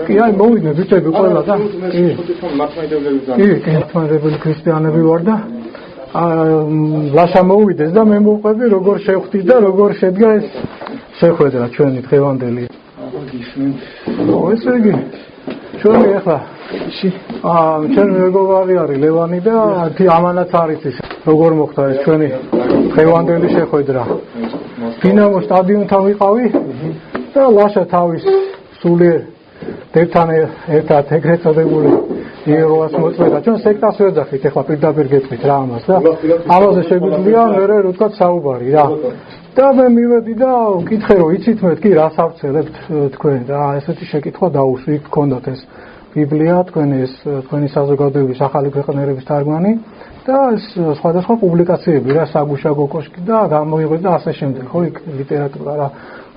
კი, აი მოვიდნენ ბიჭები ყველა და კი, მართლმადიდებელი ქრისტიანები ვარ და ლაშა მოვიდეს და მე მოვყვები როგორ შევხვდით და როგორ შედგა ეს შეხვედრა ჩვენი დღევანდელი. ესე იგი ჩვენი ახლა ჩვენი მეგობარი არის ლევანი და ამანაც არის ის როგორ მოხდა ეს ჩვენი დღევანდელი შეხვედრა. დინამო სტადიონთან ვიყავი და ლაშა თავის სულიერ დებთან ერთად ეგრეთ წოდებული იეროას მოწვედა. ჩვენ სექტას ვერ ძახით, ეხლა პირდაპირ გეტყვით რა ამას და ამაზე შეგვიძლია მე როცა საუბარი რა. და მე მივედი და ვკითხე რომ იცით მეთქი რას ავცელებთ თქვენ და ესეთი შეკითხვა დაუსვი გქონდათ ეს ბიბლია თქვენი საზოგადოების ახალი ქვეყნიერების თარგმანი და ეს სხვადასხვა პუბლიკაციები რა საგუშაგო კოშკი და გამოიღეს და ასე შემდეგ ხო იქ ლიტერატურა რა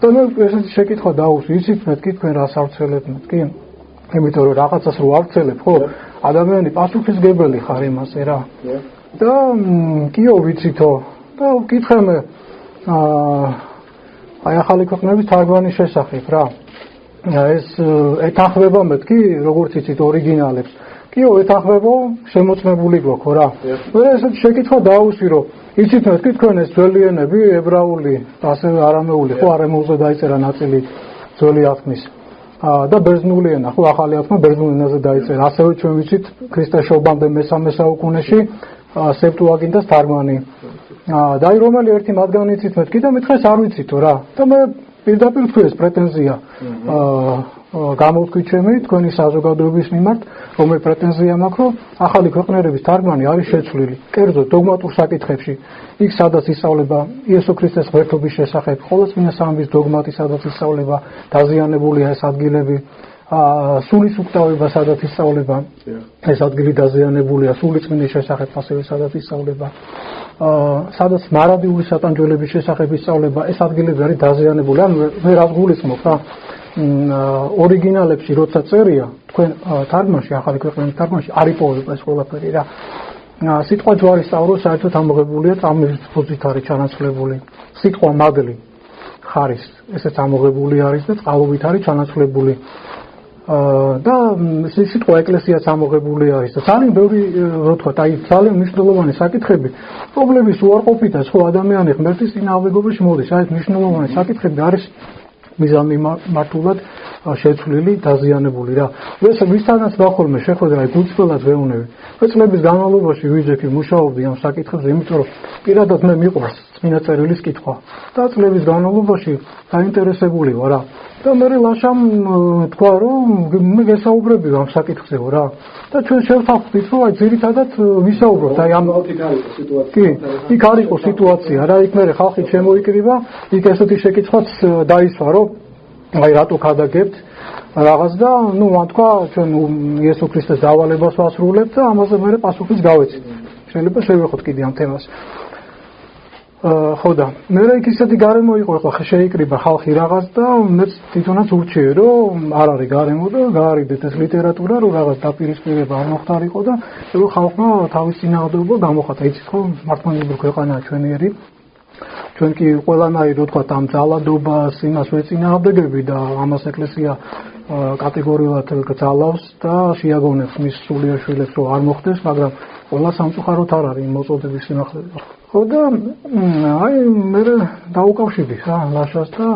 და მე ესეთი შეკითხვა დაუსვი იცით მეთქი თქვენ რას ავცელებთ მეთქი იმიტომ რომ რაღაცას რო ავცელებ ხო ადამიანი პასუხისგებელი ხარ იმაზე რა და კიო ვიცითო და ვკითხე მე აი ახალი ქვეყნების თარგმანის შესახებ რა ეს ეთანხმება მეთქი როგორც იცით ორიგინალებს კიო ეთანხმება შემოწმებული გვაქვს რა მე ესეთი შეკითხვა დაუსვი რომ იცით მეთქი თქვენ ეს ძველი ენები ებრაული და ასევე არამეული ხო არამეულზე დაიწერა ნაწილი ძველი ათქმის და ბერძნული ენა ხო ახალი ათქმა ბერძნულ ენაზე დაიწერა ასევე ჩვენ ვიცით ქრისტეშობამდე მე-3 საუკუნეში სეპტუაგინტას თარგმანი და აი რომელი ერთი მათგანი იცით მეთქი და მითხეს არ ვიცითო რა და მე პირდაპირ თქვი ეს პრეტენზია გამოვთქვი ჩემი თქვენი საზოგადოების მიმართ რომელი პრეტენზია მაქვს რომ ახალი ქვეყნიერების თარგმანი არის შეცვლილი კერძოდ დოგმატურ საკითხებში იქ სადაც ისწავლება იესო ქრისტეს ღმერთობის შესახებ ყოვლადწმინდა სამების დოგმატი სადაც ისწავლება დაზიანებულია ეს ადგილები სულის უკტავება სადაც ისწავლება ეს ადგილი დაზიანებულია სული წმინდის შესახებ ასევე სადაც ისწავლება სადაც მარადიული სატანჯველების შესახებ ისწავლება ეს ადგილები არის დაზიანებული ან მე რას გულისხმობ რა ორიგინალებში როცა წერია თქვენ თარგმანში ახალი ქვეყნების თარგმანში არ იპოვება ეს ყველაფერი რა სიტყვა ჯვარი სწავრო საერთოდ ამოღებულია წამების ფუძით არის ჩანაცვლებული სიტყვა მადლი ხარის ესეც ამოღებული არის და წყალობით არის ჩანაცვლებული და სიტყვა ეკლესიაც ამოღებული არის და ძალიან ბევრი რო თქვათ აი ძალიან მნიშვნელოვანი საკითხები პრობლემის უარყოფითაც ხო ადამიანი ღმერთის წინააღმდეგობაში მოდის აი მნიშვნელოვანი საკითხები არის მიზანმიმართულად შეცვლილი დაზიანებული რა ეს ვისთანაც ვახოლმე შეხვედრა აი გულწრფელად ვეუნები წლების განმავლობაში ვიძექი მუშაობდი ამ საკითხებზე იმიტომ რომ პირადად მე მიყვარს წმინდა წერილის კითხვა და წლების განმავლობაში დაინტერესებული ვარ რა და მე ლაშამ თქვა რომ მე გესაუბრები ამ საკითხზე რა და ჩვენ შევთანხმდით რომ აი ძირითადად ვისაუბროთ აი ამ იქ არ იყო სიტუაცია რა იქ მე ხალხი შემოიკრიბა იქ ესეთი შეკითხვაც დაისვა რომ აი რატო ქადაგებთ რაღაც და ნუ მან თქვა ჩვენ იესო ქრისტეს დავალებას ვასრულებთ და ამაზე მე პასუხიც გავეცით შეიძლება შევეხოთ კიდე ამ თემას ხო და მე იქ ისეთი გარემო იყო ხო შეიკრიბა ხალხი რაღაც და მეც თვითონაც ურჩიე რომ არ არის გარემო და გაარიდეთ ეს ლიტერატურა რომ რაღაც დაპირისპირება არ მოხდარიყო და რომ ხალხმა თავის წინააღმდეგობა გამოხატა იცით ხო მართლმადიდებელი ქვეყანაა ჩვენიერი ჩვენ კი ყველანაირ რო თქვა ამ ძალადობას იმას ვეწინააღმდეგები და ამას ეკლესია კატეგორიულად გძალავს და შეაგონებს მის სულიერ შვილებს რომ არ მოხდეს მაგრამ ყველა სამწუხაროდ არ არის მოწოდების სიმაღლეზე ხო და აი მე დაუკავშირდი რა ლაშას და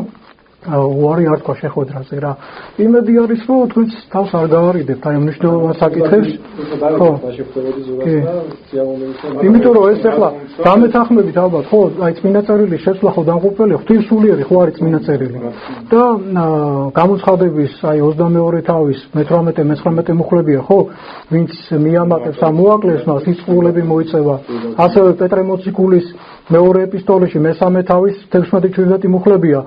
უარი არ თქვა შეხვედრაზე რა იმედი არის რომ თქვენს თავს არ გავარიდებთ აი მნიშვნელოვან საკითხებს ხო იმიტომ რომ ეს ახლა დამეთანხმებით ალბათ ხო აი წმინდა წერილი შეცვლა ხო დამღუპველი ღვთისმსულიერი ხო არის წმინდა წერილი და გამოცხადების აი 22 თავის მე-18 მუხლებია ხო ვინც მიამატებს ამ მოაკლეს მას სიწყულები მოიწევა ასევე პეტრე მოციქულის მეორე ეპისტოლეში მე-3 თავის 16-17 მუხლებია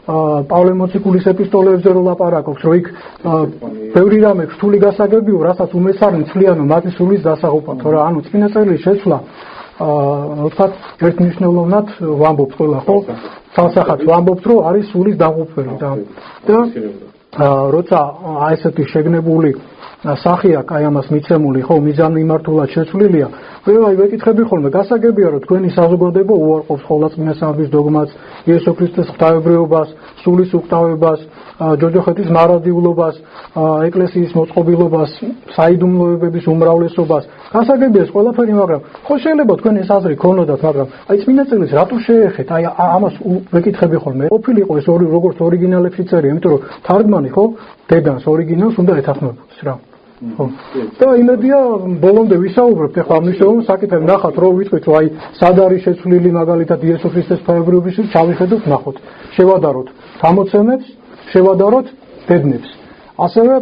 პავლე მოციქულის ეპისტოლეებზე რო ლაპარაკობს რომ იქ ბევრი რამე რთული გასაგებიო რასაც უმეცარნი ცვლიანო მათი სულის დასაღუპად რა ანუ წმინდა წერილი შეცვლა ვთქვათ ერთნიშნულოვნად ვამბობთ ყველა ხო თალსახად ვამბობთ რომ არის სულის დაღუპველი და როცა ესეთი შეგნებული სახია კაი ამას მიცემული, ხო, მიზანმიმართულად შეცვლილია, ვეკითხები ხოლმე, გასაგებია რომ თქვენი საზოგადოება უარყოფს ყოვლადწმიდასამების დოგმას, იესო ქრისტეს ღვთაებრიობას, სულის უკტავებას, ჯოჯოხეთის მარადიულობას, ეკლესიის მოწყობილობას, საიდუმლოებების უმრავლესობას. გასაგებია ეს ყველაფერი, მაგრამ ხო შეიძლება თქვენ ეს აზრი ქონოდათ, მაგრამ აი წმინდა წიგნის რატო შეეხეთ? აი ამას ვეკითხები ხოლმე. ყოფილიყო ეს როგორც ორიგინალებში წერია, იმიტომ რომ თარგმანი ხო დედანს ორიგინალს უნდა ეთანხმებოდეს რა. ხო. და იმედია ბოლომდე ვისაუბრებთ ახლა ამ მნიშვნელოვან საკითხებზე, ნახოთ რომ ვიტყვით რომ აი სად არის შეცვლილი მაგალითად იესო ქრისტეს ღვთაებრიობის, ჩავიხედოთ, ნახოთ. შევადაროთ გამოცემებს, შევადაროთ დედნებს. ასევე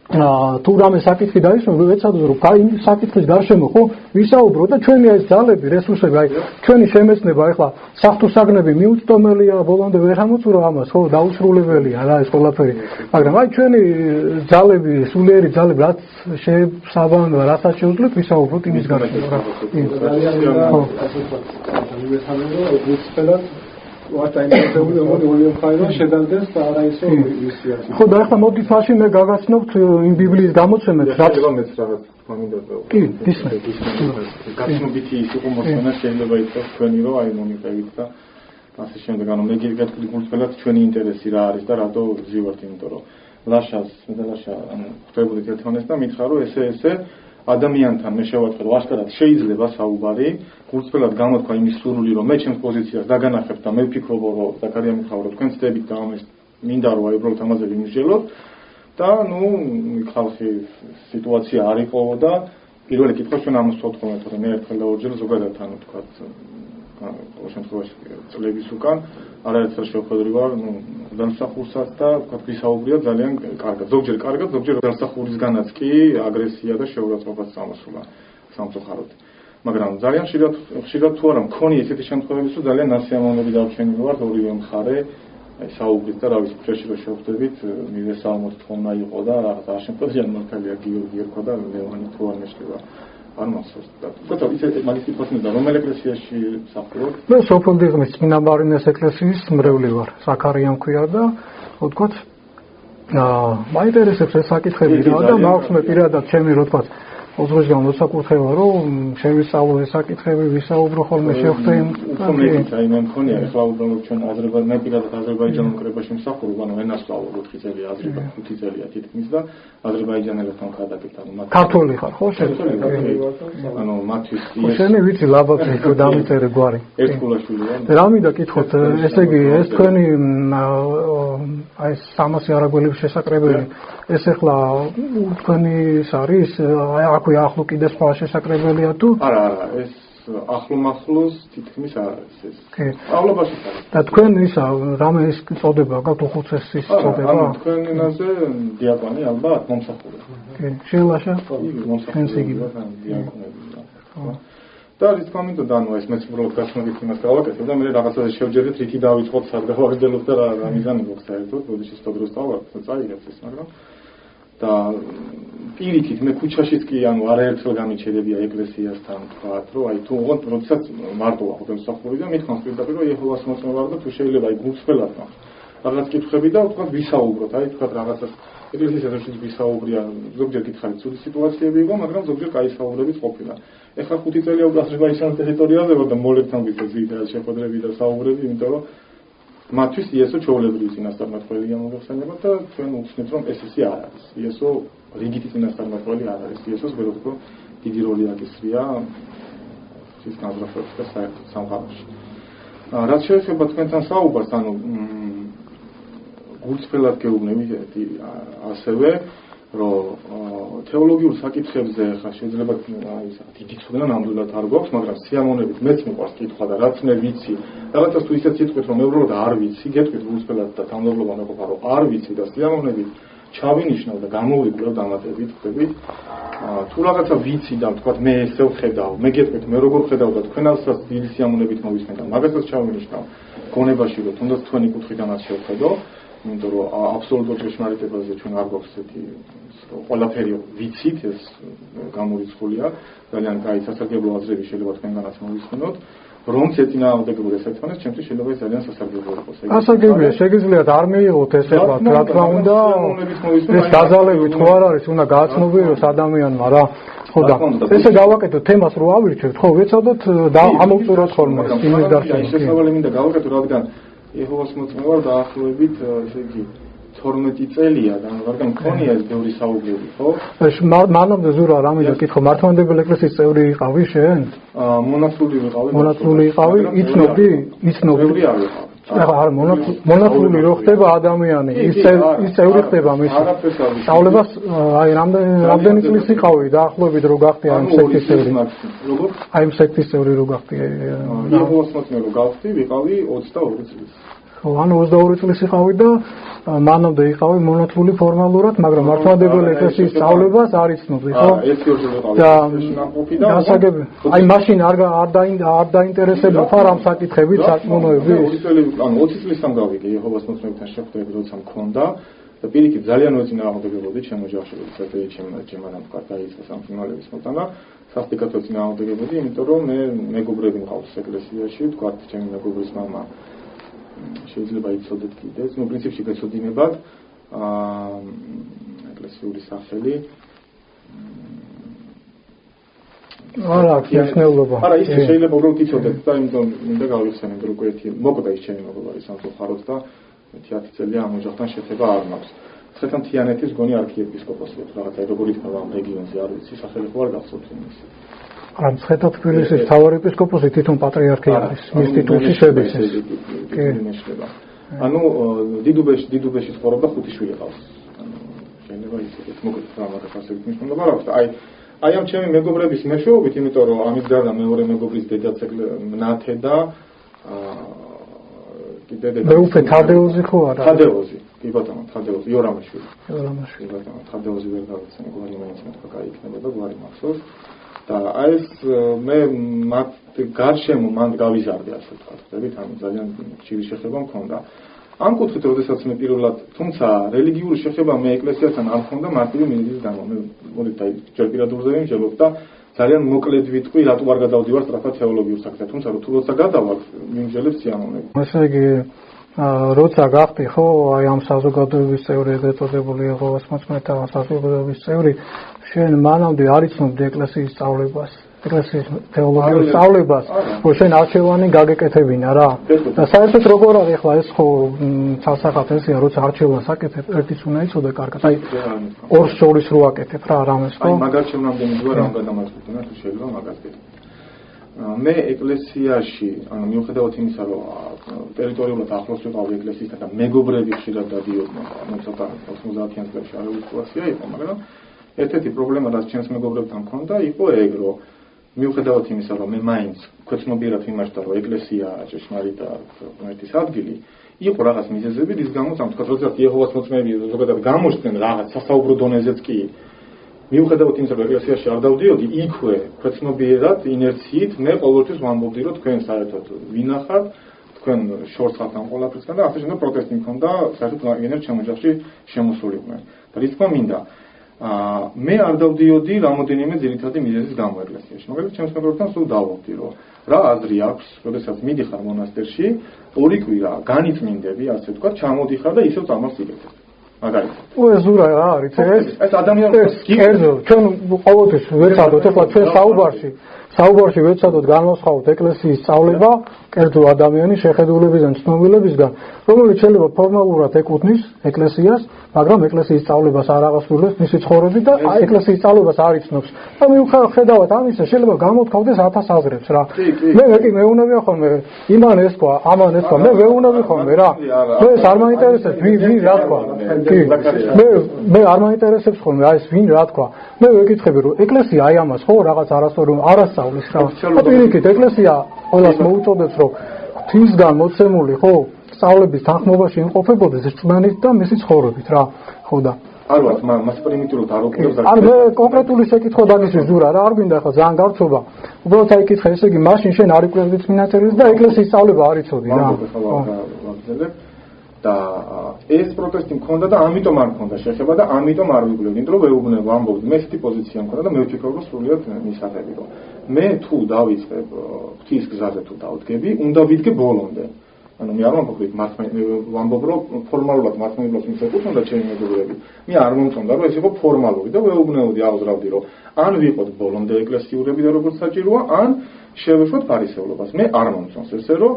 თუ რამე საკითხი დაისვა, ვეცადოთ რომ აი საკითხის გარშემო ხო ვისაუბრო და ჩვენი ეს ძალები, რესურსები, აი ჩვენი შემეცნება ახლა საფრთხოსაგნები მიუწვდომელია, ბოლომდე ვერ ამოწურო ამას, ხო, დაუსრულებელია რა ეს ყველაფერი. მაგრამ აი ჩვენი ძალები, სულიერი ძალები, რაც შესაბამება, რასაც შეუძლებთ, ვისაუბროთ იმის გარშემო რა. ხო. ხო და ახლა მოდით მაშინ მე გაგაცნობთ იმ ბიბლიის გამოცემებს რაც მეც რაღაც მომინდოდა. კი, ისმე. გაცნობითი ის იყო მოსმენა შეიძლება ითქვას თქვენი რომ აი მომიყევით და ასე შემდეგ. ანუ მე გეტყვი გულწრფელად ჩვენი ინტერესი რა არის და რატო ვზივართ, იმიტომ რომ ლაშას და ლაშა ანუ ხვდებით ერთმანეთს და მითხრა რომ ესე ადამიანთან მე შევაწყო რომ აშკარად შეიძლება საუბარი გულწრფელად გამოთქვა იმის სურვილი რომ მე ჩემს პოზიციას დაგანახებ და მე ვფიქრობ რომ ზაქარია მითხრა რომ თქვენ ცდებით და ამას მინდა რომ აი უბრალოდ ამაზე ვიმსჯელოთ და ნუ ხალხი სიტუაცია არ იყო და პირველი კითხვა ჩვენ ამას ვთხოვთ რომ მე ერთხელ და ორჯერ ზოგადად ანუ თქვა ყოველ შემთხვევაში წლების უკან არაერთხელ შევხვედრი ვარ ნუ დამსახურსაც და თქვა ვისაუბრია ძალიან კარგად ზოგჯერ კარგად ზოგჯერ დამსახურისგანაც კი აგრესია და შეურაცხყოფაც წამოსულა სამწუხაროდ მაგრამ ძალიან ხშირად თუ არა მქონი ესეთი შემთხვევები რომ ძალიან ნასიამოვნები დარჩენილი ვარ ორივე მხარე აი საუბრით და რა ვიცი ფრეში რომ შევხვდებით მივესალმოთ თხოვნა იყო და რაღაც არ შემთხვევაში მართალია გიორგი ერქვა და ლევანი თუ არ მეშლება არ მოსწონს და ისე მაგის სიტყვასმედა რომელ ეკლესიაში მსახურობ? მე სოფლდიღმის წმინდა მარინეს ეკლესიის მრევლი ვარ ზაქარია მქვია და ვთქვათ მაინტერესებს ეს საკითხები რა და მაქვს მე პირადად ჩემი რო ვთქვათ უძღვისგან მოსაკუთრება რომ შევისწავლო ეს საკითხები ვისაუბრო ხოლმე შევხვდე იმ აი მე მქონია ახლა უბრალოდ ჩვენ აზერბაიჯანში მე პირადად აზერბაიჯანულ კრებაში მსახურობ ანუ ენას ვსწავლობ 4 წელი აზრიდან 5 წელია თითქმის და აზერბაიჯანელებთან ვქადაგებ ანუ მათ ქართული ხარ ხო შენ ანუ მათთვის შენი ვიცი ლაბათი ხო დამიწერე გვარი ერთგულაშვილია რა მინდა კითხოთ ესე იგი ეს თქვენი აი 300 არაგველების შესაკრებელი ეს ახლა თქვენი ის არის აქვე ახლო კიდე სხვა შესაკრებელია თუ არა ეს ახლო-მახლოს თითქმის არ არის ეს სწავლობაში არის და თქვენ ისა რამე ის წოდება გაქვთ უხუცესის წოდება ანუ თქვენ ენაზე დიაკვანი ალბათ მომსახურე კი შეილაშა მომსახურე დიაკვანები და ის კომენტო ანუ ეს მეც უბრალოდ გასმობით იმას გავაკეთებ და მე რაღაცაზე შევჯერდით რითი დავიწყოთ სად გავაგრძელოთ და რა მიზანი გვაქვს საერთოდ ბოდიში სტოდრო სწავლობ წაიღებს ეს მაგრამ და პირიქით მე ქუჩაშიც კი ანუ არაერთხელ გამიჩერებია ეკლესიასთან თქვათ რომ აი თუ ოღონდ როდესაც მარტო ვახო მსახური და მithქვამს პირდაპირ რომ იეჰოვას მოწმე ვარ და თუ შეიძლება აი გულწრფელად რაღაც კითხები და თქვათ ვისაუბროთ აი თქვათ რაღაცას ეკლესიის ეზოში ვისაუბრია ზოგჯერ კითხავით ცუდი სიტუაციები იყო მაგრამ ზოგჯერ კაი საუბრებიც ყოფილა ეხლა 5 წელია აზერბაიჯანის ტერიტორიაზე ვარ და მოლერთან ვიცი შეხვედრები და საუბრები იმიტომ რომ მათთვის იესო ჩვეულებრივი წინასწარმეტყველია მოგეხსენებათ და ჩვენ უცნებთ რომ ეს ისე არ არის იესო რიგითი წინასწარმეტყველი არ არის იესოს ვეროთ რომ დიდი როლი აკისრია ის განზრახებს და საერთოდ სამყაროში რაც შეეხება თქვენთან საუბარს ანუ გულწრფელად გეუბნებით ასევე რომ თეოლოგიურ საკითხებზე ხა შეიძლება აი დიდი ცოდნა ნამდვილად არ გვაქვს მაგრამ სიამოვნებით მეც მიყვარს კითხვა და რაც მე ვიცი რაღაცას თუ ისეც იტყვით რომ მე უბრალოდ არ ვიცი გეტყვით გულწრფელად და თანმდებლობა მეყოფა რომ არ ვიცი და სიამოვნებით ჩავინიშნავ და გამოვიკვირებ დამატებით ხვდებით თუ რაღაცა ვიცი და თქვა მე ესე ვხედავ მე გეტყვით მე როგორ ვხედავ და თქვენასაც დიდი სიამოვნებით მოვისმენ და მაგასაც ჩავინიშნავ გონებაში რომ თუნდაც თქვენი კუთხიდან შევხედო იმიტომ რომ აბსოლუტურ ჭეშმარიტებაზე ჩვენ არ გვაქვს ესეთი ყველაფერი ვიცით ეს გამორიცხულია ძალიან კაი სასარგებლო აზრები შეიძლება თქვენგანაც მოვისმინოთ რომც ეწინააღმდეგებოდა საქმეს, ჩემთვის შეიძლება ეს ძალიან სასარგებლო იყოს. ასაგებია, შეგიძლიათ არ მიიღოთ ესება, რა თქმა უნდა, ეს დაზალევით ხო არ არის, უნდა გააცნობიეროს ადამიანმა რა. ხო და ესე გავაკეთოთ თემას რო ავირჩევთ, ხო, ვეცადოთ და ამოვწუროთ ხოლმე იმის გარშემო. შესაძლებელი მინდა გავაკეთო, რადგან იეჰოვას მოწმე ვარ დაახლოებით, ესე იგი 12 წელია და რადგან მქონია ეს ბევრი საუბრები, ხო? მანამდე ზურა რა მინდა კითხო, მართლმადიდებელი ეკლესიის წევრი იყავი შენ? მონათლული ვიყავი. მონათლული იყავი, იცნობდი? ბევრი არ ვიყავი. არ მონათლული რო ხდება ადამიანი, ის წევრი ხდება მის. სწავლებას აი რამდენი წლის იყავი დაახლოებით რო გახდი აი სექტის წევრი. როგორ? აი სექტის წევრი რო გახდი. იეჰოვას მოწმე რო გავხდი, ვიყავი 22 წლის. ხო, ანუ 22 წლის იყავი და მანამდე იყავი მონათლული ფორმალურად, მაგრამ მართლმადიდებელი ეკლესიის სწავლებას არ იცნობდი, ხო? და გასაგები. აი მაშინ არ დაინტერესებდა ამ საკითხებით, სარწმუნოებით? ანუ 20 წლის ამ გავიგე იეჰოვას მოწმეებთან შეხვდები, როცა მქონდა და პირიქით ძალიან ეწინააღმდეგებოდი ჩემ ოჯახში, როდესაც ჩემ ანამკარ დაიწყო სამწმუნოების მოტანა, სასტიკად ეწინააღმდეგებოდი, იმიტომ რომ მე მეგობრები მყავს ეკლესიაში, თქვა ჩემი მეგობრის მამა შეიძლება იცოდეთ კიდეც, ну, პრინციპში გეცოდინებათ ეკლესიური სახელი. არა, ქრისტიანობა. არა, ის შეიძლება უბრალოდ იცოდეთ და იმიტომ მინდა გავიხსენებ, რომ ერთი მოკვდა ის ჩემი მეგობარი სამწუხაროდ და 10 წელია ამ ოჯახთან შეთება არ მაქვს. ხეთანთიანეთის გონი არქიეპისკოპოსი, რაღაცა როგორი თქვა ამ რეგიონზე არ ვიცი, სახელი ხო არ გახსოვთ იმის. ან ცხეთად თბილისის მთავარი ეპისკოპოსი თვითონ პატრიარქი არის, მის ტიტულში შედის ეს. კი. ანუ დიდუბეში ცხოვრობდა 5 შვილი ყავს. ანუ შეიძლება იცოდეთ, მოგეთ რა მაგას ასე ვთქვი, მაგრამ აი ამ ჩემი მეგობრების მეშვეობით, იმიტომ რომ ამის გარდა მეორე მეგობრის დედაც მნათე და კიდე დედა. მე უფე თადეოზი ხო არა? თადეოზი, კი ბატონო, თადეოზი, იორამაშვილი. იორამაშვილი. ბატონო, თადეოზი ვერ გავიცანი, გვარი მაინც მეთქვა კაი იქნება და გვარი მახსოვს. და აი ეს მე მათ გარშემო მან გავიზარდე ასე ვთქვა, ხდებით, ანუ ძალიან ხშირი შეხება მქონდა. ამ კუთხით, როდესაც მე პირველად, თუმცა რელიგიური შეხება მე ეკლესიასთან არ მქონდა მარტივი მინიდის გამო. მე მოდით აი ჯერ პირადურზე ვიმსჯელობ და ძალიან მოკლედ ვიტყვი, რატო არ გადავდივარ სწრაფად თეოლოგიურ საკითხზე, თუმცა თუ როცა გადავალ, მიმსჯელებ სიამოვნებით. ესე იგი როცა გახდი ხო აი ამ საზოგადოების წევრი, ეგრეთ წოდებული იეჰოვას მოწმეთა საზოგადოების წევრი, შენ მანამდე არ იცნობდი ეკლესიის სწავლებას, ეკლესიის თეოლოგიურ სწავლებას, რომ შენ არჩევანი გაგეკეთებინა რა. და საერთოდ როგორ არის ახლა ეს ხო ცალსახად ესეა, როცა არჩევანს აკეთებ, ერთის უნდა იცოდე კარგად. აი ორს შორის რო აკეთებ რა რამეს ხო? აი მაგას შემამდენი ძვარ ამ გადამაწყვეტნა თუ შეიძლება მაგას გეტყვი. მე ეკლესიაში, ანუ მიუხედავად იმისა, რომ ტერიტორიულად ახლოს ვიყავი ეკლესიასთან და მეგობრები ხშირად დადიოდნენ, ანუ ცოტა 90-იან წლებში არ უსწრაფია იყო, მაგრამ ერთ-ერთი პრობლემა, რაც ჩემს მეგობრებთან მქონდა, იყო ეგ, რომ მიუხედავად იმისა, რომ მე მაინც ქვეცნობიერად ვიმარჯვდა, რომ ეკლესია ჭეშმარიტად ღმერთის ადგილი, იყო რაღაც მიზეზები, რის გამოც ამ თქვა, როდესაც იეჰოვას მოწმეები ზოგადად გამოჩნდნენ რაღაც სასაუბრო დონეზეც კი მიუხედავად იმისა, რომ ეკლესიაში არ დავდიოდი, იქვე ქვეცნობიერად, ინერციით მე ყოველთვის ვამბობდი, რომ თქვენ საერთოდ ვინახავთ, თქვენ შორს ხართ ამ ყველაფრისგან და ასე შემდეგ პროტესტი მქონდა, საერთოდ გენერ ჩემ ოჯახში შემოსულიყვნენ. და რის თქმა მინდა, მე არ დავდიოდი რამოდენიმე ძირითადი მიზეზის გამო ეკლესიაში. მაგალითად, ჩემს მეგობრებთან სულ დავობდი, რომ რა აზრი აქვს, როდესაც მიდიხარ მონასტერში, 2 კვირა განიწმინდები, ასე ვთქვათ, ჩამოდიხარ და ისევ წამალს იკეთებ. მაგალითად. ზურა რა არის ეს ადამიანს კერძო, ჩვენ ყოველთვის ვეცადოთ, ახლა ჩვენ საუბარში ვეცადოთ განვასხვაოთ ეკლესიის სწავლება კერძო ადამიანის შეხედულებიდან, ცნობილებისგან, რომელიც შეიძლება ფორმალურად ეკუთვნის ეკლესიას, მაგრამ ეკლესიის სწავლებას არ აღასრულებს მისი ცხოვრებით და ეკლესიის სწავლებას არ იცნობს. და მიუხედავად ამისა, შეიძლება გამოთქვამდეს 1000 აზრებს რა. მე მეუნებია ხოლმე იმან ეს თქვა, ამან ეს თქვა, მე მეუნები ხოლმე რა. მე ეს არ მაინტერესებს ვინ რა თქვა. კი. მე არ მაინტერესებს ხოლმე აი ეს ვინ რა თქვა. მე ვეკითხები რომ ეკლესია აი ამას ხო რაღაც არასწორი არასწავლის რა. და პირიქით ეკლესია ყველას მოუწოდებს რომ ღვთისგან მოცემული ხო სწავლების თანხმობაში იმყოფებოდეს რწმენით და მისი ცხოვრებით რა. ხო და არ ვარ მას პრიმიტიულად არ ვუყურებს. არ მე კონკრეტული შეკითხვა დაგისვი ზურა რა არ გვინდა ახლა ძალიან გარჩობა. უბრალოდ აი კითხე ესე იგი მაშინ შენ არ იკვირდი წმინდა წერილს და ეკლესიის სწავლება არ იცოდი რა. და ეს პროტესტი მქონდა და ამიტომ არ მქონდა შეხება და ამიტომ არ ვიგულებ, იმიტომ რომ ვეუბნებ ვამბობ, მე ესეთი პოზიცია მქონდა და მე ვფიქრობ, რომ სრულიად მისაღები რომ მე თუ დავიწყებ ღვთის გზაზე თუ დავდგები, უნდა ვიდგე ბოლომდე. ანუ მე არ ვამბობ ვამბობ რომ ფორმალურად მართლმადიდებლობას მისეკუთვნოდა ჩემი მეგობრები. მე არ მომწონდა რომ ეს იყო ფორმალური და ვეუბნეოდი აღზრავდი რომ ან ვიყოთ ბოლომდე ეკლესიურები და როგორც საჭიროა, ან შევეშვოთ ფარისევლობას. მე არ მომწონს ესე რომ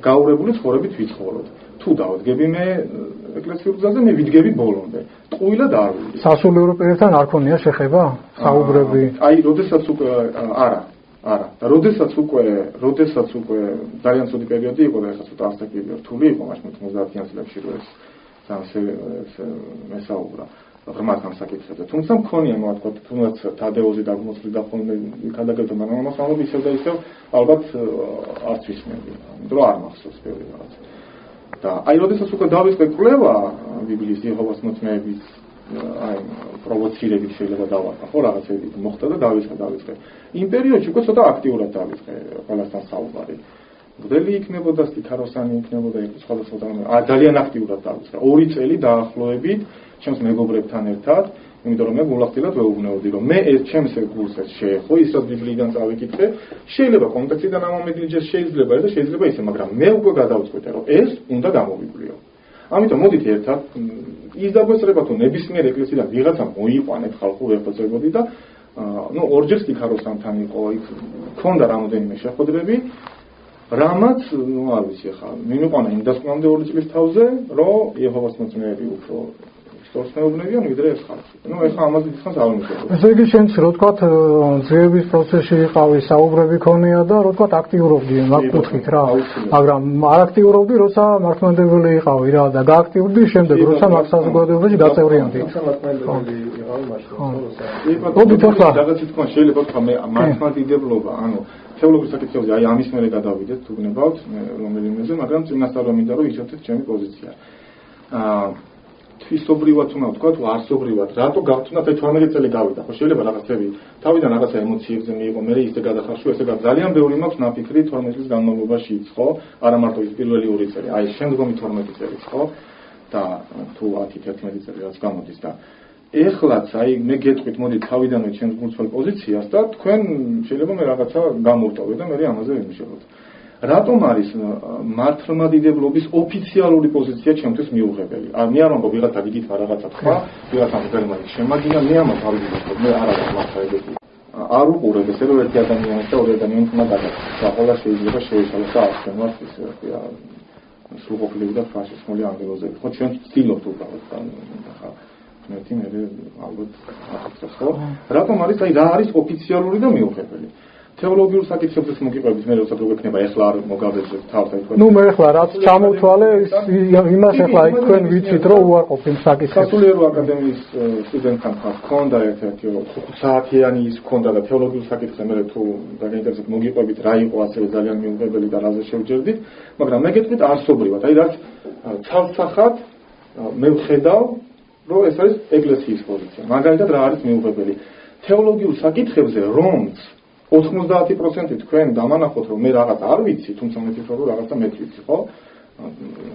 გაურებული ცხოვრებით ვიცხოვროთ. თუ დავდგები მე ეკლესიურ გზაზე, მე ვიდგები ბოლომდე. ტყუილად არ ვიდგე. სასულიერო პირებთან არ ქონია შეხება? საუბრები? აი, როდესაც უკვე არა. და როდესაც უკვე ძალიან ცუდი პერიოდი იყო და ეხლა ცოტა ასაკები რთული იყო, მაშინ 90-იან წლებში რო ეს მესაუბრა ღრმად ამ საკითხებზე. თუმცა მქონია მოთქვა, თუნდაც თადეოზი დაგმოცლიდა ხოლმე ქადაგებდა, მაგრამ ამას ამბობ ისევ და ისევ ალბათ არც ვისმენდი, იმიტომ რომ არ მახსოვს ბევრი რაღაც. და აი, როდესაც უკვე დავიწყე კვლევა ბიბლიის იეჰოვას მოწმეების აი პროვოცირებით შეიძლება დავარქვა, ხო რაღაცები მოხდა და დავიწყე. იმ პერიოდში უკვე ცოტა აქტიურად დავიწყე ყველასთან საუბარი. მგდელი იქნებოდა, სტიქაროსანი იქნებოდა, სხვადასხვა ძალიან აქტიურად დავიწყე. 2 წელი დაახლოებით ჩემს მეგობრებთან ერთად, იმიტომ რომ მე გულახდილად ვეუბნეოდი, რომ მე ეს ჩემს გულს შეეხო, ის რაც ბიბლიიდან წავიკითხე, შეიძლება კონტექსტიდან ამომედლიჯეს, შეიძლება ისე, მაგრამ მე უკვე გადავწყვეტე, რომ ეს უნდა გამოვიკვლიო. ამიტომ მოდით ერთად ის დაგვესწრება თუ ნებისმიერ ეკლესიიდან ვიღაცა მოიყვანეთ ხალხურ ეხოцебოდი და ორჯერ სტიქაროსანთან იყო, იქ ქონდა რამოდენიმე შეხვედრები, რამაც არ ვიცი ხა, მიმიყვანა იმ დასკვნამდე 2 წლის თავზე, რომ იეჰოვას მოწმეები უფრო სწორს მეუბნებიან ვიდრე ეს ხალხი. ეხლა ამაზე დიდხანს არ ვიმუშავებ. ესე იგი შენც რო ვთქვათ, ძიების პროცესში იყავი, საუბრები ქონია და რო ვთქვათ აქტიურობდი მაგ კუთხით რა. მაგრამ არ აქტიურობდი, როცა მართლმადიდებელი იყავი რა და გააქტიურდი შემდეგ, როცა მაგ საზოგადოებაში გაწევრიანდი. მოდით ახლა რაღაცა თქვა, შეიძლება თქვა მე მართლმადიდებლობა, ანუ თეოლოგიის საკითხებზე აი ამის მერე გადავიდეთ, თუ გნებავთ რომელიმეზე, მაგრამ წინასწარ რომ მინდა რომ ისევთეთ ჩემი პოზიცია. თვისობრივად უნდა ვთქვა, თუ არსობრივად, რატო გავთუნდა 18 წელი გავიდა, ხო შეიძლება რაღაცები თავიდან რაღაცა ემოციებზე მიიღო, მე ისე გადახარშო, ესე ძალიან ბევრი მაქვს ნაფიქრი 12 წლის განმავლობაშიც, ხო? არა მარტო ის პირველი 2 წელი, აი შემდგომი 12 წელიც, ხო? და თუ 10-11 წელი რაც გამოდის და ეხლაც აი მე გეტყვით, მოდი თავიდანვე ჩემს გულწრფელ პოზიციას და თქვენ შეიძლება მე რაღაცა გამოვტოვე და მე ამაზე ვიმუშაოთ. რატომ არის მართლმადიდებლობის ოფიციალური პოზიცია ჩემთვის მიუღებელი? მე არ ვამბობ ვიღაცა გიგით რაღაცა თქვა, ვიღაცა გერმანიის შემაგინა, მე ამას არ ვიგებთ, მე არ არის მართლმადიდებელი. არ უყურებ ესე რომ ერთი ადამიანის და ორი ადამიანის უნდა გადაგაკეთოს. და ყველა შეიძლება შეიცვალოს და აღქმას ის ხია სრულყოფილი და ფაშისტული ანგელოზები. ხო ჩვენ ვცდილობთ უბრალოდ ხა მეთი მე ალბათ ახაც ხო? რატომ არის აი რა არის ოფიციალური და მიუღებელი? თეოლოგიურ საკითხებზეც მოგიყვებით მე როცა გვექნება ეხლა არ მოგავეძებ თავს აი თქვენ. მე ეხლა რაც ჩამოვთვალე იმას ეხლა აი თქვენ ვიცით რომ უარყოფ იმ საკითხებს. სასულიერო აკადემიის სტუდენტთან ხონდა ერთ-ერთი 5 საათიანი ის ხონდა და თეოლოგიურ საკითხზე მე თუ დაგაინტერესებთ მოგიყვებით რა იყო ასევე ძალიან მიუღებელი და რაზე შევჯერდით, მაგრამ მე გეტყვით არსობრივად, აი რაც ცალსახად მე ვხედავ რომ ეს არის ეკლესიის პოზიცია. მაგალითად რა არის მიუღებელი? თეოლოგიურ საკითხებზე რომც 90% თქვენ დამანახოთ რომ მე რაღაც არ ვიცი, თუმცა მე ვფიქრობ რომ რაღაცა მეც ვიცი, ხო?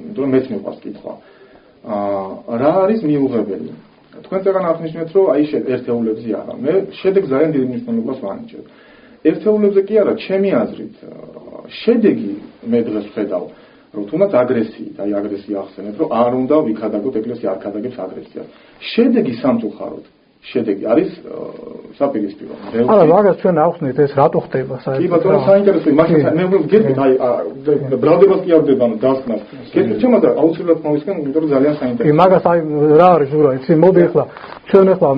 იმიტომ მეც მიყვარს კითხვა. რა არის მიუღებელი? თქვენ წეგან აღნიშნეთ რომ აი ერთეულებზე არა. მე შედეგს ძალიან დიდი მნიშვნელობას ვანიჭებ. ერთეულებზე კი არა, ჩემი აზრით შედეგი მე დღეს ვხედავ რომ თუნდაც აგრესიით, აი აგრესია ახსენეთ, რომ არ უნდა ვიქადაგოთ ეკლესია არ ქადაგებს აგრესიას. შედეგი სამწუხაროდ შედეგი არის საპირისპირო. არა, მაგას ჩვენ ახსნით ეს რატო ხდება საერთოდ? კი ბატონო, საინტერესოა, მაგრამ მე გეტყვით აი ბრალდებას კი არ ვდებანო დასკვნას. გეტყვით ჩემო და აუცილებლად მოვისკენ, იმიტომ რომ ძალიან საინტერესოა. კი, მაგას აი რა არის ზურა, იცი, მოდი ახლა ჩვენ ახლა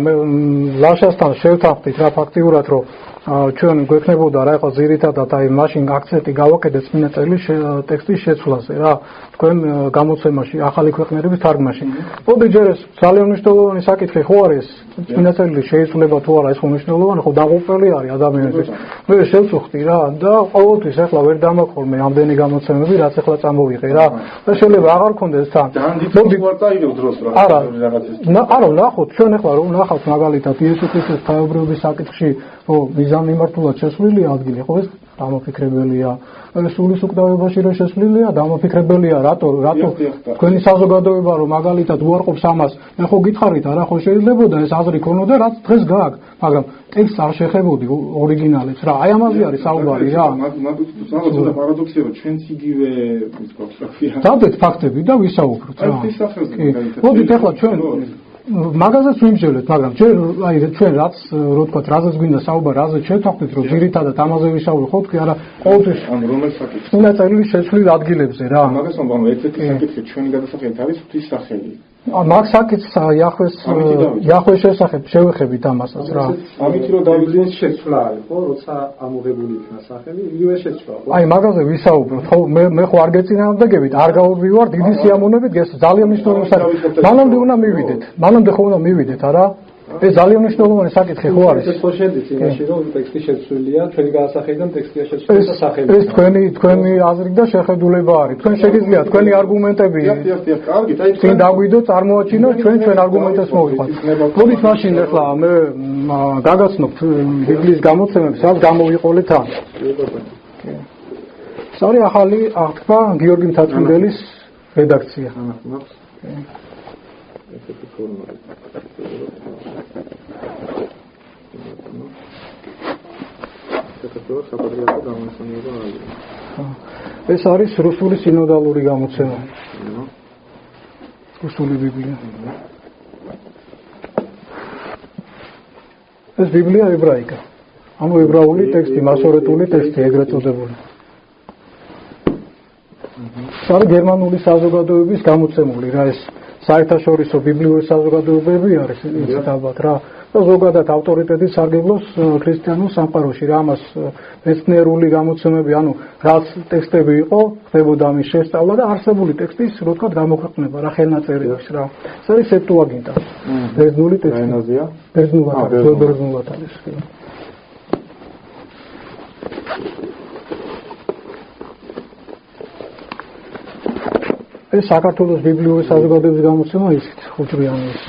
ლაშასთან შევთანხმდით რა ფაქტიურად რომ ჩვენ გვექნებოდა რა იყო ძირითადად აი მაშინ აქცენტი გავაკეთეთ წინა წელი ტექსტის შეცვლაზე რა თქვენ გამოცემაში ახალი ქვეყნიერების თარგმანში. მოდი ჯერ ეს ძალიან მნიშვნელოვანი საკითხი ხო არის წინა წელი შეიცვლება თუ არა ეს მნიშვნელოვანი ხო დაღუპველი არის ადამიანების. მე შევწუხდი რა და ყოველთვის ახლა ვერ დამაკოლმე ამდენი გამოცემები რაც ახლა წამოვიღე რა და შეიძლება აღარ გქონდეს თან. მოდი ვარტაიდებ დროს რა არა ნახოთ ჩვენ ახლა რომ ნახავთ მაგალითად იესო ქრისტეს თავებრიობის საკითხში მიზანმიმართულად შესვლილი ადგილი ხო ეს დამოფიქრებელია. სულის უკვდავებაში რომ შესვლილია, დამოფიქრებელია, რატო თქვენი საზოგადოება რომ მაგალითად უარყოფს ამას, მე ხო გითხარით, არა ხო შეიძლებოდა ეს აზრი ქონოდა, რაც დღეს გააქვს, მაგრამ ტექსტს არ შეხებოდი ორიგინალებს რა. აი ამაზე არის საუბარი რა. მაგალითად პარადოქსია რომ ჩვენც იგივე ის ფაქტია. დავდეთ ფაქტები და ვისაუბროთ რა. მოდით ახლა ჩვენ მაგაზეც ვიმსჯელეთ, მაგრამ ჩვენ რაც რო თქვა, რაზეც გვინდა საუბარი, რაზეც შევთანხმდით, რომ ძირითადად ამაზე ვისაუბროთ, ხო თქვი, არა, ყოველთვის ან რომელ საკითხს? უნდა წერილი შეცვლილ ადგილებზე რა. მაგას ვამბობ, ერთ-ერთი საკითხი ჩვენი გადასახადით არის ღვთის სახელი. მაგ საკითხს იახვეს შესახებ შევეხებით ამასაც რა. ამით რომ დავიწყოთ შეცვლა არის, ხო, როცა ამოღებული იქნა სახელი, იგივე შეცვლა, ხო? აი მაგაზე ვისაუბროთ, ხო, მე ხო არ გეწინააღმდეგებით, არ გავურბივარ დიდი სიამოვნებით, ძალიან მნიშვნელოვანი საკითხი. მანამდე უნდა მივიდეთ, მანამდე ხო უნდა მივიდეთ, არა? ეს ძალიან მნიშვნელოვანი საკითხი ხო არის? ეს ხო შედის იმაში, რომ ტექსტი შეცვლილია, ჩვენი გადასახადიდან ტექსტია შეცვლილი და სახელი. ეს თქვენი აზრი და შეხედულება არის. თქვენ შეგიძლიათ თქვენი არგუმენტები წინ დაგვიდო, წარმოაჩინოთ, ჩვენ არგუმენტებს მოვიხვალთ. მოდით მაშინ ახლა მე გაგაცნობთ ბიბლიის გამოცემებს, რაც გამოვიყოლეთ ამ. ეს არის ახალი აღთქმა გიორგი მთაწმიდელის რედაქცია. ეს არის რუსული სინოდალური გამოცემა. რუსული ბიბლია. ეს ბიბლია ებრაიკა. ანუ ებრაული ტექსტი, მასორეტული ტექსტი ეგრეთ წოდებული. ეს არის გერმანული საზოგადოების გამოცემული რა ეს საერთაშორისო ბიბლიური საზოგადოებები არის იცით ალბათ რა და ზოგადად ავტორიტეტით სარგებლობს ქრისტიანულ სამყაროში რა ამას მეცნიერული გამოცემები ანუ რაც ტექსტები იყო ხდებოდა ამის შესწავლა და არსებული ტექსტის რო თქვა გამოქვეყნება რა ხელნაწერების რა ეს არის სეპტუაგინტა ბერძნული ტექსტი ენაზია ბერძნულად არის ეს საქართველოს ბიბლიური საზოგადოების გამოცემა ისიც ხუთრიანი ის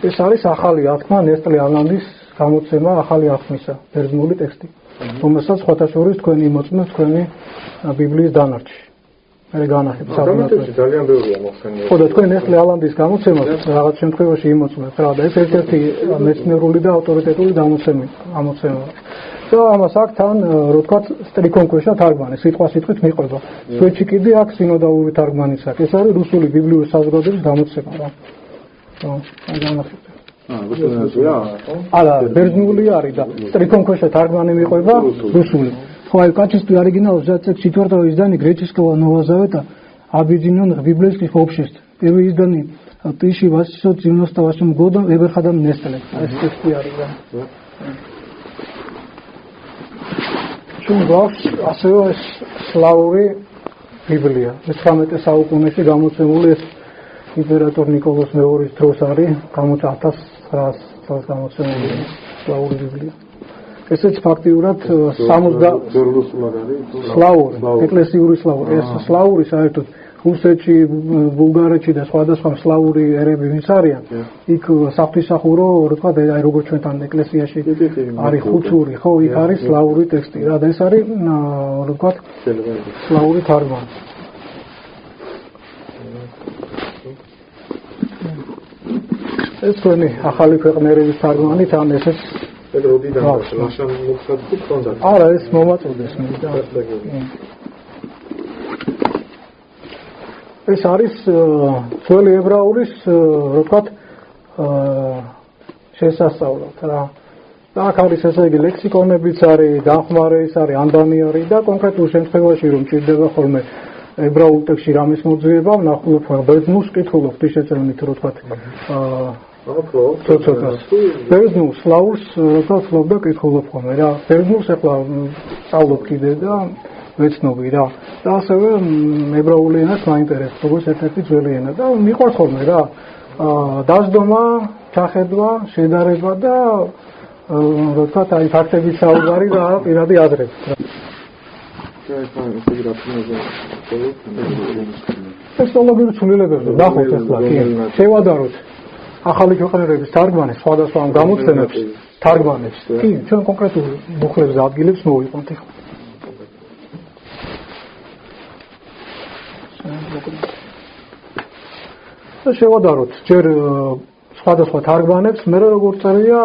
ეს არის ახალი აღთქმა ნესტლე ალანდის გამოცემა ახალი აღთქმისა ბერძნული ტექსტი რომელსაც სხვათა შორის თქვენი იმოწმებს თქვენი ბიბლიის დანარჩი მე განახებ საკუთრებით ძალიან ბევრია მოხსენიებული ხო და თქვენ ნესტლე ალანდის გამოცემას რაღაც შემთხვევაში იმოწმებს რა და ეს ერთ-ერთი მეცნიერული და ავტორიტეტული გამოცემაა და ამას აქ თან რო თქვა სტრიქონქვეშა თარგმანი სიტყვით მიყვება სვეჩი კიდე აქ სინოდალური თარგმანიც აქვს ეს არის რუსული ბიბლიური საზოგადოების გამოცემა რა აი განახებ არა ბერძნული არის და стриконкоша თარგმანი მიყვება რუსული ხო აი качестве оригинала взять 4-го издания греческого Нового Завета объединенных библейских обществ первое издание 1898 года Эберхардом Нестле ეს ტექსტი არის რა ჩვენ გვაქვს ასევე ეს სლავური ბიბლია 19 საუკუნეში გამოცემული ეს იმპერატორ ნიკოლოზ მეორის დროს არის 1900 წელს გამოცემული სლავური ბიბლია ესეც ფაქტიურად 60 სლავური ეკლესიური სლავური ეს სლავური საერთოდ რუსეთში ბულგარეთში და სხვადასხვა სლავური ერები ვინც არიან იქ საფთისახურო რო თქვა აი როგორც ჩვენთან ეკლესიაში არის ხუცური ხო იქ არის სლავური ტექსტი რა და ეს არის რო თქვა სლავური თარგმანი ეს თქვენი ახალი ქვეყნიერების თარგმანი თან ესეც როდიდან ლაშან მოხსნა თქონდა არა ეს მომაწოდეს მე და ეს არის ძველი ებრაულის რო ვთქვათ შესასწავლად რა და აქ არის ესე იგი ლექსიკონებიც არის დახმარე ის არის ანდანი არის და კონკრეტულ შემთხვევაში რომ ჭირდება ხოლმე ებრაულ ტექსტში რამის მოძიება ვნახულობ ბერძნულს კითხულობ თიშეწელნით რო ვთქვათ ბერძნულ სლავურს რო ვთქვათ და კითხულობ ხოლმე რა ბერძნულს ახლა სწავლობ კიდე და ვეცნობი რა და ასევე ებრაული ენაც მაინტერესებს როგორც ერთ-ერთი ძველი ენა და მიყვარს ხოლმე რა დასდომა, ჩახედვა, შედარება და რო ვთქვათ აი ფაქტების საუბარი და პირადი აზრები ტექნოლოგიური ცვლილებები ნახოთ ახლა კი შევადაროთ ახალი ქვეყნიერების თარგმანი სხვადასხვა ამ გამოცემებს თარგმანებს. კი, ჩვენ კონკრეტულ მუხლებზე ადგილებს მოვიყვანთ ახლა. შევადაროთ ჯერ სხვადასხვა თარგმანებს, მე როგორ წერია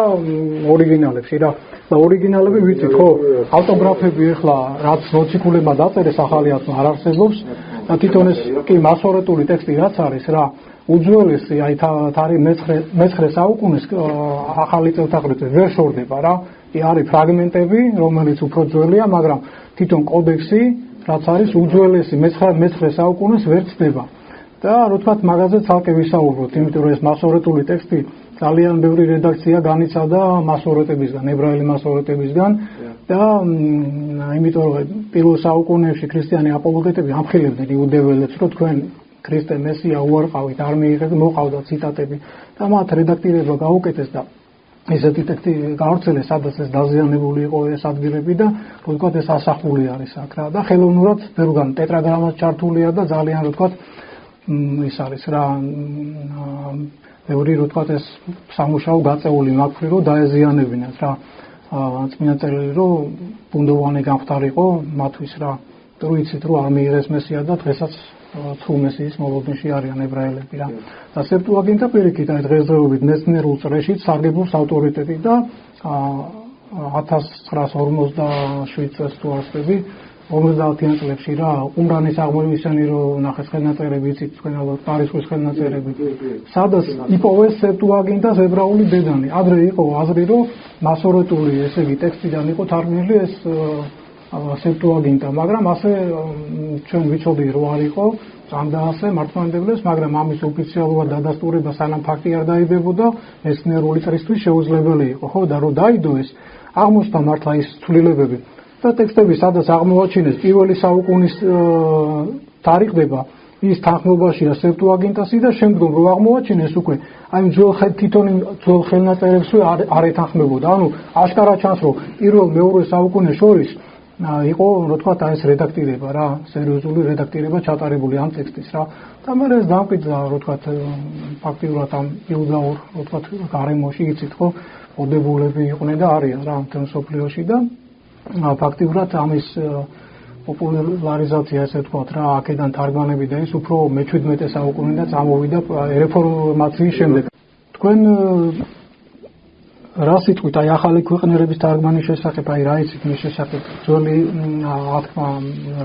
ორიგინალებში რა. და ორიგინალები ვიცით ხო? ავტოგრაფები ახლა რაც მოციქულებმა დაწერეს ახალი ათმა არ არსებობს და თვითონ ეს კი მასორეტული ტექსტი რაც არის რა, უძველესი აი თარი მე-9 საუკუნის ახალი წელთაღრიცხვი ვერ შორდება რა. არის ფრაგმენტები, რომელიც უფრო ძველია, მაგრამ თვითონ კოდექსი რაც არის უძველესი მე-9 საუკუნის ვერ ცდება. და რო თქვათ მაგაზე ცალკე ვისაუბროთ, იმიტომ რომ ეს მასორეტული ტექსტი ძალიან ბევრი რედაქცია განიცადა მასორეტებისგან, ებრაელი მასორეტებისგან და იმიტომ რომ პირველ საუკუნეებში ქრისტიანი აპოლოგეტები ამხილებდნენ იუდეველებს, რომ თქვენ ქრისტე მესია უარყავით, არ მიიღეთ, მოყავდა ციტატები და მათ რედაქტირება გაუკეთეს და ესეთი ტექსტი გავრცელეს, სადაც ეს დაზიანებული იყო ეს ადგილები და რო თქვათ ეს ასახული არის აქ რა და ხელოვნურად ბევრგან ტეტრაგრამად ჩართულია და ძალიან რო თქვათ ის არის რა ბევრი რო თქვათ ეს სამუშაო გაწეული მაქვრი რომ დაეზიანებინათ რა წმინდა წერილი რომ ბუნდოვანი გამختارიყო მათთვის რა თუ იცით რომ არ მიიღეს მესია და დღესაც თუ მესიის მოლოდინში არიან ებრაელები რა და სეპტუაგინტა პირიქით აი დღესდღეობით მეცნიერულ წრეშიც სარგებლობს ავტორიტეტი და 1947 წელს თუ არსები 50-იან წლებში რა ყუმრანის აღმოჩენილი რომ ნახეს ხელნაწერები იცით თქვენ ალბათ პარიზის ხელნაწერები სადაც იპოვეს სეპტუაგინტას ებრაული დედანი ადრე იყო აზრი რომ მასორეტული ესე იგი ტექსტიდან იყო თარგმნილი ეს სეპტუაგინტა მაგრამ ასე ჩვენ ვიცოდი რომ არ იყო წამდა ასე მართლმადიდებლებს მაგრამ ამის ოფიციალურად დადასტურება სანამ ფაქტი არ დაიდებოდა მეცნიერული წრისთვის შეუძლებელი იყო ხო და რომ დაიდო ეს აღმოჩნდა მართლა ის ცვლილებები და ტექსტები სადაც აღმოაჩინეს პირველი საუკუნის თარიღდება ის თანხმობაშია სეპტუაგინტასი და შემდგომ რო აღმოაჩინეს უკვე აი თვითონ ძველ ხელნაწერებს არ ეთანხმებოდა ანუ აშკარა ჩანს რომ პირველ მეორე საუკუნეს შორის იყო რო თქვათ აი ეს რედაქტირება რა სერიოზული რედაქტირება ჩატარებული ამ ტექსტის რა და მე ეს დამკვიდრა რო თქვათ ფაქტიურად ამ იუდაურ რო თქვათ გარემოში იცით ხო ოდებულები იყვნენ და არიან რა მთელ მსოფლიოში და ფაქტიურად ამის პოპულარიზაცია ესე ვთქვათ რა აქედან თარგმანები და ის უფრო მე-17 საუკუნიდან წამოვიდა რეფორმაციის შემდეგ თქვენ რა სიტყვით აი ახალი ქვეყნიერების თარგმანის შესახებ აი რა იცით მის შესახებ ძველი ათქმა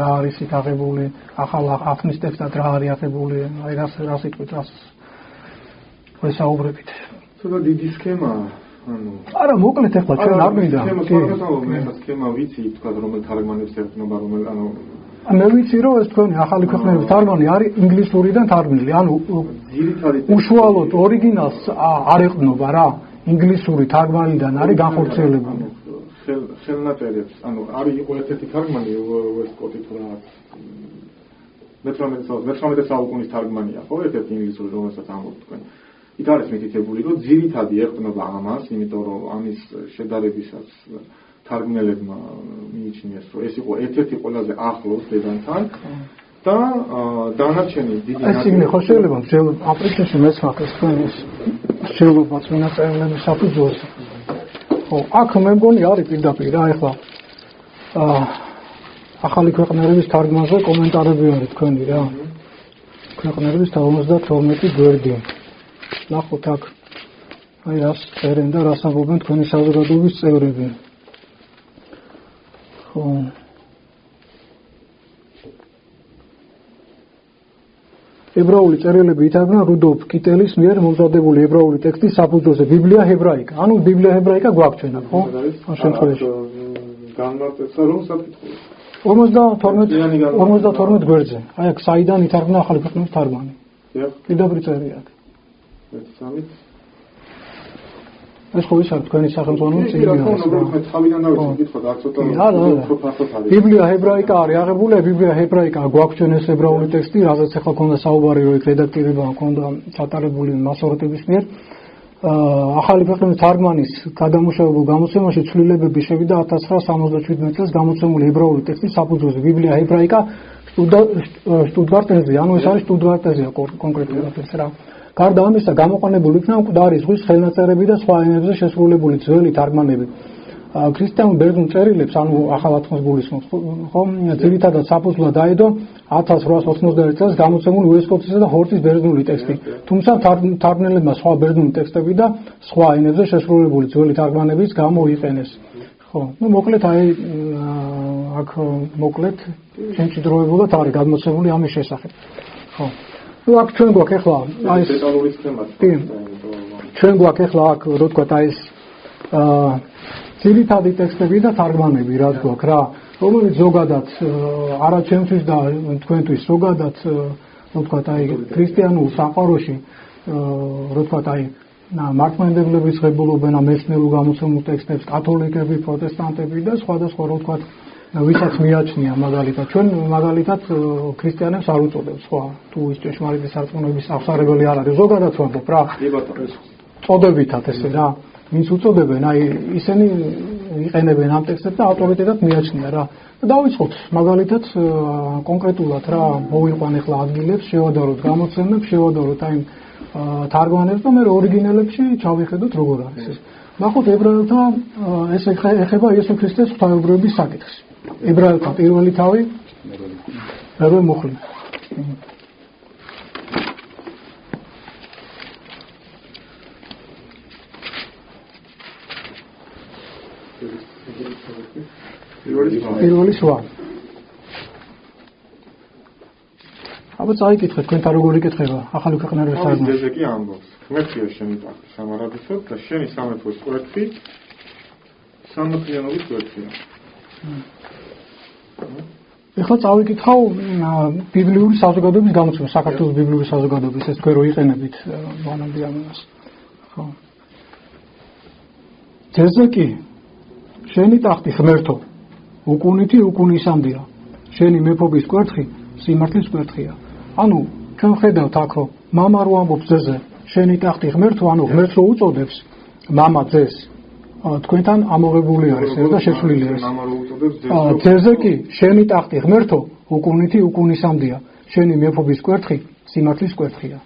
რა არის იქ აღებული ახალ ათქმის ტექსტად რა არის აღებული აი რა სიტყვით რას ვესაუბრებით ცოტა დიდი სქემაა არა მოკლედ ახლა ჩვენ არ მინდა მე სქემა ვიცი თქვა რომელ თარგმანებს ეყნობა რომელ ანუ მე ვიცი რომ ეს თქვენი ახალი ქვეყნიერების თარგმანი არის ინგლისურიდან თარგმნილი ანუ უშუალოდ ორიგინალს არ ეყნობა რა ინგლისური თარგმანიდან არის განხორციელებული ხელნაწერებს ანუ არის იყო ერთ-ერთი თარგმანი ვესკოტი თუ რა მე-19 საუკუნის თარგმანია ხო ერთ-ერთი ინგლისური რომელსაც ამბობთ თქვენ იქ არის მითითებული რომ ძირითადი ეყნობა ამას იმიტომ რომ ამის შედარებისას თარგმნელებმა მიიჩნიეს რომ ეს იყო ერთ-ერთი ყველაზე ახლოს დედანთან და დანარჩენი დიდი ნაწილი ხო შეიძლება აპრეციაში მეც მაქვს თქვენის შეიძლება წინა წერილების საფუძველზე ხო აქ მე მგონი არის პირდაპირ რა ეხლა ახალი ქვეყნიერების თარგმანზე კომენტარები არის თქვენი რა ქვეყნიერების 52 გვერდი ნახოთ აქ აი რას წერენ და რას ამბობენ თქვენი საზოგადოების წევრები ხო ებრაული წერილები ითარგმნა რუდოლფ კიტელის მიერ მომზადებული ებრაული ტექსტის საფუძველზე ბიბლია ებრაიკა ანუ ბიბლია ებრაიკა გვაქვს ჩვენ ხო ამ შემთხვევაში განმარტებსა რომ საკითხია 52 გვერდზე აი აქ საიდან ითარგმნა ახალი ქვეყნების თარგმანი პირდაპირ წერია აქ ეს ხო ის არის თქვენი სახელმწიფო წიგნი ბიბლია ებრაიკა არის აღებული ბიბლია ებრაიკა გვაქვს ჩვენ ეს ებრაული ტექსტი რაზეც ახლა ქონდა საუბარი რომ იქ რედაქტირება ქონდა ჩატარებული მასორეტების მიერ ახალი ქვეყნების თარგმანის გადამუშავებულ გამოცემაში ცვლილებები შევიდა 1977 წელს გამოცემული ებრაული ტექსტის საფუძველზე ბიბლია ებრაიკა შტუტგარტენზე ანუ ეს არის შტუტგარტენზეა კონკრეტულად ეს რა გარდა ამისა, გამოყენებული იქნა მკვდარი ზღვის ხელნაწერები და სხვა ენებზე შესრულებული ძველი თარგმანები. ქრისტიანულ ბერძნულ წერილებს, ანუ ახალ-ათმოს გულისხმობს, ხომ, ძირითადად საფუძვლად დაედო 1891 წელს გამოცემული უესკოტისა და ჰორტის ბერძნული ტექსტი. თუმცა თარგმნელებმა სხვა ბერძნული ტექსტები და სხვა ენებზე შესრულებული ძველი თარგმანებიც გამოიყენეს. ხო, ну მოკლედ აქ მოკლედ შემჭიდროებულად არის გადმოცემული ამის შესახებ. ხო. ну აქ ჩვენ გვაქვს ახლა აი ეს დეტალური სქემა. ჩვენ გვაქვს ახლა აქ რო თქვა აი ეს ძირითადი ტექსტები და თარგმანები რაც გვაქვს რა, რომელიც ზოგადად არა ჩემთვის და თქვენთვის ზოგადად რო თქვა აი ქრისტიანულ საყაროში რო თქვა აი მართლმადიდებლების ღებულობენ ამ მეცნიერულ გამოცემულ ტექსტებს, კათოლიკები, პროტესტანტები და სხვადასხვა რო თქვა ვისაც მიაჩნია მაგალითად ჩვენ მაგალითად ქრისტიანებს არ უწოდებს სხვა თუ ის ჭეშმარიტი სარწმუნოების აღსარებელი არ არის ზოგადად ვამბობ რა წოდებითად ესე რა ვინც უწოდებენ აი ისინი იყენებენ ამ ტექსტებს და ავტორიტეტად მიაჩნია რა დავიწყოთ მაგალითად კონკრეტულად რა მოვიყვან ახლა ადგილებს შევადაროთ გამოცემებს შევადაროთ აი თარგმანებს და მე ორიგინალებში ჩავიხედოთ როგორ არის ეს ნახოთ ებრაელთა ეს ეხება იესო ქრისტეს ღვთაებრიობის საკითხს ებრაელთა პირველი თავი მერვე მუხლი პირველი შვა აბა წაიკითხეთ თქვენთან როგორ იკითხება ახალი ქვეყნების თარგმანი ეს კი ამბობს ღმერთია შენი ტახტი სამარადისო და შენი სამეფოს კვერთხი სამოქლიანობის კვერთხია ეხლა წავიკითხავ ბიბლიური საზოგადოების გამოცემა საქართველოს ბიბლიური საზოგადოების ეს თქვენ რო იყენებით მანამდე ამას ხო ძეზე კი შენი ტახტი ღმერთო უკუნითი უკუნისამდეა შენი მეფობის კვერთხი სიმართლის კვერთხია ანუ ჩვენ ხედავთ აქ რომ მამა რო ამბობს ძეზე შენი ტახტი ღმერთო ანუ ღმერთს რო უწოდებს მამა ძეს თქვენთან ამოღებული არის და შეცვლილი არის ძეზე კი შენი ტახტი ღმერთო უკუნითი უკუნისამდეა შენი მეფობის კვერთხი სიმართლის კვერთხია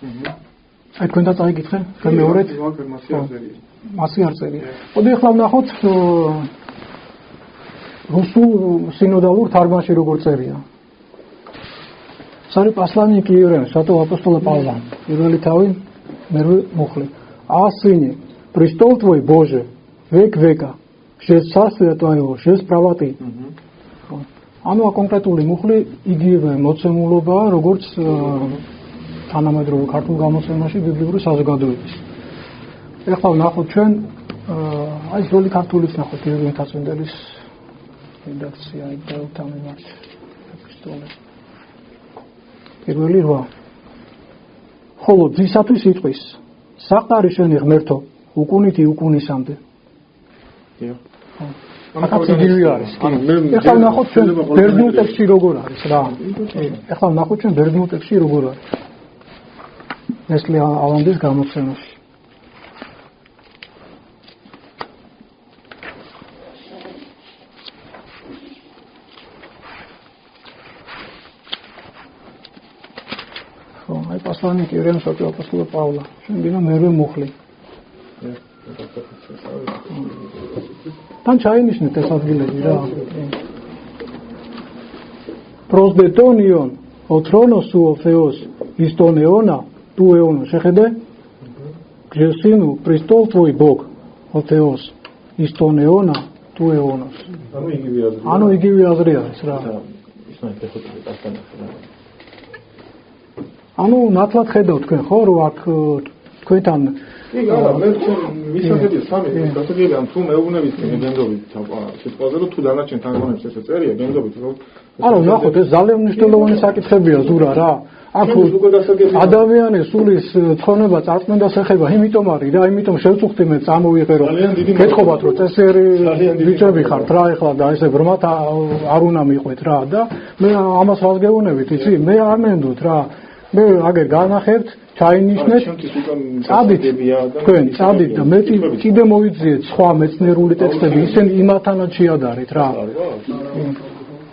აი თქვენთან წაიკითხე მეორედ მასი არ წერია მოდი ახლა ვნახოთ რუსულ სინოდალურ თარგმანში როგორ წერია Царь посланник Евреям, святого апостола Павла, первый тавы, миры мухли. А сыне, престол твой Боже, век века, шесть царствия твоего, шесть правоты. Ანუ კონკრეტული მუხლი იგივე მოცემულობაა, როგორც თანამედროვე ქართულ გამოცემაში ბიბლიური საზოგადოების. ეხლა ვნახოთ ჩვენ აი ძველი ქართულის ნახოთ ირგვლივ თაცმენდელის რედაქცია და ამას ეპისტოლე. პირველი რვა. ხოლო ძისათვის იტყვის საყარი შენი ღმერთო, უკუნითი უკუნისამდე. ახაც იგივე არის. ეხლა ვნახოთ ჩვენ ბერძნულ ტექსტში როგორ არის რა. ეხლა ვნახოთ ჩვენ ბერძნულ ტექსტში როგორ არის. ნესლი ალანდის გამოცემაში. აი პასტორნიკი ერემ სოჭო აპოსტოლო პავლო. ჩვენ დინა მერვე მუხლი. Там ჩაინიშნეთ ეს ადგილები რა. Προσδετώνιον ο θρόνος σου ο Θεός εις τον αιώνα του αιώνου. Შეხედე? Γεσίνου πρестол твой Бог ο Θεός εις τον αιώνα του αιώνος. ანუ იგივე აზრი არის რა. ანუ ნათლად ხედავთ თქვენ ხო რომ აქ თქვენთან იგაა მე ვისახედი სამი კატეგორია თუ მეუბნებით გენდობით სიტყვაზე რომ თუ დანარჩენ თანხმოვნებს ესე წერია გენდობით რომ ანუ ნახოთ ეს ძალიან მნიშვნელოვანი საკითხებია ზურა რა აქ ადამიანის სულის ცხოვრება წარწმენდას ეხება იმიტომ არის რა იმიტომ შევწუხდი მე წამოვიღე რომ გეთხოვათ რომ წესიერი ბიჭები ხართ რა ეხლა და ესე ბრმათ არ უნდა მიყვეთ რა და მე ამას რას გეუბნებით იცი მე არ მენდოთ რა მე აგერ განახერთ ჩაინიშნეთ წადით თქვენ წადით და მე კიდე მოვიძიეთ სხვა მეცნიერული ტექსტები ისინი იმათანაც შეადარეთ რა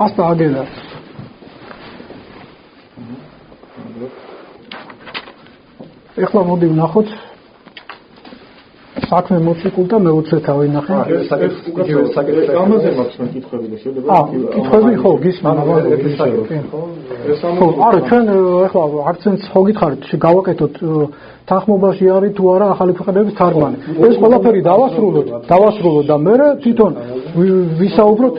ასა აგერა ეხლა მოდი ვნახოთ საქმე მოციქულთა მეოცე თავი ნახე. ამაზე მაქვს მეკითხები და შეიძლება კითხვები ხო გისმენ ხო არა ჩვენ ეხლა აქცენტს ხო გითხარით გავაკეთოთ თანხმობაში არის თუ არა ახალი ქვეყნების თარგმანი. ეს ყველაფერი დავასრულოთ და მე თვითონ ვისაუბროთ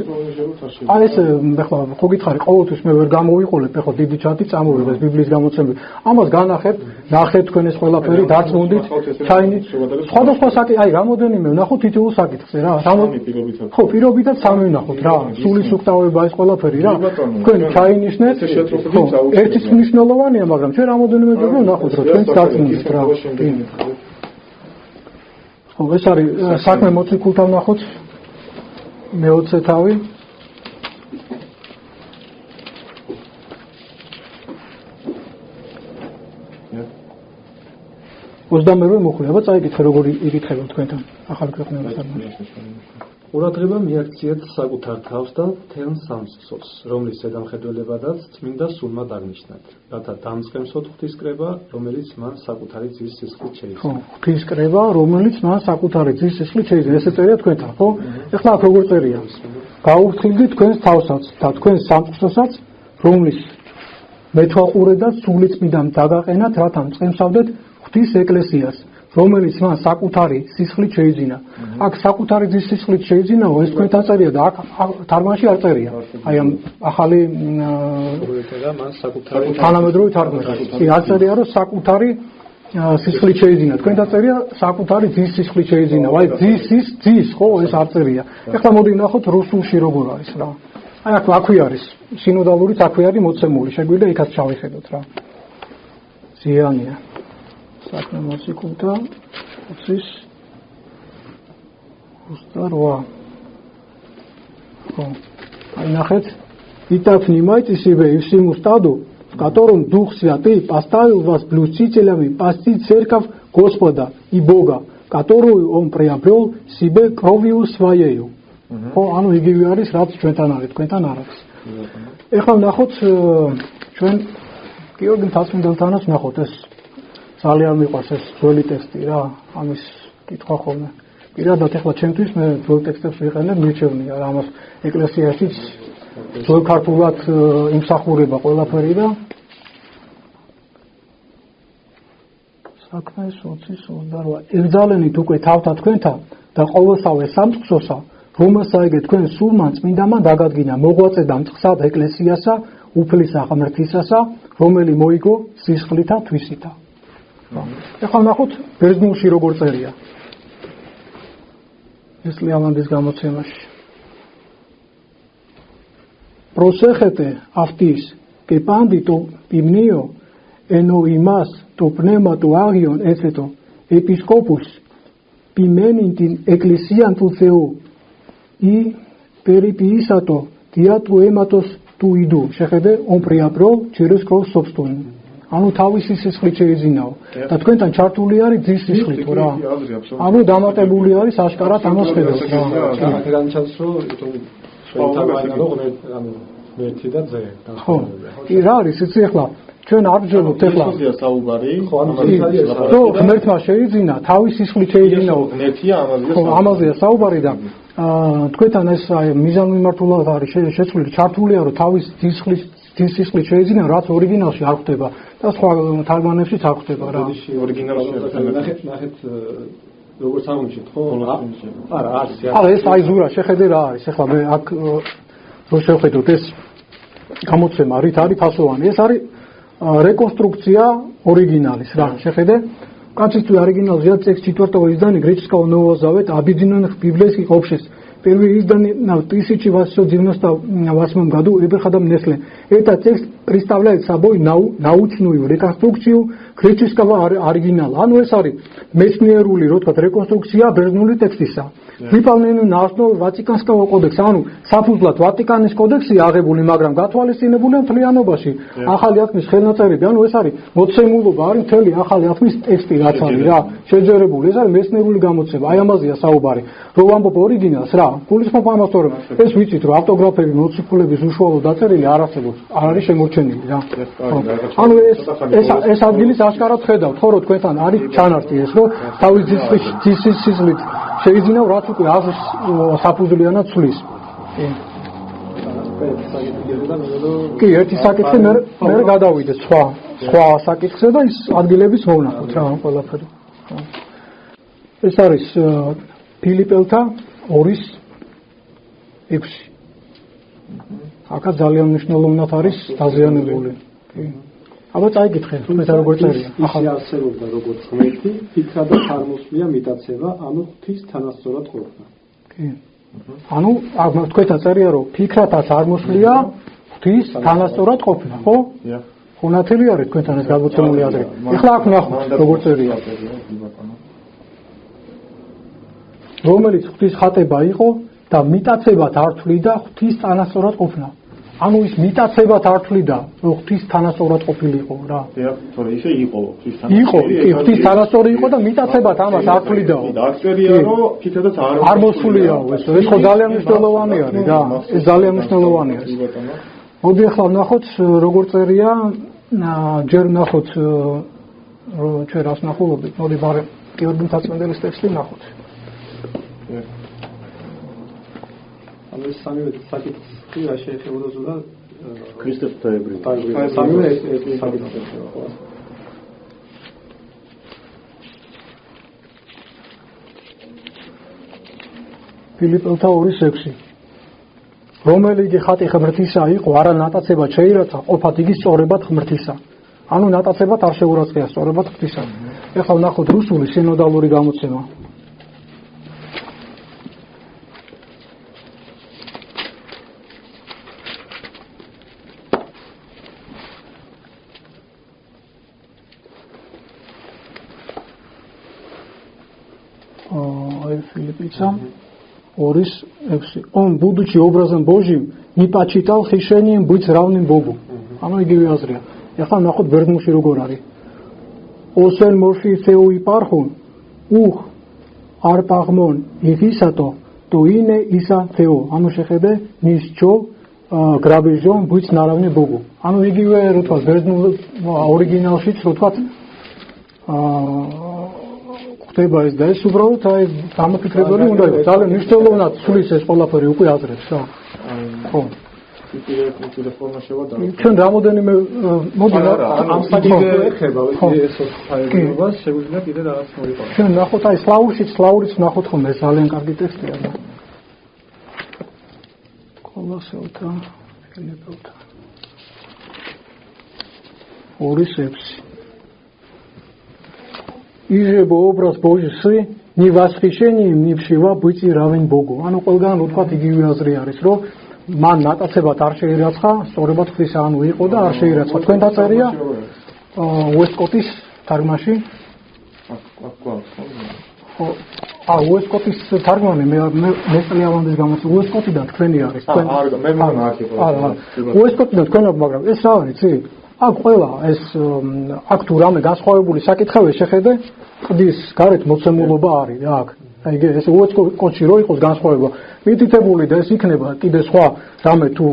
აი ეს ეხლა ხო გითხარი ყოველთვის მე ვერ გამოვიყოლებ ეხლა დიდი ჩათი წამოვიღე ეს ბიბლიის გამოცემები. ამას განახეთ, ნახეთ თქვენ ეს ყველაფერი დარწმუნდით, ჩაინით. სხვადასხვა აი რამოდენიმე ვნახოთ თითოეულ საკითხზე რა. ხო, პირობითად სამი ვნახოთ რა. სულის უკტავება ეს ყველაფერი რა. თქვენ ჩაინიშნეთ. ერთიც მნიშვნელოვანია, მაგრამ ჩვენ რამოდენიმე ჯერ ვნახოთ რომ თქვენ დარწმუნდით რა. ხო, ეს არის საქმე მოციქულთა ვნახოთ. მეოცე თავი. ოცდამერვე მოხუნება წაიკითხე როგორი იკითხება თქვენთან ახალი ქვეყნების თარგმანი. ყურადღება მიაქციეთ საკუთარ თავს და მთელ სამწყსოს, რომლის ზედამხედველებადაც წმინდა სულმა დაგნიშნათ, რათა დამწყემსოთ ღვთის კრება, რომელიც მან საკუთარი ძის სისხლით შეიძინა. ხო, ღვთის კრება, რომელიც მან საკუთარი ძის სისხლით შეიძინა, ესე წერია თქვენთან, ხო? ეხლა აქ როგორ წერია? გაუფრთხილდით თქვენს თავსაც და თქვენს სამწყსოსაც, რომლის მეთვალყურე და სული წმიდამ დაგაყენათ, რათა მწყემსავდეთ ღვთის ეკლესიას, რომელიც მან საკუთარი სისხლით შეიძინა. აქ საკუთარი ძის სისხლით შეიძინაო, ეს თქვენთან წერია და აქ თარგმანში არ წერია. აი ამ ახალი თანამედროვე თარგმანში არ წერია, რომ საკუთარი სისხლით შეიძინა. თქვენთან წერია საკუთარი ძის სისხლით შეიძინა. აი ძის ხო, ეს არ წერია. ეხლა მოდი ვნახოთ რუსულში როგორ არის რა. აი აქვე არის სინოდალურიც აქვე არის მოცემული. შეგვიძლია იქაც ჩავიხედოთ რა. ზიანია. საქმე მოციქულთა 28. Ხო. Ai нахет. И так внимайте себе и всему стаду, в котором Дух Святый поставил вас блюстителями пасти церковь Господа и Бога, которую Он приобрел себе кровью Своею. Ხო, ანუ იგივე არის, რაც ჩვენთან არის, თქვენთან არ არის. ეხლა ვნახოთ ჩვენ გიორგი მთაწმინდელთანაც ვნახოთ ეს ძალიან მიყვარს ეს ძველი ტექსტი რა, ამის კითხვა ხოლმე. პირადად ეხლა ჩემთვის მე ძველ ტექსტებს ვიყენებ, მირჩევნია რა, ამას ეკლესიაშიც ძველ ქართულად იმსახურება ყველაფერი და საქმე 28. ებრძალენით უკვე თავთა თქვენთან და ყოველსავე სამწყსოსა, რომელსაიგე თქვენ სულმან წმინდამან დაგადგინა მოღვაწე და მწყსად ეკლესიასა, უფლისა ღმრთისასა, რომელი მოიგო სისხლითა თვისითა. ეხლა ნახოთ ბერძნულში როგორ წერია. ეს ლეავანდის გამოცემაში. Προσέχετε αυτής και πάντη το υμνείο ενώ ημάς το πνεύμα του Άγιον έθετο επισκόπους ποιμένην την εκκλησίαν του Θεού ή περιποιήσατο δια του αίματος του Ιδού. Შეხედე on priapro через кровь собственную. ანუ თავისი სისხლით შეიძინაო. და თქვენთან ჩართული არის ძის სისხლით რა. ანუ დამატებული არის აშკარად ამას ხედავთ რა. ერთი და ძე. ხო. რა არის იცი ახლა ჩვენ არ ვძლებთ ახლა. ისია საუბარი. ხო, ღმერთმა შეიძინა, თავის სისხლით შეიძინაო. ღმერთია ამაზეა. ხო, ამაზეა საუბარი და თქვენთან ეს მიზანმიმართულად არის შეცვლილი, ჩართულია რომ თავის სისხლით შეიძინა, რაც ორიგინალში არ ხდება და სხვა თარგმანებშიც არ ხდება რა. ორიგინალში ნახეთ როგორ სამუშით ხო? არა, არის. არა, ეს აი ზურა შეხედე რა არის. ახლა მე აქ რო შევხედოთ ეს გამოცემა რით არის ფასოვანი. ეს არის реконструкция оригиналис. Რა, შეხედე? В качестве оригинала взят текст 4-го издания греческого Нового Завета, объединенных в библейских обществ. Первые изданы в 1898 году Эберхадом Несле. Этот текст представляет собой научную реконструкцию греческого оригинала. Ანუ ეს არის მეცნიერული, რო თქვა, რეკონსტრუქცია ბერძნული ტექსტისა. ვიპოვნენ ნაცნო ვატიკანსკაო კოდექსი, ანუ საფუძვლად ვატიკანის კოდექსი აღებული, მაგრამ გათვალისწინებულია მთლიანობაში. ახალი ათმის ხელნაწერები, ანუ ეს არის მოცემულობა, არის მთელი ახალი ათმის ტექსტი, რაც არის რა, შეჯერებული. ეს არის მეცნიერული გამოცემა. აი ამაზეა საუბარი. რო ვამბობ ორიგინალს რა, გულისხმობ ამას, რომ ეს ვიცით, რომ ავტოგრაფები, მოციქულების უშუალო დაწერილი არ არსებობს, არ არის შემორჩენილი რა. ანუ ეს ადგილის აშკარად ხედავთ, ხო, რომ თქვენთან არის ჩანართი ეს, რომ თავის ძის სიზმრით შეიძინავ, რაც უკვე აზრს საფუძვლიანად ცვლის. კი, ერთი საკითხი მე გადავიდე სხვა საკითხზე და ის ადგილების მოვნახოთ რა ამ ყველაფერი. ეს არის ფილიპელთა 2:6. აქაც ძალიან მნიშვნელოვნად არის დაზიანებული. კი. აბა წაიკითხე, მე როგორ წერია. ახლა არსებობდა როგორც ღმერთი, ფიქრა და თარმოსვლია მიტაცება, ანუ ღვთის თანასწორად ყოფნა. კი. ანუ თქვენთან წერია, რომ ფიქრათაც არ მოსვლია ღვთის თანასწორად ყოფნა, ხო? დიახ. ხონათელი არის თქვენთან ეს გადმოცემული აზრი. ეხლა აქ ნახოთ, როგორ წერია. რომელიც ღვთის ხატება იყო და მიტაცებად არ თვლიდა ღვთის თანასწორად ყოფნა. ანუ ის მიტაცებად არ თვლიდა, რომ ღვთის თანასწორად ყოფილიყო რა. დიახ, თორე ისე იყო იყო, კი, ღვთის თანასწორი იყო და მიტაცებად ამას არ თვლიდაო. აქწერია, რომ ფიქრადაც არ მოსულიაო ეს ხო ძალიან მნიშვნელოვანი არის რა. ეს ძალიან მნიშვნელოვანი არის. მოდი ახლა ვნახოთ როგორ წერია, ჯერ ვნახოთ ჩვენ რას ვნახულობთ. მოდი ბარე გიორგი მთაწმენდელის ტექსტი ვნახოთ. ანუ ეს სამივე საკითხი რა შეეხებოდა ზუსტად ქრისტეს ღვთაებრივ. სამივე ეს საკითხი შეეხება. ფილიპელთა 2:6. რომელი იგი ხატი ღმრთისა იყო, არა ნატაცებად შეირაცხა, ყოფათ იგი სწორებად ღმრთისა. ანუ ნატაცებად არ შეურაცხია, სწორებად ღვთისა. ეხლა ვნახოთ რუსული სინოდალური გამოცემა. Филиппийцам 2:6. Он, будучи образом Божьим, не почитал хищением быть равным Богу. Оно იგივე აზრია. ეხლა ნახოთ ბერძნულში როგორ არის. Osel morfi theo υπάρχουν, უх არპაღმონ იგისატო, то είναι ისა theo. ანუ შეხედე ნისჩო გრაბეჟონ быть наравне Богу. ანუ იგივე რო თქვა ბერძნულ ორიგინალშიც რო თქვა ხდება ეს და ეს უბრალოდ აი დამოფიქრებელი უნდა იყოს. ძალიან მნიშვნელოვნად სulis ეს ყველაფერი უკვე აზრებს რა. ხო. ტიპირე ფორმა შევადაროთ. ჩვენ რამოდენიმე მოდი ამ საკითხზე ეხება ეს საერთოდ შეგვიძლია კიდე რაღაც მოიყოს. ჩვენ ნახოთ აი სლაურიც ნახოთ ხოლმე ეს ძალიან კარგი ტექსტია და კოლოსელთა ფილიპელთა 2:6. Иже бы образ Божий сы ни восхищением, ни вшива быть равен Богу. ანუ ყველგან უთქვათ იგივე აზრი არის, რომ მან ნატაცებად არ შეირაცხა, სწორებად ღვთისა ანუ იყო და არ შეირაცხა. თქვენ დაწერია უესკოტის თარგმანში? ხო, უესკოტის თარგმანი მე წლევანდის გამოცემა უესკოტიდან თქვენი არის. თქვენ მე არ იყო. უესკოტიდან თქვენ აქვს, მაგრამ ეს რა არის, ცი? აქ ყველა ეს აქ თუ რამე განსხვავებული საკითხები შეხედე, ყდის გარეთ მოცემულობა არის რა აქ. აი ეს უესკოტში რო იყოს განსხვავება, მითითებული და ეს იქნება კიდე სხვა რამე თუ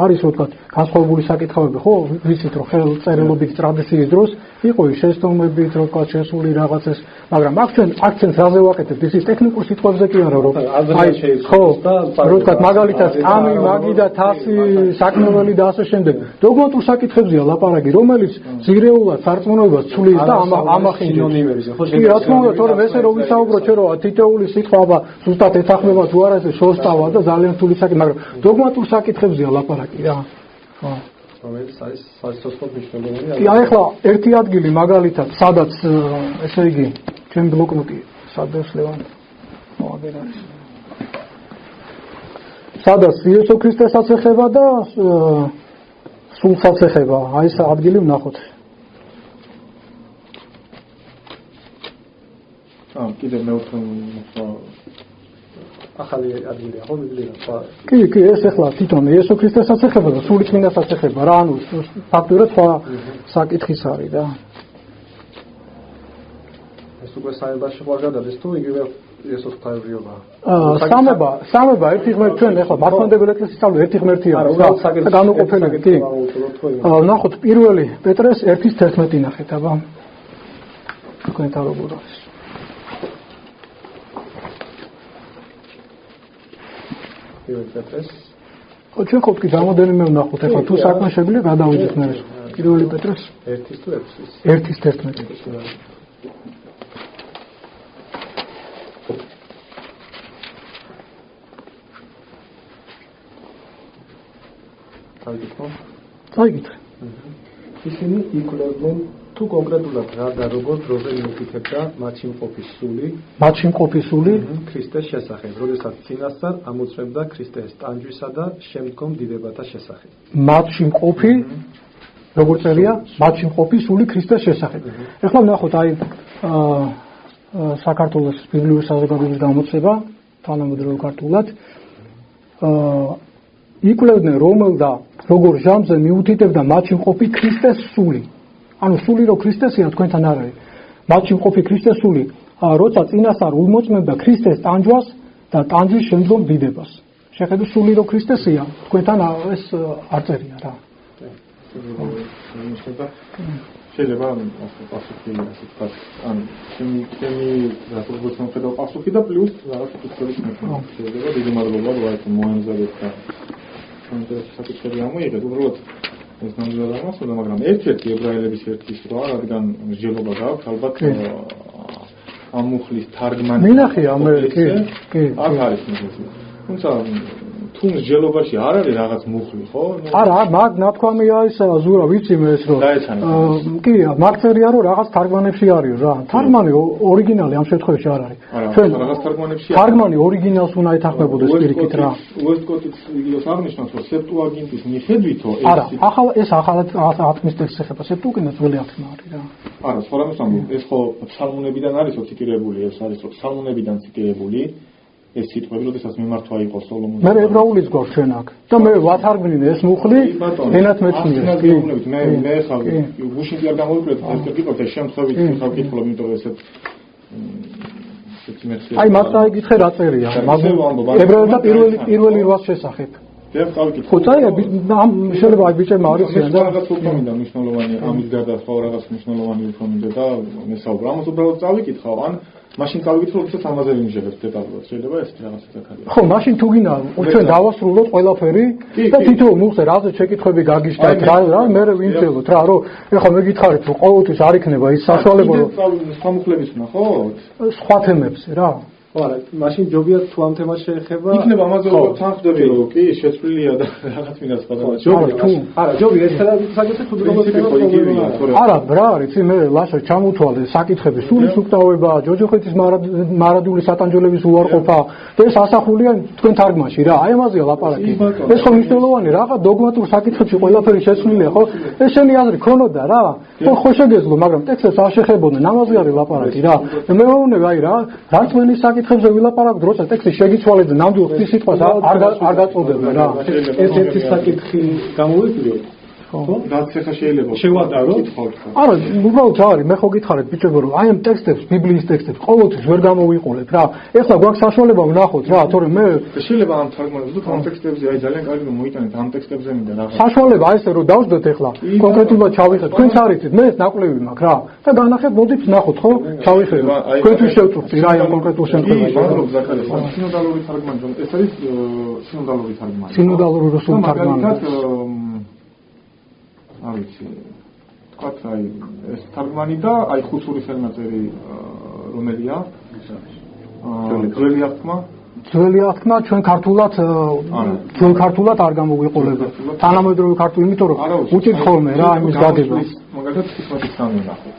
არის რო თქვა განსხვავებული საკითხები, ხო, ვიცით რომ ხელწერილობით ტრადიციის დროს იყო ის შეცდომებით რო თქვა შესული რაღაცას, მაგრამ აქ ჩვენ აქცენტს რაზე ვაკეთებთ? ის ტექნიკურ სიტყვებზე კი არა რომ აი ხო, რო თქვა მაგალითად ამი, მაგი და თასი, საქმეველი და ასე შემდეგ. დოგმატურ საკითხებზია ლაპარაკი, რომელიც ძირეულად სარწმუნოებას ცვლის და ამახინჯებს. კი, რა თქმა უნდა, თორემ ესე რომ ვისაუბროთ ჩვენ რომ თითოეული სიტყვა ზუსტად ეთანხმება თუ არა ეს შორსტავა და ძალიან რთული საკითხი, მაგრამ დოგმატურ საკითხებზია ლაპარაკი რა. ხო. რომელიც არის სასწორად მნიშვნელოვანი. კი, აი ახლა ერთი ადგილი მაგალითად, სადაც ესე იგი ჩვენ ბლოკნოტი სადაც ლევან მოაგერას. სადაც იესო ქრისტესაც ეხება და სულსაც ეხება. აი ეს ადგილი ვნახოთ. კიდე მეოთხე ახალი ადგილია ხო მიგლია სხვა კი ეს ახლა თვითონ იესო ქრისტესაც ეხება და სული წმინდასაც ეხება რა ანუ ფაქტურად სხვა საკითხის არის რა ეს უკვე საერთაშორისო ხარ გადადის თუ იგივე იესოს ღვთაებრიობა სამება ერთი ღმერთი ჩვენ ახლა მართლმადიდებელი ეკლესიის სწავლი ერთი ღმერთია და განუყოფელი კი ნახოთ პირველი პეტრეს 1:11 ნახეთ აბა თქვენთან როგორ არის პირველი პეტრეს ხო ჩვენ ხო კი გამოდენიმე ვნახოთ ახლა თუ საქმე შეგვიძლია გადავიდეთ მე პირველი პეტრეს 1-ის თუ 6-ის 1:11 წაიგეთ ისინი იკვლევდნენ თუ კონკრეტულად რა და როგორ დროზე იმყოფებდა მათში მყოფი სული ქრისტეს შესახებ, როდესაც წინასწარ ამოწმებდა ქრისტეს ტანჯვისა და შემდგომ დიდებათა შესახებ. მათში მყოფი როგორ წერია? მათში მყოფი სული ქრისტეს შესახებ. ეხლა ვნახოთ აი საქართველოს ბიბლიური საზოგადოების გამოცება თანამედროვე ქართულად იკვლევდნენ რომელ და როგორ ჟამზე მიუთითებდა მათში მყოფი ქრისტეს სული. ანუ სული რო ქრისტესია თქვენთან არ არის. მათში მყოფი ქრისტეს სული, როცა წინასწარ უმოწმებდა ქრისტეს ტანჯვას და ტანჯვის შემდგომ დიდებას. შეხედეთ სული რო ქრისტესია, თქვენთან ეს არ წერია რა. შეიძლება ასე პასუხი ასე ვთქვათ, ან ჩემი როგორც მომხედავ პასუხი და პლუს რაღაც კითხვების მოხდა. შეიძლება დიდი მადლობა ვაით მოემზადეთ და კონკრეტულად საკითხები ამოიღეთ. უბრალოდ ეს ნამდვილად ამასულა, მაგრამ ერთ-ერთი ებრაელების ერთი სიტყვა, რადგან მსჯელობა გააქვს, ალბათ ამ მუხლის თარგმანი მინახია მე კი არ არის მიზეზი. თუმცა თუ მსჯელობაში არ არის რაღაც მუხლი, ხო? არა, მაგ ნათქვამია ის ზურა ვიცი მე ეს რომ კი, მაგ წერია რომ რაღაც თარგმანებში არის რა. თარგმანი ორიგინალი ამ შემთხვევაში არ არის. ჩვენ რაღაც თარგმანებში თარგმანი ორიგინალს უნდა ეთანხმებოდეს პირიქით რა. უესტკოტის იგივეს აღნიშნავს, რომ სეპტუაგინტის მიხედვითო ეს ახალად ათმის ტექსტს ეხება, სეპტუაგინტა ძველი ათმა არის რა. არა, სხვა რამეს ამბობ, ეს ხო ფსალმუნებიდან არისო ციტირებული, ეს არის ხო ფსალმუნებიდან ციტირებული. ეს სიტყვები, როდესაც მიმართვა იყო სოლომონს. მე ებრაულიც გვაქვს ჩვენ აქ. და მე ვათარგმნინე ეს მუხლი ენათ მეცნიერს. მე ხავ გუშინი არ გამოვიკვირეთ, ეს გიყავთ ეს შემთხვევით ხავ კითხულობ, იმიტომ რომ ესეც აი მათ წაიგითხე რა წერია. ებრაელთა პირველი რვას შესახებ. ხო წაიგე შეიძლება აი ბიჭებმა არ იციან და რაღაც უფრო მნიშვნელოვანი ამის გარდა სხვა რაღაც მნიშვნელოვანი უფრო მინდა და მე საუბრობ. ამას უბრალოდ წავიკითხავ, ან მაშინ წავიკითხავ, რომ ამაზე ვიმჟღებ დეტალურად. შეიძლება ეს რაღაცა დაკარგო. ხო, მაშინ თუ გინდა ჩვენ დავასრულოთ ყველაფერი და თითოეულ მუხლზე რაზე შეკითხვები გაგიშტათ რა მე ვიმძელოთ რა რომ ეხლა მე გითხარით რომ ყოველთვის არ იქნება ის საშუალება რომ სხვა მუხლების ვნახოთ? სხვა თემებზე რა. არა, მაშინ ჯობია თუ ამ თემას შეეხება. იქნება ამაზე უფრო თანხმდები რომ კი შეცვლილია და რაღაც მინდა სხვა. არა, ჯობია ეს საკითხი თუ არა, რა არის, მე ლაშა ჩამოთვალე საკითხები, სულის უკტავება, ჯოჯოხეთის მარადიული სატანჯველების უარყოფა და ეს ასახულია თქვენ თარგმანში რა. აი ამაზეა ლაპარაკი. ეს ხო მნიშვნელოვანი რაღაც დოგმატურ საკითხებში ყველაფერი შეცვლილია, ხო? ეს შენი აზრი ქონოდა რა. ხო შეგეძლო, მაგრამ ტექსტებს არ შეხებოდნენ, ამაზე არის ლაპარაკი რა. მე ვეუბნები აი რა რწმენის საკითხებზე ვილაპარაკობ, როცა ტექსტი შეგიცვალეთ და ნამდვილ ღვთის სიტყვას არ გაწოდებენ რა. ერთ-ერთი საკითხი გამოვიკვლიოთ. ხო? რაც ახლა შეიძლება შევადაროთ. არა, უბრალოდ არის, მე ხო გითხარით ბიჭებო, რომ აი ამ ტექსტებს, ბიბლიის ტექსტებს ყოველთვის ვერ გამოვიყოლეთ რა. ეხლა გვაქვს საშუალება ვნახოთ რა, თორემ მე შეიძლება ამ თარგმანებს თუ ამ ტექსტებზე აი ძალიან კარგი რომ მოიტანეთ ამ ტექსტებზე მინდა რაღაც. საშუალება აი ესე რომ დავждოთ ეხლა, კონკრეტულად ჩავიხეთ, თქვენც არიცით, მე ეს ნაკლები მაქვს რა. და განახეთ, მოდით ვნახოთ ხო? ჩავიხეთ. თქვენთვის შევწუხდი რა ამ კონკრეტულ შემთხვევაში. მადლობა ზაქარია. სინოდალური თარგმანი, ეს არის სინოდალური თარგმანი. სინოდალური რუსული თარგმანი. არ ვიცი. თქვათ აი ეს თარგმანი და აი ხუთური ხელნაწერი რომელია? ძველი აღთქმა? ძველი აღთქმა ჩვენ ქართულად ძველ ქართულად არ გამოვიყოლება. თანამედროვე ქართული, იმიტომ რომ უჭირთ ხოლმე რა იმის გაგება. მაგალითად 13 ნახოთ.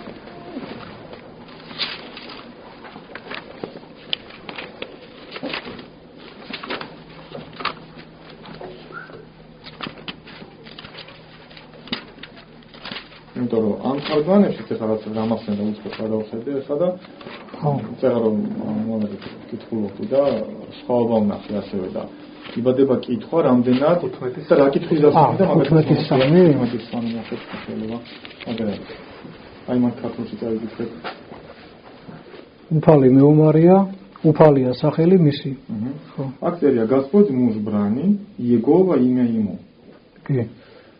იმიტომ რომ ამ თარგმანებში ეხლა რაც გამახსენდა და უცხო გადავხედე ეხლა და წერა რომ მომენტით კითხულობდი და სხვაობა ვნახე ასევე და იბადება კითხვა რამდენად და რა კითხვის დასაწყისი და მაგათაც 15-3 ნახეთ შეიძლება აგერა აი მაგ ქართულში წავიკითხეთ უფალი მეომარია უფალია სახელი მისი ხო აქ წერია Господь муж брани Иегова имя ему კი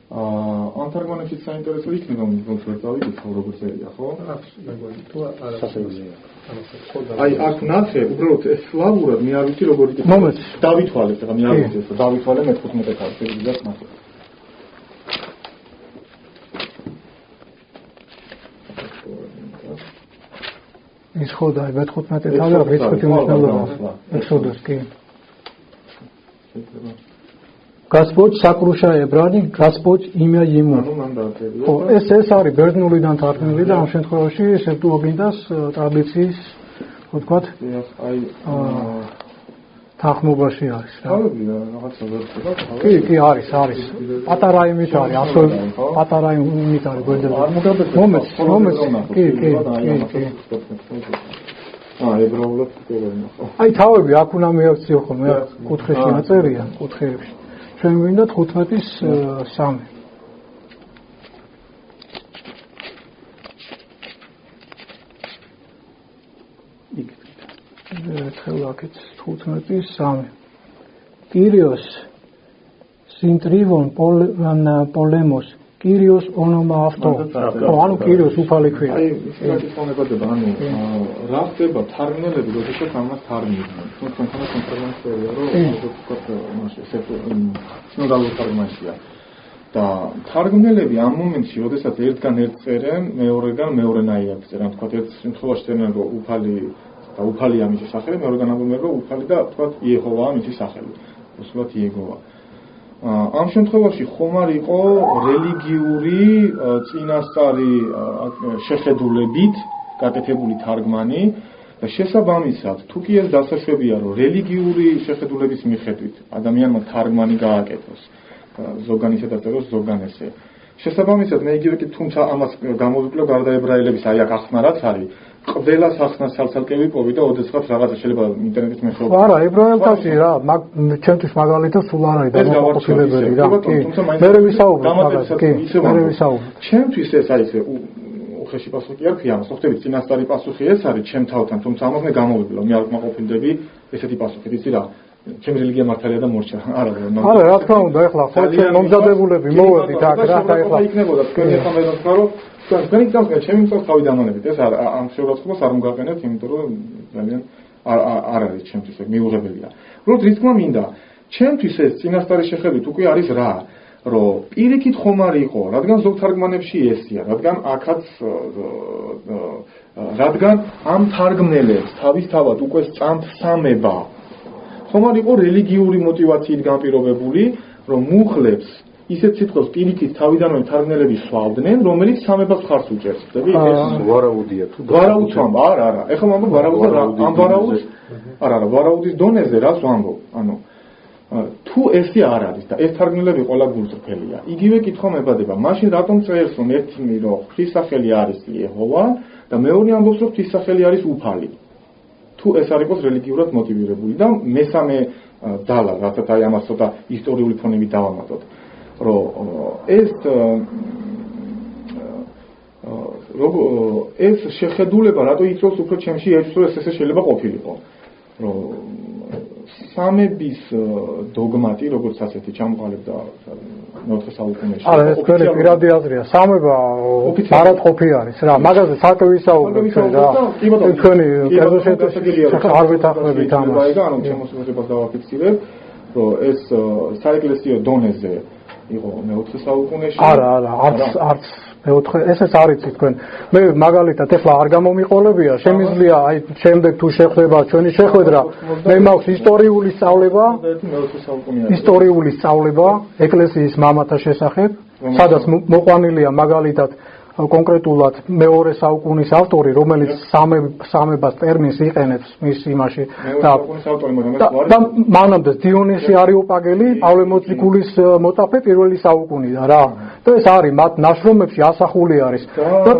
ამ თარგმანებში საინტერესო იქნება რომ ვერ წავიკითხო როგორ წერია ხო აი აქ ნახე უბრალოდ ეს სლავურად მე არ ვიცი როგორ იკითხება მომეც დავითვალეთ ახლა მე არ ვიცი ეს დავითვალე მე-15 კაცი ვიდაც ნახე ის ხო და მე-15 თავი რა ვიცი უმნიშვნელობა ექსოდუს კი Господь საკრუშა ებრანი Господь имя ему ხო ეს არის ბერძნულიდან თარგმნილი და ამ შემთხვევაში სეპტუაგინტას ტრადიციის ხო თქვათ აი თანხმობაში არის რა რაღაცა ვერ ხდება კი არის პატარა იმით არის ასო პატარა იმით არის მომეც კი ებრაულად ვერ ნახო აი თავები აქ უნდა მიაქციო ხოლმე კუთხეში აწერია კუთხეებში ჩვენ გვინდა 15-ის 3 ხელაკეთ 15-ის 3 კირიოს სინტრივონ პოლემოს კირიოს ონომა ავტო ანუ კირიოს უფალი ქვია აი ისეთი ხონებადება ანუ რა ხდება თარგმნელები როდესაც ამას თარგმნიან თუმცა კონფერენცია რომ ვთქვათ მასე სინოდალური თარგმანია და თარგმნელები ამ მომენტში როდესაც ერთგან ერთ წერენ მეორეგან მეორენაირად წერენ თქვათ ერთ შემთხვევაში წერენ რომ უფალია მისი სახელი მეორეგან ამბობენ რომ უფალი და თქვათ იეჰოვაა მისი სახელი უსულათ იეგოვა ამ შემთხვევაში ხომ არ იყო რელიგიური წინასწარი შეხედულებით გაკეთებული თარგმანი და შესაბამისად თუ კი ეს დასაშვებია რომ რელიგიური შეხედულების მიხედვით ადამიანმა თარგმანი გააკეთოს ზოგან ისე დაწეროს ზოგან ესე შესაბამისად მე იგივე კი თუმცა ამას გამოვიკლებ გარდა ებრაელების აი აქ ახსნა რაც არის ყველა სახსნას ცალ-ცალკე ვიპოვი და ოდესღაც რაღაცა შეიძლება ინტერნეტის მეშვეობით. არა, ებრაელთაში რა, ჩემთვის მაგალითად სულ არ არის დამოუკიდებელი რა. მე ვისაუბრებ მაგას, კი, მე ვისაუბრებ. ჩემთვის ეს არის უხეში პასუხი არ ქვია, ამას ხვდებით წინასწარი პასუხი ეს არის ჩემ თავთან, თუმცა ამას მე გამოვიკლებ, მე არ ვკმაყოფილდები ესეთი პასუხით, იცი რა. ჩემ რელიგია მართალია და მორჩა. არა, რა თქმა უნდა, ეხლა ხო ჩვენ მომზადებულები მოვედით აქ რა და ეხლა იქნებოდა თქვენი ახლა მე ვთქვა თქვენი წამსგა ჩემი წავს თავი დამანებით ეს ამ შეურაცხყოფას არ მოგაყენებთ იმიტომ რომ ძალიან არ არის ჩემთვის ეს მიუღებელია. უბრალოდ რის თქმა მინდა ჩემთვის ეს წინასწარი შეხედვით უკვე არის რა რომ პირიქით ხომ არ იყო რადგან ზოგ თარგმანებში ესია რადგან აქაც რადგან ამ თარგმნელებს თავისთავად უკვე სწამთსამება ხომ არ იყო რელიგიური мотивაციით განპირობებული რომ მუხლებს ისეთ სიტყვებს პირიქით თავიდანვე თარგმნელები სვავდნენ, რომელიც სამებას ხარს უჭერს. ხდები? ეს ვარაუდია თუ ვარაუდს ვამბობ, არა. ეხლა ვამბობ ვარაუდს ამ ვარაუდს. არა, ვარაუდის დონეზე რას ვამბობ? ანუ თუ ესე არ არის და ეს თარგმნელები ყველა გულწრფელია. იგივე კითხვა მებადება, მაშინ რატომ წერს რომ ერთი რომ ღვთის სახელი არის იეჰოვა და მეორე ამბობს რომ ღვთის სახელი არის უფალი. თუ ეს არ იყოს რელიგიურად მოტივირებული და მესამე დალა, რასაც აი ამას ცოტა ისტორიული ფონები დავამატოთ. რომ ეს შეხედულება რატო იწვევს უფრო ჩემში ეს ესე შეიძლება ყოფილიყო რომ სამების დოგმატი როგორც ასეთი ჩამოყალიბდა მე-4 საუკუნეში არა ეს თქვენი პირადი აზრია სამება არაყოფი არის რა მაგაზე საერთოდ ვისაუბრებთ რა თქვენი კერძო არ ვეთანხმებით ამას ანუ შემოსვლებას დავაფიქსირებ რომ ეს საეკლესიო დონეზე იყო მე-4 საუკუნეში არა არც მე-4 ესეც არიცი თქვენ მე მაგალითად ეხლა არ გამომიყოლებია შემიძლია აი შემდეგ თუ შეხვდება ჩვენი შეხვედრა მე მაქვს ისტორიული სწავლება ეკლესიის მამათა შესახებ სადაც მოყვანილია მაგალითად კონკრეტულად მეორე საუკუნის ავტორი, რომელიც სამებას ტერმინს იყენებს მის იმაში და მანამდე დიონისე არიოპაგელი, პავლე მოწიფულის მოტაფე პირველი საუკუნიდან რა. და ეს არის მათ ნაშრომებში ასახული არის. და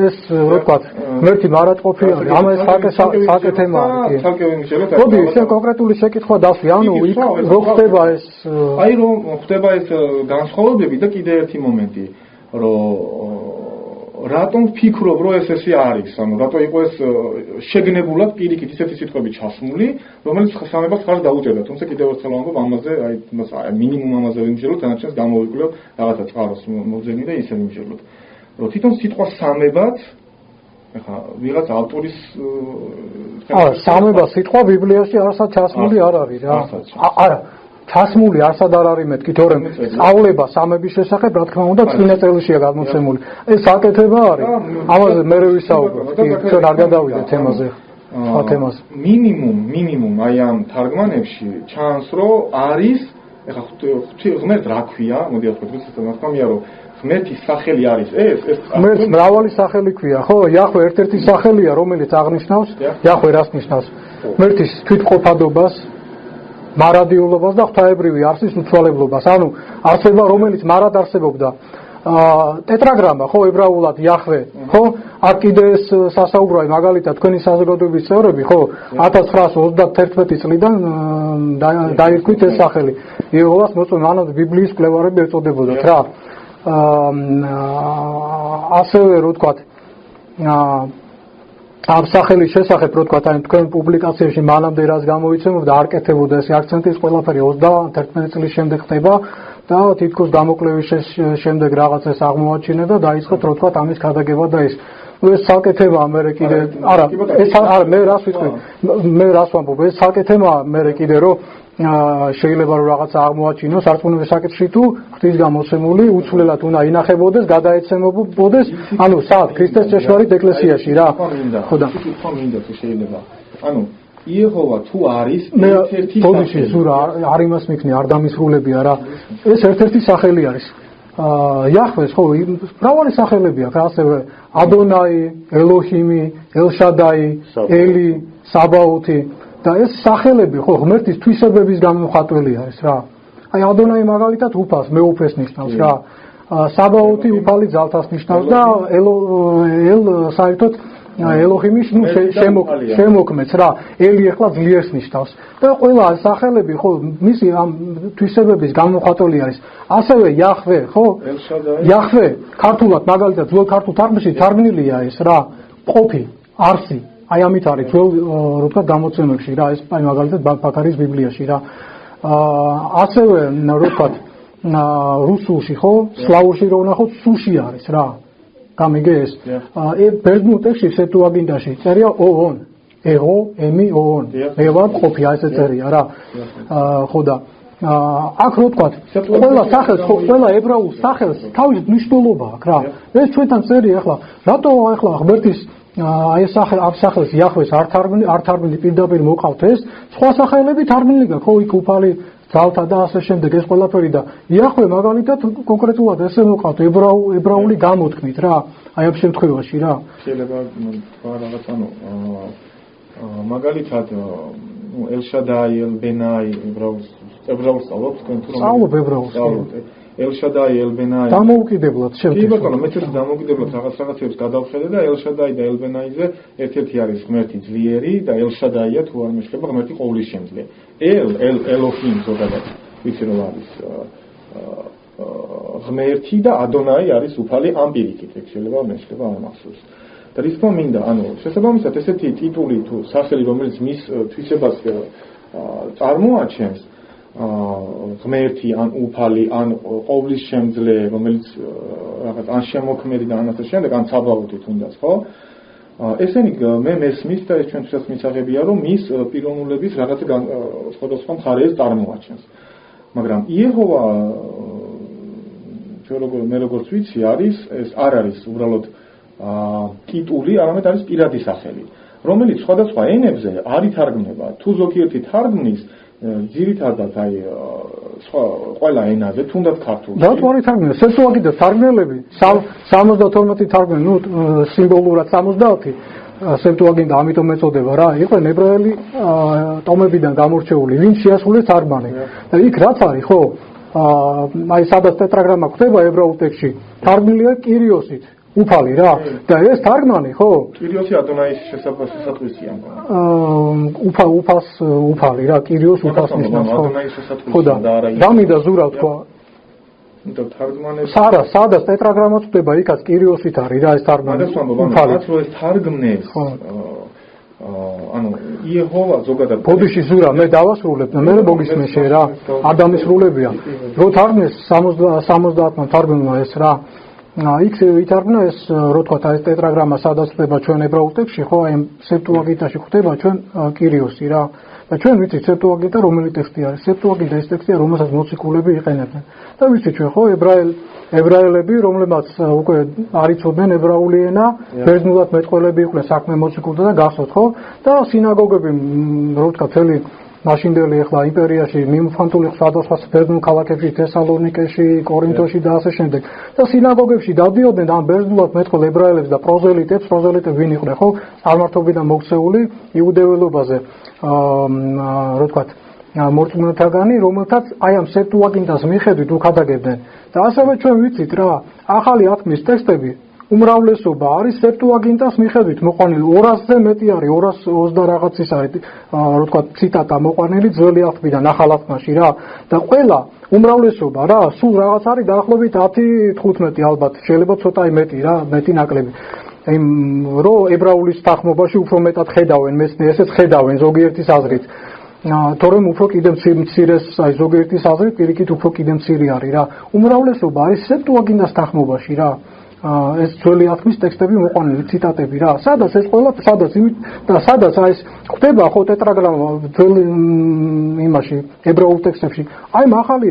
ეს რო ვთქვათ, ერთი მარადყოფი არის. ამა ეს საკე თემა არის. მოდი, შენ კონკრეტული შეკითხვა დასვი, ანუ რო ხდება ეს აი რომ ხდება ეს განსხვავებები და კიდე ერთი მომენტი, რომ რატომ ვფიქრობ, რომ ესე არის, ანუ რატო იყო ეს შეგნებულად პირიქით ისეთი სიტყვები ჩასმული, რომელიც სამებას ხარ დაუჭერდა, თუმცა კიდევ ერთხელ ვამბობ ამაზე, აი მინიმუმ ამაზე ვიმსჯელოთ, თანაც გამოვიკვლიო რაღაცა წყაროს მოძენი და ისე ვიმსჯელოთ. რომ თვითონ სიტყვა სამებად ეხა ვიღაც ავტორის სამება სიტყვა ბიბლიაში არასად ჩასმული არ არის რა. არა ჩასმული არსად არ არის მეთქი, თორემ სწავლება სამების შესახებ, რა თქმა უნდა, წინა წელშია გამოცემული. ეს საკეთება არის. ამაზე მე ვისაუბრებ. ჩვენ არ გადავიდეთ თემაზე. სხვა თემაზე. მინიმუმ აი ამ თარგმანებში ჩანს, რომ არის, ეხა ღმერთ რა ქვია, მოდი ვთქვათ, ნათქვამია, რომ ღმერთის სახელი არის ეს ღმერთს მრავალი სახელი ქვია, ხო? იახვე ერთ-ერთი სახელია, რომელიც აღნიშნავს, იახვე რას ნიშნავს? ღმერთის თვითყოფადობას, მარადიულობას და ღვთაებრივი არსის უცვალებლობას. ანუ არსება, რომელიც მარად არსებობდა. ტეტრაგრამა, ხო, ებრაულად იახვე, ხო? აქ კიდე ეს სასაუბრო, მაგალითად, თქვენი საზოგადოების წევრები, ხო, 1931 წლიდან დაირქვით ეს სახელი. იეჰოვას მოწვევა, ანუ ბიბლიის მკვლევარები ეწოდებოდათ რა. ასევე რო ვთქვათ, ამ სახელის შესახებ რო ვთქვათ, აი თქვენ პუბლიკაციებში მანამდე რას გამოიცემობდა, არ კეთებოდა ეს აქცენტის ყველაფერი 31 წლის შემდეგ ხდება და თითქოს გამოკვლევის შემდეგ რაღაცას აღმოაჩინა და დაიწყეთ რო ვთქვათ ამის ქადაგება და ეს ეს საკეთებაა მე კიდე არა ეს არა მე რას ვიტყვი მე რას ვამბობ ეს საკეთებაა მე კიდე რომ შეიძლება რომ რაღაცა აღმოაჩინოს არწმუნოების საკითხში თუ ღვთის გამოცემული უცვლელად უნდა ინახებოდეს, გადაეცემებოდეს, ანუ სად ქრისტეს ჭეშმარიტ ეკლესიაში რა. ხო და თვითონ მინდა თუ შეიძლება. ანუ იეჰოვა თუ არის ერთ-ერთი ბოდიში ზურა არ იმას მიქნი არ დამისრულებია რა. ეს ერთ-ერთი სახელი არის. იახვეს ხო მრავალი სახელები აქვს, ასევე ადონაი, ელოჰიმი, ელშადაი, ელი, საბაოთი და ეს სახელები ხო ღმერთის თვისებების გამომხატველი არის რა. აი ადონაი მაგალითად უფალს, მეუფეს ნიშნავს რა. საბაოთი უფალი ძალთას ნიშნავს და ელ საერთოდ ელოჰიმის ნუ შემოქმედს რა. ელი ახლა ძლიერს ნიშნავს. და ყველა სახელები ხო მისი ამ თვისებების გამომხატველი არის. ასევე იახვე ხო? იახვე ქართულად მაგალითად ძველ ქართულ თარგმანში თარგმნილია ეს რა. ყოფი, არსი აი ამით არის ძველ რო ვთქვათ გამოცემებში რა ეს აი მაგალითად ბაქარის ბიბლიაში რა ასევე რო ვთქვათ რუსულში ხო სლავურში რო ვნახოთ სუში არის რა გამიგე ეს ბერძნულ ტექსტში სეტუაგინტაში წერია ოონ ego emi oon მე ვარ ყოფი აი ესე წერია რა ხო და აქ რო ვთქვათ ყველა სახელს ხო ყველა ებრაულ სახელს თავის მნიშვნელობა აქვს რა ეს ჩვენთან წერია ახლა რატო ახლა ღმერთის აი ეს სახელს იახვეს არ თარგმნილი პირდაპირ მოყავთ ეს სხვა სახელები თარგმნილი გაქვს ხო იქ უფალი ძალთა და ასე შემდეგ ეს ყველაფერი და იახვე მაგალითად კონკრეტულად ესე მოყავთ ებრაული გამოთქმით რა აი ამ შემთხვევაში რა შეიძლება რაღაც ანუ მაგალითად ელშადაი ელბენაი ებრაულს სწავლობთ თქვენ თუ რომ სწავლობ ებრაულს ელშადაი ელბენაი დამოუკიდებლად კი ბატონო მე ცოტა დამოუკიდებლად რაღაცებს გადავხედე და ელშადაი და ელბენაიზე ერთ-ერთი არის ღმერთი ძლიერი და ელშადაია თუ არ მეშლება ღმერთი ყოვლისშემძლე ელოჰიმ ზოგადად ვიცი რომ არის ღმერთი და ადონაი არის უფალი ამ პირიქით ეგ შეიძლება მეშლება ამ ახსოვს და რის თქმა მინდა ანუ შესაბამისად ესეთი ტიტული თუ სახელი რომელიც მის თვისებას წარმოაჩენს ღმერთი ან უფალი ან ყოვლისშემძლე რომელიც რაღაც ან შემოქმედი და ამასთან შემდეგ ან საბაოთი თუნდაც ხო ესენი მე მესმის და ეს ჩვენთვისაც მისაღებია რომ მის პიროვნულების რაღაც სხვადასხვა მხარეებს წარმოაჩენს მაგრამ იეჰოვა მე როგორც ვიცი არის ეს არ არის უბრალოდ ტიტული არამედ არის პირადი სახელი რომელიც სხვადასხვა ენებზე არ ითარგმნება თუ ზოგიერთი თარგმნის ძირითადად აი ყველა ენაზე, თუნდაც ქართულში. დავთვალე თარგმნელი, სეპტუაგინტას თარგმნელები 72 თარგმნელი, ნუ სიმბოლურად 70 სეპტუაგინტა ამიტომ ეწოდება რა, იყვნენ ებრაელი ტომებიდან გამორჩეული, ვინც შეასრულეს თარგმანი. და იქ რაც არის, ხო? აი სადაც ტეტრაგრამა ხდება ებრაულ ტექსტში, თარგმნილია კირიოსით. უფალი რა და ეს თარგმანი ხო? კირიოსი ადონაის შესაძვისია. უფალს უფალი რა, კირიოს უფალს ნიშნავს ხო? ადონაის შესაძვისია ხო და დამიდა ზურა თქვა. და თარგმანები სადაც ტეტრაგრამაც ხდება, იქაც კირიოსით არის რა ეს თარგმანი. უფალი. რაც ეს თარგმნებს ანუ იეჰოვა ზოგადად ბოდიში ზურა მე დავასრულებ და მე მოგისმენშე რა ადამის სრულებია რო თარგმნეს 70-მა თარგმნმა ეს რა იქ ითარგმნა ეს რო თქვა ეს ტეტრაგრამა სადაც ხდება ჩვენ ებრაულ ტექსტში ხო აი სეპტუაგინტაში ხდება ჩვენ კირიოსი რა და ჩვენ ვიცით სეპტუაგინტა რომელი ტექსტი არის სეპტუაგინტა ეს ტექსტია რომელსაც მოციქულები იყენებენ და ვიცით ჩვენ ხო ებრაელები რომლებმაც უკვე არ იცოდნენ ებრაული ენა ბერძნულად მეტყველები იყვნენ საქმე მოციქულთა და გახსოვთ ხო და სინაგოგები რო თქვა წელი მაშინდელი ახლა იმპერიაში მიმოფანტული სხვადასხვა ბერძნულ ქალაქებში თესალონიკეში, კორინთოში და ასე შემდეგ. და სინაგოგებში დადიოდნენ ამ ბერძნულად მეტყველ ებრაელებს და პროზელიტებს ვინ იყვნენ ხო? წარმართობიდან მოქცეული იუდეველობაზე რო თქვა მორწმუნეთაგანი, რომელთაც აი ამ სეპტუაგინტას მიხედვით უქადაგებდნენ. და ასევე ჩვენ ვიცით რა, ახალი ათმის ტექსტები უმრავლესობა არის სეპტუაგინტას მიხედვით მოყვანილი 200-ზე მეტი არის 220 და რაღაცის არის რო თქვა ციტატა მოყვანილი ძველი ათმიდან ახალ ათმაში რა და ყველა უმრავლესობა რა სულ რაღაც არის დაახლოებით 10-15 ალბათ შეიძლება ცოტაი მეტი რა მეტი ნაკლები იმ რო ებრაულის თანხმობაში უფრო მეტად ხედავენ მეცნიერებს ესეც ხედავენ ზოგიერთის აზრით თორემ უფრო კიდევ მცირეს აი ზოგიერთის აზრით პირიქით უფრო კიდევ მცირე არის რა უმრავლესობა არის სეპტუაგინტას თანხმობაში რა ეს ძველი ათმის ტექსტები მოყვანილი ციტატები რა სადაც ეს ყველა სადაც აი ეს ხდება ხო ტეტრაგრამა ძველი იმაში ებრაულ ტექსტებში აი ახალი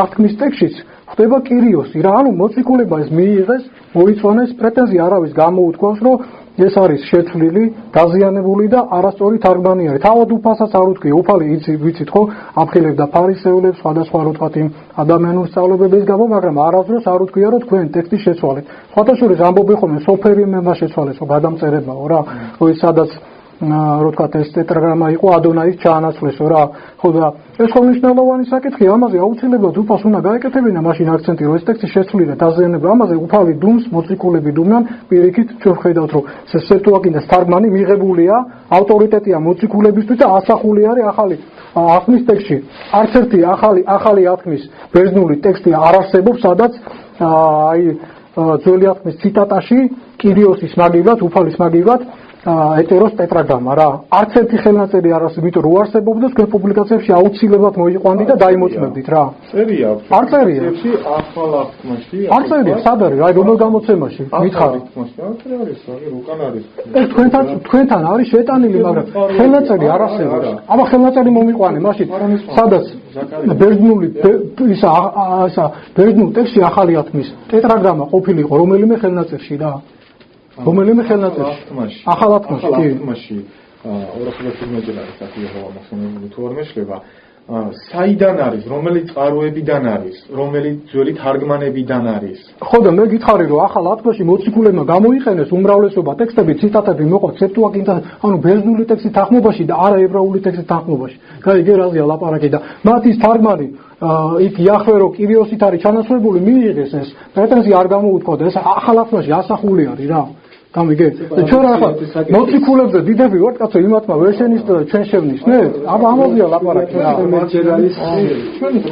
ათმის ტექსტშიც ხდება კირიოსი რა ანუ მოციქულება ეს მიიღეს მოიწონეს პრეტენზია არავის გამოუთქვას რომ ეს არის შეცვლილი, დაზიანებული და არასწორი თარგმანი არის. თავად უფალსაც არ უთქვია, უფალი ვიცით ხო, აფხილებდა ფარისევლებს, სხვადასხვა რო თქვა იმ ადამიანურ სწავლებების გამო, მაგრამ არასდროს არ უთქვია, რომ თქვენ ტექსტი შეცვალეთ. სხვათა შორის ამბობენ ხოლმე, სოფერიმება შეცვალეს, ხო, გადამწერებაო რა, რომ ის სადაც რო თქვა ეს ტეტრაგრამა იყო ადონაის ჩაანაცვლესო რა. ხო და ეს ხო მნიშვნელოვანი საკითხია, ამაზე აუცილებლად უფალს უნდა გაეკეთებინა მაშინ აქცენტი, რომ ეს ტექსტი შეცვლილი და დაზიანებული. ამაზე უფალი დუმს, მოციქულები დუმნან, პირიქით ჩვენ ხედავთ, რომ სეპტუაგინტას თარგმანი მიღებულია, ავტორიტეტია მოციქულებისთვის და ასახული არის ახალი ათმის ტექსტში. არც ერთი ახალი ათმის ბერძნული ტექსტი არ არსებობს, სადაც აი ძველი ათმის ციტატაში კირიოსის მაგივრად, უფალის მაგივრად ეტეროს ტეტრაგრამა რა. არც ერთი ხელნაწერი არ არსებობს, იმიტომ რომ უარსებობდეს თქვენ პუბლიკაციებში აუცილებლად მოიყვანდით და დაიმოწმებდით რა. წერია აქვს. არ წერია. ახალ ათმაში. არ წერია, სად არის? აი რომელ გამოცემაში? მითხარი. არის, უკან არის. ეს თქვენთან არის შეტანილი, მაგრამ ხელნაწერი არ არსებობს. აბა ხელნაწერი მომიყვანე, მაშინ სადაც ბერძნული ისა ბერძნულ ტექსტში ახალი ათმის ტეტრაგრამა ყოფილიყო რომელიმე ხელნაწერში რა. რომელიმე ხელნაწერში ახალ ათმაში კი 215 არის აქ იეჰოვა მოხსენებული თუ არ მეშლება საიდან არის რომელი წყაროებიდან არის რომელი ძველი თარგმანებიდან არის ხო და მე გითხარი რომ ახალ ათმაში მოციქულებმა გამოიყენეს უმრავლესობა ტექსტები ციტატები მოყვა სეპტუაგინტას ანუ ბერძნული ტექსტის თანხმობაში და არა ებრაული ტექსტის თანხმობაში გაიგე რაზეა ლაპარაკი და მათ ის თარგმანი იქ იახვერო კირიოსით არის ჩანაცვლებული მიიღეს ეს პრეტენზია არ გამოუთქვა და ეს ახალ ათმაში ასახული არის რა გამიგე ჩვენ ახლა მოციქულებზე დიდები ვართ კაცო იმათმა ვერ შენიშნდა ჩვენ შევნიშნეთ აბა ამაზეა ლაპარაკი რა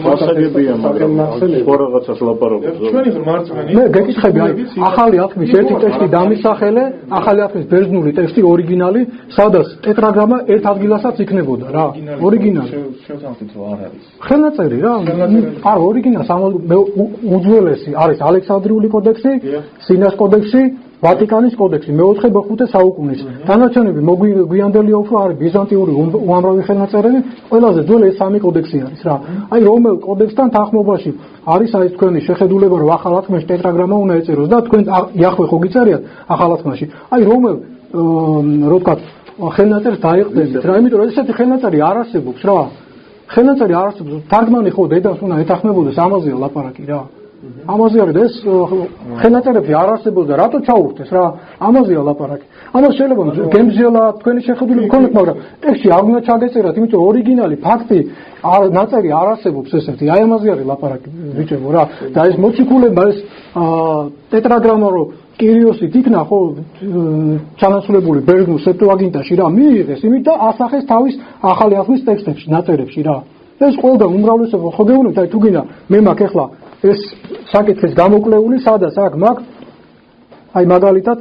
მასაგებია მაგრამ სხვა რაღაცას ლაპარაკობს ჩვენი მარწმენი მე გეკითხები აი ახალი ათმის ერთი ტექსტი დამისახელე ახალი ათმის ბერძნული ტექსტი ორიგინალი სადაც ტეტრაგრამა ერთ ადგილასაც იქნებოდა რა ორიგინალი შევთანხმდით რომ არ არის ხელნაწერი რა არა ორიგინალს უძველესი არის ალექსანდრიული კოდექსი სინას კოდექსი ვატიკანის კოდექსი მე-4 მე-5 საუკუნის დანარჩენები გვიანდელია უფრო არის ბიზანტიური უამრავი ხელნაწერები ყველაზე ძველი ეს სამი კოდექსი არის რა აი რომელ კოდექსთან თანხმობაში არის აი თქვენი შეხედულება რომ ახალ ათმაში ტეტრაგრამა უნდა ეწეროს და თქვენ იახვე ხო გიწერიათ ახალ ათმაში აი რომელ რო ვთქვათ ხელნაწერს დაიყრდებით რა იმიტომ რომ ესეთი ხელნაწერი არ არსებობს რა ხელნაწერი არ არსებობს. თარგმანი ხო დედას უნდა ეთანხმებოდეს, ამაზეა ლაპარაკი რა. ამაზე არის ეს ხელნაწერები არ არსებობს და რატო ჩაურთეს რა? ამაზეა ლაპარაკი. ამას შეიძლება გემზიალა თქვენი შეხედულება გქონდეთ, მაგრამ ტექსტში არ უნდა ჩაგეწერათ, იმიტომ რომ ორიგინალი ფაქტი ნაწერი არ არსებობს ესეთი. აი ამაზე არის ლაპარაკი ბიჭებო რა. და ეს მოციქულება ეს ტეტრაგრამა რო კირიოსით იქნა ხო ჩანაცვლებული ბერძნულ სეპტუაგინტაში რა მიიღეს, იმით და ასახეს თავის ახალი აღთქმის ტექსტებში, ნაწერებში რა. ეს ყველგან უმრავლესობა ხო გეუბნებთ, აი თუ გინდა მე მაქვს ახლა ეს საკითხის გამოკლეული სადაც აქ მაქვს აი მაგალითად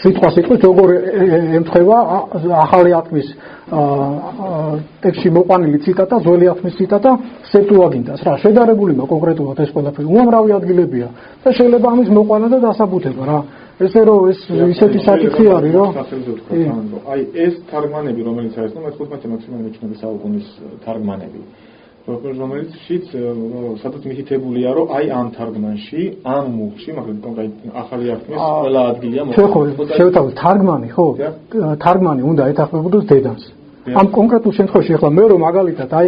სიტყვას როგორ ემთხვევა ახალი აღთქმის ტექსტში მოყვანილი ციტატა, ძველი აღთქმის ციტატა სეპტუაგინტას რა შედარებული მაქვს კონკრეტულად ეს ყველაფერი უამრავი ადგილებია და შეიძლება ამის მოყვანა და დასაბუთება რა ესე რომ ეს ისეთი საკითხი არის რომ აი ეს თარგმანები რომელიც არის ნუ მე-15 მაქსიმუმ მეჩნების საუკუნის თარგმანები რომელშიც სადაც მითითებულია რომ აი ამ თარგმანში ამ მუხში მაგრამ კონკრეტ ახალი აღთქმის ყველა ადგილია მოხდა შევთავაზოთ თარგმანი ხო თარგმანი უნდა ეთანხმებოდეს დედანს ამ კონკრეტულ შემთხვევაში ახლა მე რომ მაგალითად აი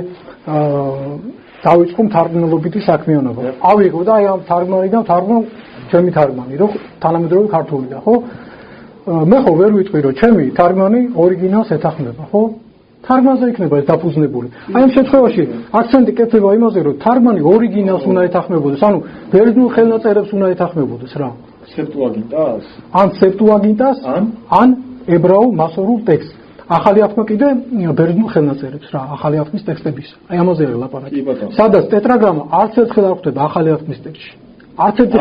დავიწყო თარგმნელობითი საქმიანობა ავიღო და აი ამ თარგმანიდან თარგმნო ჩემი თარგმანი რომ თანამედროვე ქართულია ხო მე ხო ვერ ვიტყვი რომ ჩემი თარგმანი ორიგინალს ეთანხმება ხო თარგმანზე იქნება ეს დაფუძნებული. აი ამ შემთხვევაში აქცენტი კეთდება იმაზე, რომ თარგმანი ორიგინალს უნდა ეთანხმებოდეს, ანუ ბერძნულ ხელნაწერებს უნდა ეთანხმებოდეს რა. სეპტუაგინტას? ან სეპტუაგინტას, ან ებრაულ მასორულ ტექსტს. ახალი აღთქმა კიდე ბერძნულ ხელნაწერებს რა, ახალი აღთქმის ტექსტების. აი ამაზე არის ლაპარაკი. სადაც ტეტრაგრამა არც ერთხელ არ ხვდება ახალი აღთქმის ტექსტში. არც ერთი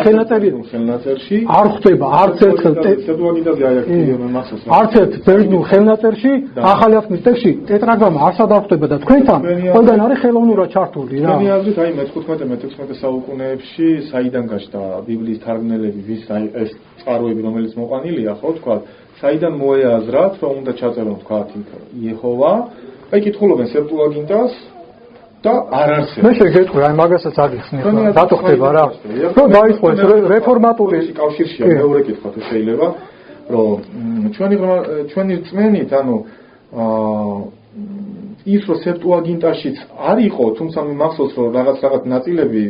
ხელნაწერში არ ხვდება არც ერთხელ სეპტუაგინტაზე აიაქტივებენ მასას არც ერთ ბერძნულ ხელნაწერში ახალი აღთქმის ტექსტში ტეტრაგრამა არსად არ ხვდება და თქვენთან ყველგან არის ხელოვნურად ჩართული რა თქვენი აზრით აი მე-15-მე-16 საუკუნეებში საიდან გაჩნდა ბიბლიის თარგმნელები ვის აი ეს წყაროები რომელიც მოყვანილია ხო თქვა საიდან მოეაზრათ რომ უნდა ჩაწერონ თქვა იეჰოვა აი კითხულობენ სეპტუაგინტას და არ არსებობს. მე შეგეთქვი, აი მაგასაც აგიხსნი ხა, რატო ხდება რა? რომ დაიწყო ეს რეფორმატული კავშირშია მეორე კითხვა თუ შეიძლება, რომ ჩვენი რწმენით, ანუ ის რომ სეპტუაგინტაშიც არ იყო, თუმცა მახსოვს რომ რაღაც ნაწილები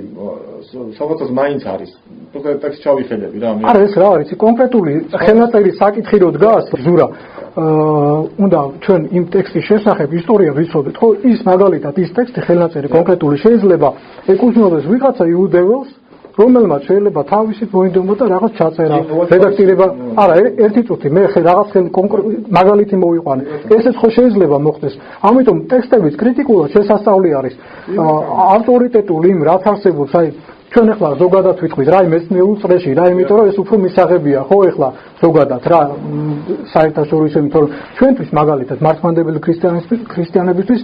სადღაც მაინც არის. თუმცა ტექსტ ჩავიხედები რა. არა ეს რა არის, კონკრეტული ხელნაწერის საკითხი რო დგას, ზურა უნდა ჩვენ იმ ტექსტის შესახებ ისტორია ვიცოდეთ, ხო? ის მაგალითად ის ტექსტი ხელნაწერი კონკრეტული შეიძლება ეკუთვნოდეს ვიღაცა იუდეველს, რომელმაც შეიძლება თავისით მოინდომოდა რაღაც ჩაწერა, რედაქტირება. არა, ერთი წუთი მე რაღაც მაგალითი მოვიყვანე. ესეც ხო შეიძლება მოხდეს. ამიტომ ტექსტების კრიტიკულად შესასწავლი არის ავტორიტეტული იმ რაც არსებობს, აი ჩვენ ახლა ზოგადად ვიტყვით რა მეცნიერულ წრეში რა იმიტომ რომ ეს უფრო მისაღებია ხო ახლა ზოგადად რა საერთაშორისო იმიტომ რომ ჩვენთვის მაგალითად მართლმადებელი ქრისტიანებისთვის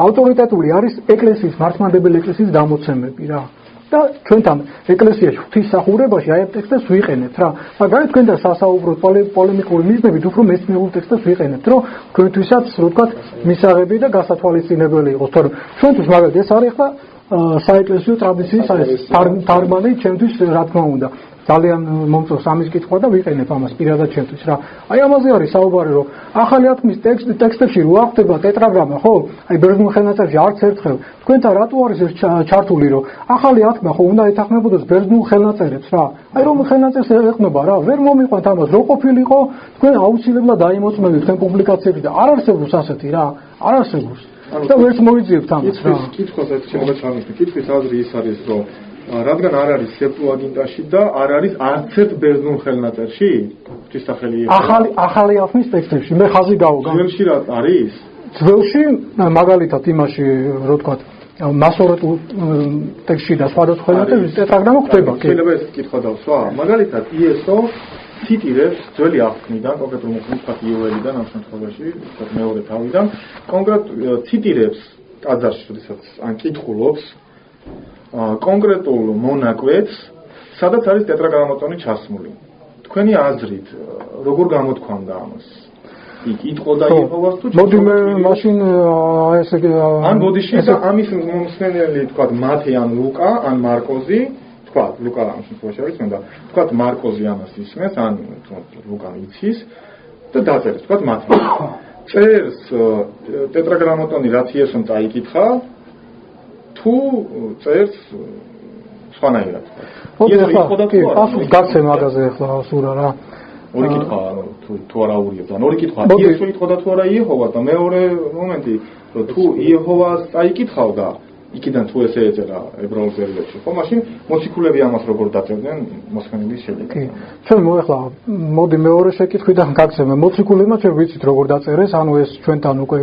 ავტორიტეტული არის ეკლესიის მართლმადებელი ეკლესიის დამოცემები რა და ჩვენთან ეკლესიაში ღვთისმსახურებაში აი ტექსტებს ვიყენებთ რა მაგრამ თქვენთან სასაუბროდ პოლემიკური მიზნებით უფრო მეცნიერულ ტექსტებს ვიყენებთ რომ თქვენთვისაც რო ვთქვათ მისაღები და გასათვალისწინებელი იყოს თორემ ჩვენთვის მაგალითად ეს არის ახლა საეკლესიო ტრადიციის თარგმანი ჩემთვის რა თქმა უნდა ძალიან მომწონს ამის კითხვა და ვიყენებ ამას პირადად ჩემთვის რა აი ამაზე არის საუბარი რომ ახალი აღთქმის ტექსტებში რო აღხდება ტეტრაგრამა ხო აი ბერძნულ ხელნაწერში არც ერთხელ თქვენთან რატო არის ეს ჩართული რომ ახალი აღთქმა ხო უნდა ეთანხმებოდეს ბერძნულ ხელნაწერებს რა აი რომ ხელნაწერს ეხმობა რა ვერ მომიყვანთ ამას რო ყოფილიყო თქვენ აუცილებლად დაიმოწმებით თქვენ პუბლიკაციები და არ არსებობს ასეთი რა არ არსებობს და ვერც მოიძიებთ ამას რა. კითხვის ეს შეიძლება ჩამოთვლი. კითხვის აზრი ის არის, რომ რადგან არ არის სეპტუაგინტაში და არ არის არც ერთ ბერძნულ ხელნაწერში, ღვთისმსახელი ახალი აღთქმის ტექსტებში მე ხაზი გავუგავ. ძველში რა არის? ძველში მაგალითად იმაში რო ვთქვათ მასორეტულ ტექსტში და სხვადასხვა ხელნაწერში ტეტრაგრამა ხდება. შეიძლება ეს კითხვა დავსვა. მაგალითად იესო ციტირებს ძველი აღთქმიდან, კონკრეტულ მოხდით იოველიდან ამ შემთხვევაში, მეორე თავიდან, კონკრეტ ციტირებს ტაძარში, როდესაც ან კითხულობს კონკრეტულ მონაკვეთს, სადაც არის ტეტრაგრამატონი ჩასმული. თქვენი აზრით, როგორ გამოთქვამდა ამას? იტყოდა იეჰოვას თუ მოდი მე მაშინ ესე ან ბოდიში და ამის მომსმენელი თქვა მათე ან ლუკა ან მარკოზი თქვა ლუკა ამ შემთხვევაში არის მენდა თქვა მარკოზი ამას ისმენს ან ლუკა იცის და დაწერეს თქვა მათე წერს ტეტრაგრამატონი რაც იესომ წაიკითხა თუ წერს სხვანაირად. მოდი ახლა კი პასუხი გაცე მაგაზე ახლა სურა რა. ორი კითხვა თუ არა ურიებს. ანუ ორი კითხვა იესო იტყოდა თუ არა იეჰოვა და მეორე მომენტი რომ თუ იეჰოვას წაიკითხავდა იქიდან თუ ესე ეწერა ებრაულ წერილებში. ხო, მაშინ მოციქულები ამას როგორ დაწერდნენ მოსხენილის შედეგად. კი. ჩვენ მოეხლა მოდი მეორე შეკითხვიდან გაგცემე. მოციქულებმა ჩვენ ვიცით როგორ დაწერეს, ანუ ეს ჩვენთან უკვე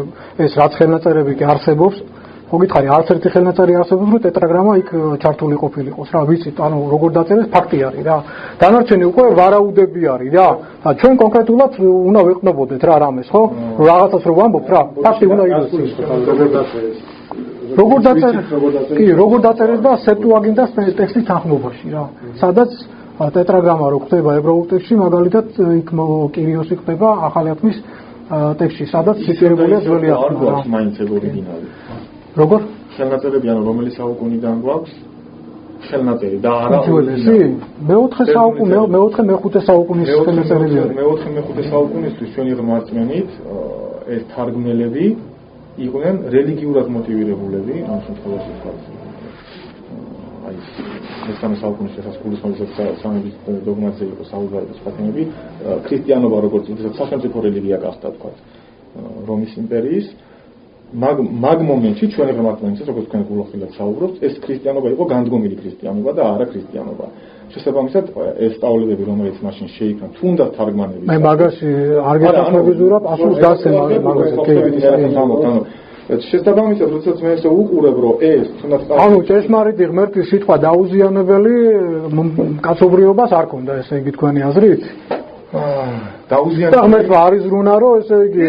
ეს რაც ხელნაწერები კი არსებობს. ხო გითხარი, არც ერთი ხელნაწერი არსებობს, რომ ტეტრაგრამა იქ ჩართული ყოფილიყოს რა, ვიცით, ანუ როგორ დაწერეს, ფაქტი არის რა. დანარჩენი უკვე ვარაუდები არის რა. და ჩვენ კონკრეტულად უნდა ვეყნობოდეთ რა რამეს, ხო? რაღაცას რო ვამბობთ რა, ფაქტი უნდა იყოს. როგორ დაწერეს? კი, როგორ დაწერეს და სეპტუაგინტას ტექსტის თანხმობაში რა. სადაც ტეტრაგრამა რო ხდება ებრაულ ტექსტში, მაგალითად იქ კირიოსი ხდება ახალი ათმის ტექსტში, სადაც ციტირებულია ძველი ათმა რა. არ მაინც ორიგინალი. როგორ? ხელნაწერები ანუ რომელი საუკუნიდან გვაქვს? ხელნაწერი და არა ძველესი? მეოთხე საუკუნე, მეოთხე მეხუთე საუკუნის ხელნაწერები არის. მეოთხე მეხუთე საუკუნისთვის ჩვენი ღმერთმენით ეს თარგმნელები იყვნენ რელიგიურად მოტივირებულები, ამ შემთხვევაში ვთქვათ. აი მესამე საუკუნის შესასრულის მომზადების სამების დოგმაზე იყო საუბარი და სხვა თემები, ქრისტიანობა როგორც სახელმწიფო რელიგია გახდა ვთქვათ რომის იმპერიის მაგ მომენტში ჩვენი ღმერთმენიც როგორც თქვენ გულახდილად საუბრობთ, ეს ქრისტიანობა იყო განდგომილი ქრისტიანობა და არა ქრისტიანობა. შესაბამისად, ეს სწავლებები, რომელიც მაშინ შეიქმნა, თუნდაც თარგმანები. მე მაგაში არ გეტყვევიზურა, პასუხს გასცემა მაგაზე. შესაბამისად, როდესაც მე ესე უყურებ, რომ ეს თუნდაც ანუ ჭეშმარიტი ღმერთის სიტყვა დაუზიანებელი კაცობრიობას არ ქონდა, ესე იგი თქვენი აზრით? დაუზიანებელი. და ღმერთმა არის ზრუნა, რომ ესე იგი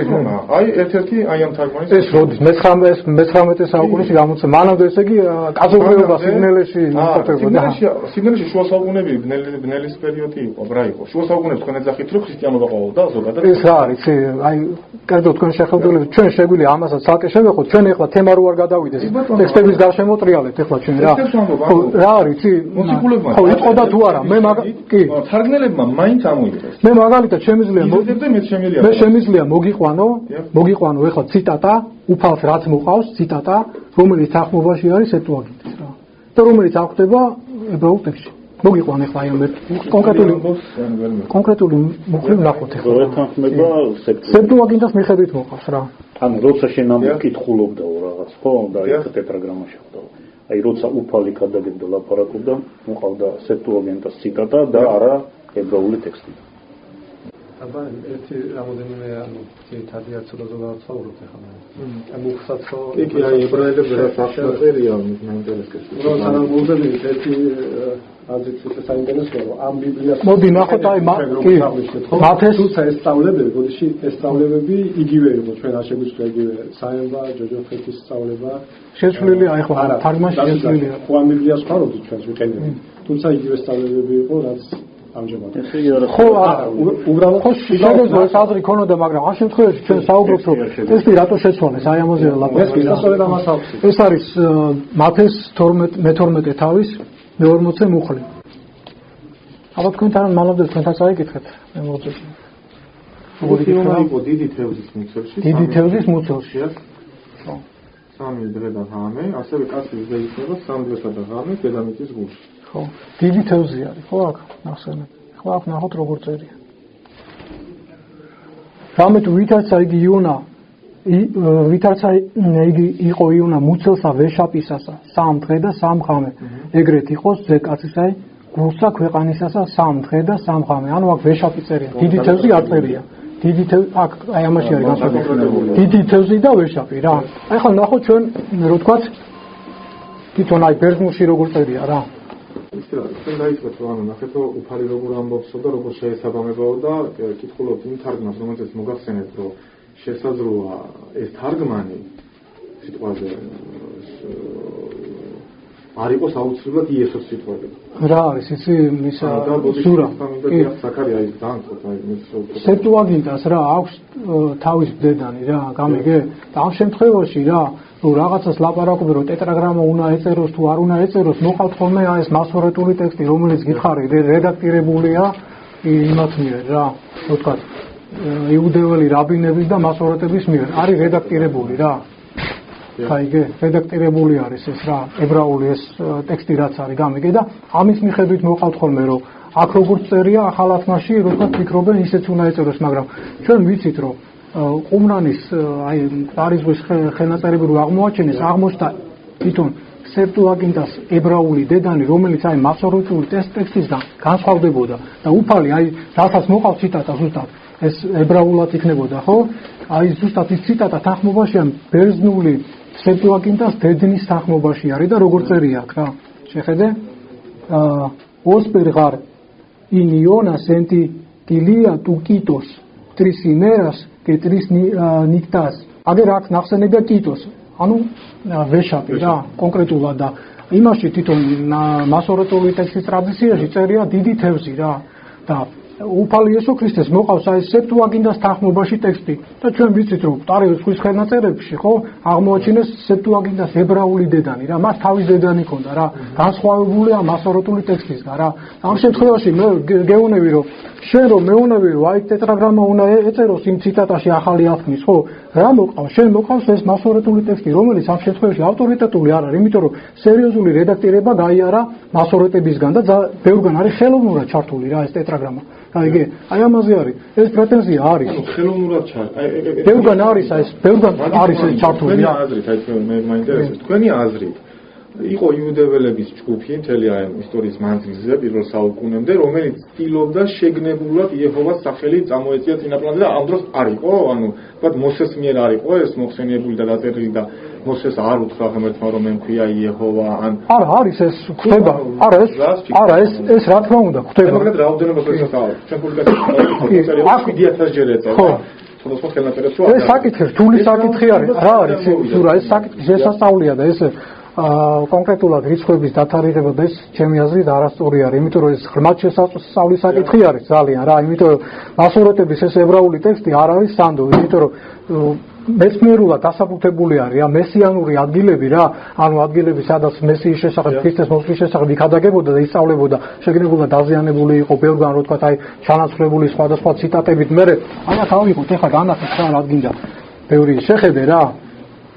აი ერთ-ერთი აი ამ თარგმანის ეს როდის მე-19 საუკუნეში გამოცემ. მანამდე ესე იგი კაცობრიობა სიგნელეში იმყოფებოდა. სიგნელეში შუა საუკუნეები ბნელის პერიოდი იყო, ბრა იყო. შუა საუკუნეებს თქვენ ეძახით, რომ ქრისტიანობა ყოფილდა ზოგადად. ეს რა არის, აი კერძო თქვენ შეხედულებით, ჩვენ შეგვიძლია ამასაც ცალკე შევეხოთ, ჩვენ ეხლა თემა რო არ გადავიდეს. ტექსტების გარშემოტრიალეთ ეხლა ჩვენ რა. რა არის, მოციქულებმა. ხო, იტყოდა თუ არა, მე კი. თარგმნელებმა მაინც ამოიღეს. მე მაგალითად შემიძლია მოგიყვანო ეხლა ციტატა, უფალს რაც მოყავს ციტატა, რომელიც თანხმობაში არის სეპტუაგინტის რა. და რომელიც არ ხდება ებრაულ ტექსტში. მოგიყვან ეხლა აი ამ კონკრეტული მუხლი ვნახოთ ეხლა. თანხმება სეპტუაგინტას მიხედვით მოყავს რა. ანუ როცა შენ ამ კითხულობდაო რაღაც, ხო, და იქ ტეტრაგრამაში ხდაო. აი როცა უფალი გადაგებდა ლაპარაკობდა, მოყავდა სეპტუაგინტას ციტატა და არა ებრაული ტექსტი. აბა ერთი რამოდენიმე ანუ ძირითადი არცოდა ზოგადად საუბრობთ ახლა მე. მუხსაც ხო კი აი ებრაელებს რაც აღწერია მაინტერესებს. როცა მოვდები ერთი აზრით საინტერესოა რომ ამ ბიბლიას მოდი ნახოთ აი კი მათეს თუცა ეს სწავლებები, ბოდიში ეს სწავლებები იგივე იყო ჩვენ არ შეგვიძლია იგივე საერბა ჯოჯოხეთის სწავლება შეცვლილი აი ხო თარგმანში შეცვლილია. ხო ამ ბიბლიას ხარობთ ჩვენს ვიყენებით. თუმცა იგივე სწავლებები იყო რაც ამჟამად. ხო, უბრალოდ ხო შეიძლება ეს აზრი ქონოდა, მაგრამ ამ შემთხვევაში ჩვენ საუბრობთ რომ ტექსტი რატო შეცვალეს, აი ამაზე ლაპარაკობთ. ეს არის მათეს 12 თავის მე-40 მუხლი. აბა თქვენთან მალამდე თქვენთან წაიკითხეთ მე მოწესე. როგორი იყო დიდი თევზის მუცელში? დიდი თევზის მუცელში. ხო. 3 დღე და ღამე, ასევე კაცის ძე იქნება 3 დღესა და ღამე დედამიწის გულში. ხო, დიდი თევზი არის, ხო აქ ნახსენებ. ხო აქ ნახოთ როგორ წერია. რამე თუ ვითარცა იგი იუნა, ვითარცა იგი იყო იუნა მუცელსა ვეშაპისასა 3 დღე და 3 ღამე. ეგრეთ იყოს ძე კაცისა გულსა ქვეყანისასა 3 დღე და 3 ღამე. ანუ აქ ვეშაპი წერია, დიდი თევზი არ წერია. დიდი თევზი აქ აი ამაში არის განსხვავება. დიდი თევზი და ვეშაპი რა. აი ხა ნახოთ ჩვენ რო თქვათ თვითონ აი ბერძნულში როგორ წერია რა. ჩვენ დაიწყეთ რომ ანუ ნახეთ რომ უფალი როგორ ამბობსო და როგორ შეესაბამებაო და კითხულობთ იმ თარგმანს რომელზეც მოგახსენებთ რომ შესაძლოა ეს თარგმანი სიტყვაზე არ იყოს აუცილებლად იესოს სიტყვები. რა არის ისი მისა სურა კი საკარია ის დაანწყოთ აი სეპტუაგინტას რა აქვს თავის დედანი რა გამიგე და ამ შემთხვევაში რა რომ რაღაცას ლაპარაკობენ რომ ტეტრაგრამა უნდა ეწეროს თუ არ უნდა ეწეროს მოყავთ ხოლმე აი ეს მასორეტული ტექსტი რომელიც გითხარი რედაქტირებულია იმათ მიერ რა ვთქვათ იუდეველი რაბინების და მასორეტების მიერ არის რედაქტირებული რა ხაიგე რედაქტირებული არის ეს რა ებრაული ეს ტექსტი რაც არის გამიგე და ამის მიხედვით მოყავთ ხოლმე რომ აქ როგორც წერია ახალ ათმაში როგორც ფიქრობენ ისეც უნდა ეწეროს მაგრამ ჩვენ ვიცით რომ ყუმრანის აი პარიზის ხელნაწერები რო აღმოაჩენეს აღმოჩნდა თვითონ სეპტუაგინტას ებრაული დედანი რომელიც აი მასორიტული ტექსტისგან განსხვავდებოდა და უფალი აი რასაც მოყავს ციტატა ზუსტად ეს ებრაულად იქნებოდა ხო აი ზუსტად ის ციტატა თანხმობაშია ბერძნული სეპტუაგინტას დედნის თანხმობაში არის და როგორ წერია აქ რა შეხედე ოსპერ ღარ in Ionas enti kilia tukitos tris imeras και τρεις νύχτας. Აგერ აქ ნახსენებია კიტოს. ანუ ვეშაპი რა, კონკრეტულად და იმაში თვითონ მასორიტული ტექსტის ტრადიციაში წერია დიდი თევზი რა და უფალი იესო ქრისტეს მოყავს აი სეპტუაგინტას თანხმობაში ტექსტი და ჩვენ ვიცით რომ ტარიოს ხვის ხელნაწერებში ხო აღმოაჩინეს სეპტუაგინტას ებრაული დედანი რა მას თავის დედანი ჰქონდა რა განსხვავებულია მასორიტული ტექსტისგან რა ამ შემთხვევაში მე გეუბნები რომ შენ რომ მეუბნები რომ აი ტეტრაგრამა უნდა ეწეროს იმ ციტატაში ახალი აღთქმის ხო რა მოყავს შენ მოყავს ეს მასორიტული ტექსტი რომელიც ამ შემთხვევაში ავტორიტეტული არ არის იმიტომ რომ სერიოზული რედაქტირება გაიარა მასორიტებისგან და ბევრგან არის ხელოვნურად ჩართული რა ეს ტეტრაგრამა აიგე აი ამაზე არის ეს პრეტენზია არის ხელოვნურად ბევრგან არის აი ეს ბევრგან არის ეს ჩართული თქვენი აზრით აი მე მაინტერესებს თქვენი აზრით იყო იუდეველების ჯგუფი მთელი აი ისტორიის მანძილზე პირველ საუკუნემდე რომელიც ცდილობდა შეგნებულად იეჰოვას სახელი წამოეწია წინაპრად და ამ დროს არ იყო ანუ თქვა მოსეს მიერ არ იყო ეს მოხსენიებული და დაწერილი და მოსეს არ უთხრა ღმერთმა რომ მე მქვია იეჰოვა ან არა არის ეს ხდება არა ეს რა თქმა უნდა ხდება მაგრამ რაოდენობა შესაძლოა ჩვენ პუბლიკაციაში 7000 ჯერ ეწერა სხვადასხვა ხელნაწერებში ეს საკითხი რთული საკითხი არის რა არის ზურა ეს საკითხი შესასწავლია და ეს კონკრეტულად რიცხვების დათარიღება და ეს ჩემი აზრით არასწორი არის, იმიტომ რომ ეს ღრმად შესასწავლის საკითხი არის ძალიან რა, იმიტომ რომ მასორიტების ეს ებრაული ტექსტი არ არის სანდო, იმიტომ რომ მეცნიერულად დასაბუთებული არის რა მესიანური ადგილები რა, ანუ ადგილები სადაც მესიის შესახებ, ქრისტეს მოსვლის შესახებ იქადაგებოდა და ისწავლებოდა, შეგნებულად დაზიანებული იყო ბევრგან რო თქვა აი ჩანაცვლებული სხვადასხვა ციტატებით, მე აი აქ ავიღოთ ეხლა განახეთ რა რადგინდა ბევრი შეხედე რა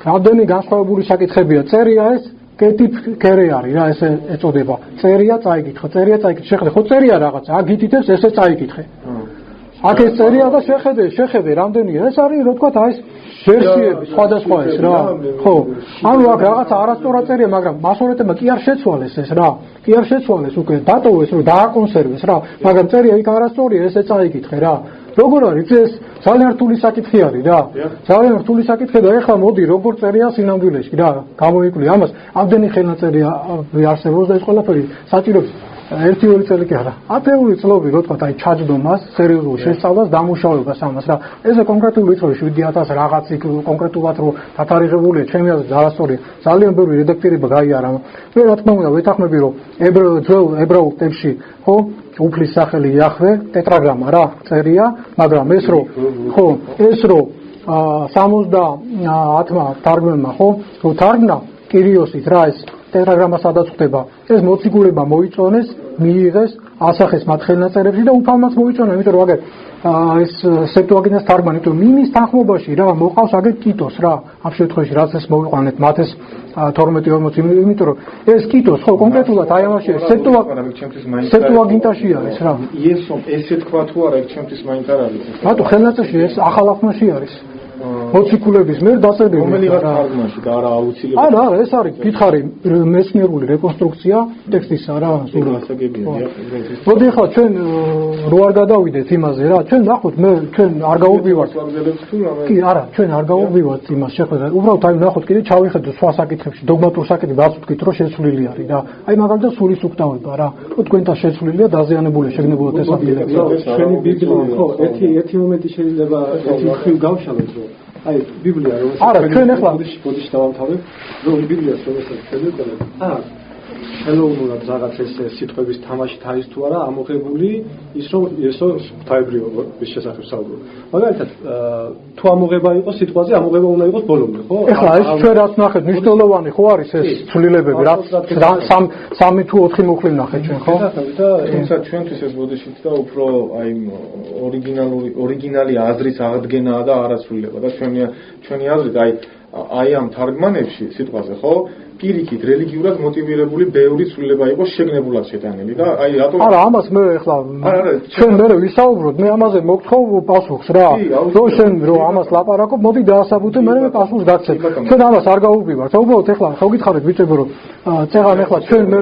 რამდენი განსხვავებული საკითხებია წერია ეს კეტიფ კერე არის რა ესე ეწოდება წერია წაიკითხე შეხედე ხო წერია რაღაცა აქ გითითებს ესე წაიკითხე აქ ეს წერია და შეხედე რამდენია ეს არის რო თქვა აი ეს ვერსიები სხვადასხვა ეს რა ხო ანუ აქ რაღაცა არასწორად წერია მაგრამ მასორიტებმა კი არ შეცვალეს ეს რა კი არ შეცვალეს უკვე დატოვეს რომ დააკონსერვეს რა მაგრამ წერია იქ არასწორია ესე წაიკითხე რა როგორ არის ეს ძალიან რთული საკითხი არის რა ძალიან რთული საკითხი და ეხლა მოდი როგორ წერია სინამდვილეში რა გამოიკვლიე ამას ამდენი ხელნაწერი არსებობს და ეს ყველაფერი საჭიროებს 1-2 წელი კი არა 10 წლები რო თქვა აი ჩაჯდომას სერიოზულ შესწავლას დამუშავებას ამას რა ესე კონკრეტული რიცხვი 7000 რაღაც იქ კონკრეტულად რო დათარიღებულია ჩემი აზრით არასწორია ძალიან ბევრი რედაქტირება გაიარა მე რა თქმა უნდა ვეთანხმები რომ ებრაულ ტექსტში ხო უფლის სახელი იახვე ტეტრაგრამა რა წერია მაგრამ ეს რო ხო ეს რო 70-მა თარგმნელმა ხო რო თარგმნა კირიოსით რა ეს ტეტრაგრამა სადაც ხდება ეს მოციქულება მოიწონეს მიიღეს ასახეს მათ ხელნაწერებში და უფალმაც მოიწონა იმიტომ რომ აგერ ეს სეპტუაგინტას თარგმანი იმიტომ მიმის თანხმობაში რა მოყავს აგერ კიტოს რა ამ შემთხვევაში რაც ეს მოვიყვანეთ მათ ეს 12-40 იმიტომ რომ ეს კიტოს ხო კონკრეტულად აი ამაში სეპტუაგინტაში არის რა იესომ ესე თქვა თუ არა ჩემთვის მაინც არ არის ბატონო ხელნაწერში ეს ახალ აღთქმაში არის მოციქულების მიერ დაწერილი რომელიღაც თარგმანში და არა აუცილებლად არა ეს არის გითხარი მეცნიერული რეკონსტრუქცია ტექსტისა რა მოდი ახლა ჩვენ რო არ გადავიდეთ იმაზე რა ჩვენ ნახოთ მე ჩვენ არ გავუბივართ კი არა ჩვენ არ გავუბივართ იმას შეხედა უბრალოდ აი ნახოთ კიდე ჩავიხედოთ სხვა საკითხებში დოგმატურ საკითხი რაც ვთქვით რომ შეცვლილი არის რა აი მაგალითად სულის უკტავება რა ხო თქვენთან შეცვლილია დაზიანებული შეგნებულად ეს ადგილები ჩვენი ბიბლია ხო ერთი მომენტი შეიძლება ერთი მხრივ გავშალოთ რომ აი ბიბლია რომ არა ჩვენ ახლა ბოდიში დავამთავრებ რომ ბიბლიას რომ ეს შევეცადეთ ხელოვნურად რაღაც ეს სიტყვების თამაშით არის თუ არა ამოღებული ის რომ იესოს ღვთაებრიობის შესახებ საუბრობ. მაგალითად თუ ამოღება იყოს სიტყვაზე ამოღება უნდა იყოს ბოლომდე, ხო? ეხლა ეს ჩვენ რაც ნახეთ, მნიშვნელოვანი ხო არის ეს ცვლილებები, რაც 3 თუ 4 მუხლი ნახეთ ჩვენ, ხო? თუმცა ჩვენთვის ეს ბოდიშით და უფრო აი ორიგინალი აზრის აღდგენაა და არაცვლილება და ჩვენი აზრით აი ამ თარგმანებში სიტყვაზე ხო პირიქით რელიგიურად მოტივირებული ბევრი ცვლილება იყო შეგნებულად შეტანილი და აი რატომ არა ამას მე ეხლა ჩვენ მე ვისაუბროთ მე ამაზე მოგთხოვ პასუხს რა რო შენ რო ამას ლაპარაკობ მოდი დაასაბუთე მე პასუხს გაცემ ჩვენ ამას არ გაუვივართ უბრალოდ ეხლა ხო გითხარით ბიჭებო რომ წეღან ეხლა ჩვენ მე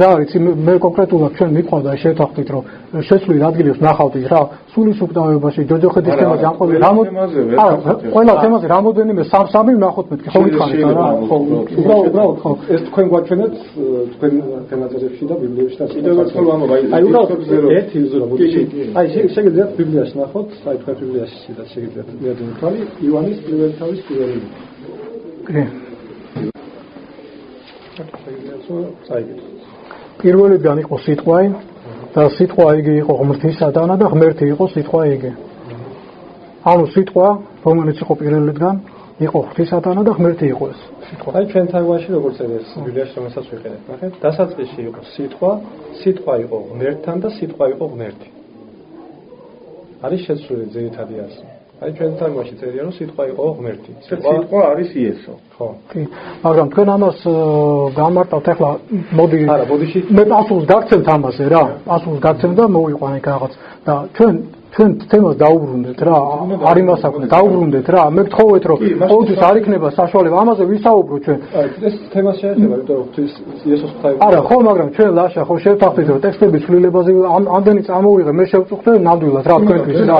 რა ვიცი მე კონკრეტულად ჩვენ მიყვარდა შევთანხმდით რომ შეცვლილ ადგილებს ნახავდით რა სულის უკტავებაში ჯოჯოხეთის თემაზე ამ ყველა თემაზე რამოდენიმე 3 ვნახოთ მეთქი ხო გითხარით რა ხო უბრალოდ ხო ეს თქვენ გვაჩვენეთ თქვენ თემაზებში და ბიბლიებში და კიდევ ერთხელ ვამბობ აი უბრალოდ ერთი იზრა ბოდიში აი შეგიძლიათ ბიბლიაში ნახოთ აი თქვენ ბიბლიაში და შეგიძლიათ მიადგინოთ თვალი იოანის პირველი თავის პირველი პირველიდან იყო სიტყვა და სიტყვა იგი იყო ღმრთისადანა და ღმერთი იყო სიტყვა იგი ანუ სიტყვა რომელიც იყო პირველიდან იყო ღვთისადანა და ღმერთი იყო ეს სიტყვა. აი ჩვენ თარგმანში როგორც წერეს ბიბლიაში რომელსაც ვიყენებთ, ნახეთ, დასაწყისში იყო სიტყვა, სიტყვა იყო ღმერთთან და სიტყვა იყო ღმერთი. არის შეცვლილი ძირითადი აზრი. აი ჩვენ თარგმანში წერია რომ სიტყვა იყო ღმერთი. სიტყვა არის იესო. ხო. კი. მაგრამ თქვენ ამას გამარტავთ ახლა მოდი არა, ბოდიში მე პასუხს გაგცემთ ამაზე რა. პასუხს გაგცემ და მოვიყვანე რაღაც და ჩვენ თემას დაუბრუნდეთ რა, არ იმას აქვს, დაუბრუნდეთ რა. მე გთხოვეთ რომ ყოველთვის არ იქნება საშუალება, ამაზე ვისაუბროთ ჩვენ. ეს თემა შეეხება, იმიტომ რომ ღვთის იესოს ღვთაებრიობა. არა, ხო, მაგრამ ჩვენ ლაშა ხო შევთანხმდით რომ ტექსტების ცვლილებაზე ამდენი წამოვიღე, მე შევწუხდე ნამდვილად რა თქვენთვის რა.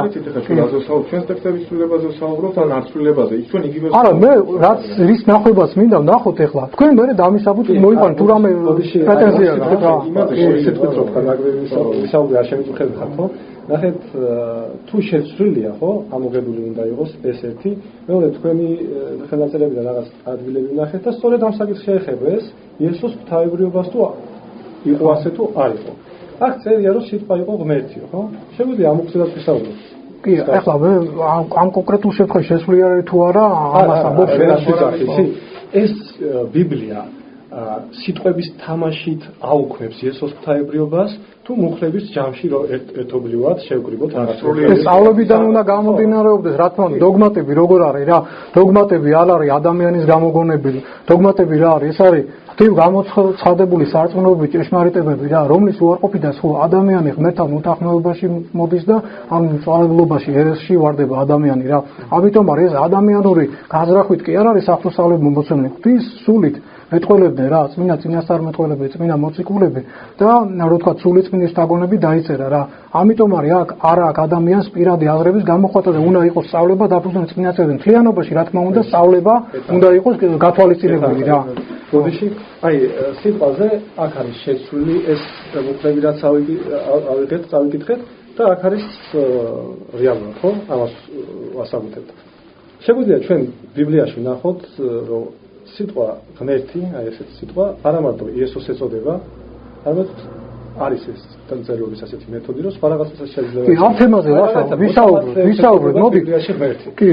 ჩვენ ტექსტების ცვლილებაზე ვსაუბრობთ ან არ ცვლილებაზე, ის ჩვენ იგივე. არა, მე რაც რის ნახებას მინდა ვნახოთ ახლა. თქვენ მე დამისაბუთით მოიყვანეთ თუ რამე პრეტენზია გაქვთ რა. ისეთ კვეთრობ ხარ, ვისაუბრე არ შემიწუხებთ ხარ, ხო? ნახეთ თუ შეცვლილია ხო ამოღებული უნდა იყოს ეს ერთი მეორე თქვენი ხელნაწერებიდან რაღაც ადგილები ნახეთ და სწორედ ამ საკითხს შეეხება ეს იესოს ღვთაებრიობას თუ იყო ასე თუ არ იყო აქ წერია რომ სიტყვა იყო ღმერთიო ხო შეგვიძლია ამოხსნას ვისაუბროთ კი ახლა მე ამ კონკრეტულ შემთხვევაში შესვლიანი თუ არა ამას ამბობ ეს ბიბლია სიტყვების თამაშით აუქმებს იესოს ღვთაებრიობას თუ მუხლების ჯამში რომ ერთობლივად შევკრიბოთ ეს სწავლებიდან უნდა გამომდინარეობდეს რა თქმა უნდა დოგმატები როგორ არის რა დოგმატები არ არის ადამიანის გამოგონებელი დოგმატები რა არის ეს არის ღვთივ გამოცხადებული სარწმუნოებრივი ჭეშმარიტებები რა რომლის უარყოფითაც ხო ადამიანი ღმერთთან უთანხმოებაში მოდის და ამ წვალებლობაში ერესში ვარდება ადამიანი რა ამიტომ არის ეს ადამიანური გაზრახვით კი არ არის საფროსავლები მოცემული ღვთის სულით მეტყველებდნენ რა წმინდა წინასწარმეტყველები წმინდა მოციქულები და რო თქვა სულიწმინდის შთაგონები დაიწერა რა ამიტომ არის აქ არა აქ ადამიანს პირადი აზრების გამოხატვა და უნდა იყოს სწავლება დაფუძნებული წმინდა წერილზე მთლიანობაში რა თქმა უნდა სწავლება უნდა იყოს გათვალისწინებული რა ბოდიში აი სიტყვაზე აქ არის შეცვლილი ეს მუხლები რაც წავიკითხეთ და აქ არის რეალურად ხო ამას ვასაბუთებთ შეგვიძლია ჩვენ ბიბლიაში ვნახოთ რომ სიტყვა ღმერთი, აი ესეთი სიტყვა, არა მარტო იესოს ეწოდება, არამედ არის ეს დამწერლობის ასეთი მეთოდი, რომ სხვა რაღაცასაც შეიძლება. კი, ამ თემაზე ვისაუბროთ, მოდი. კი,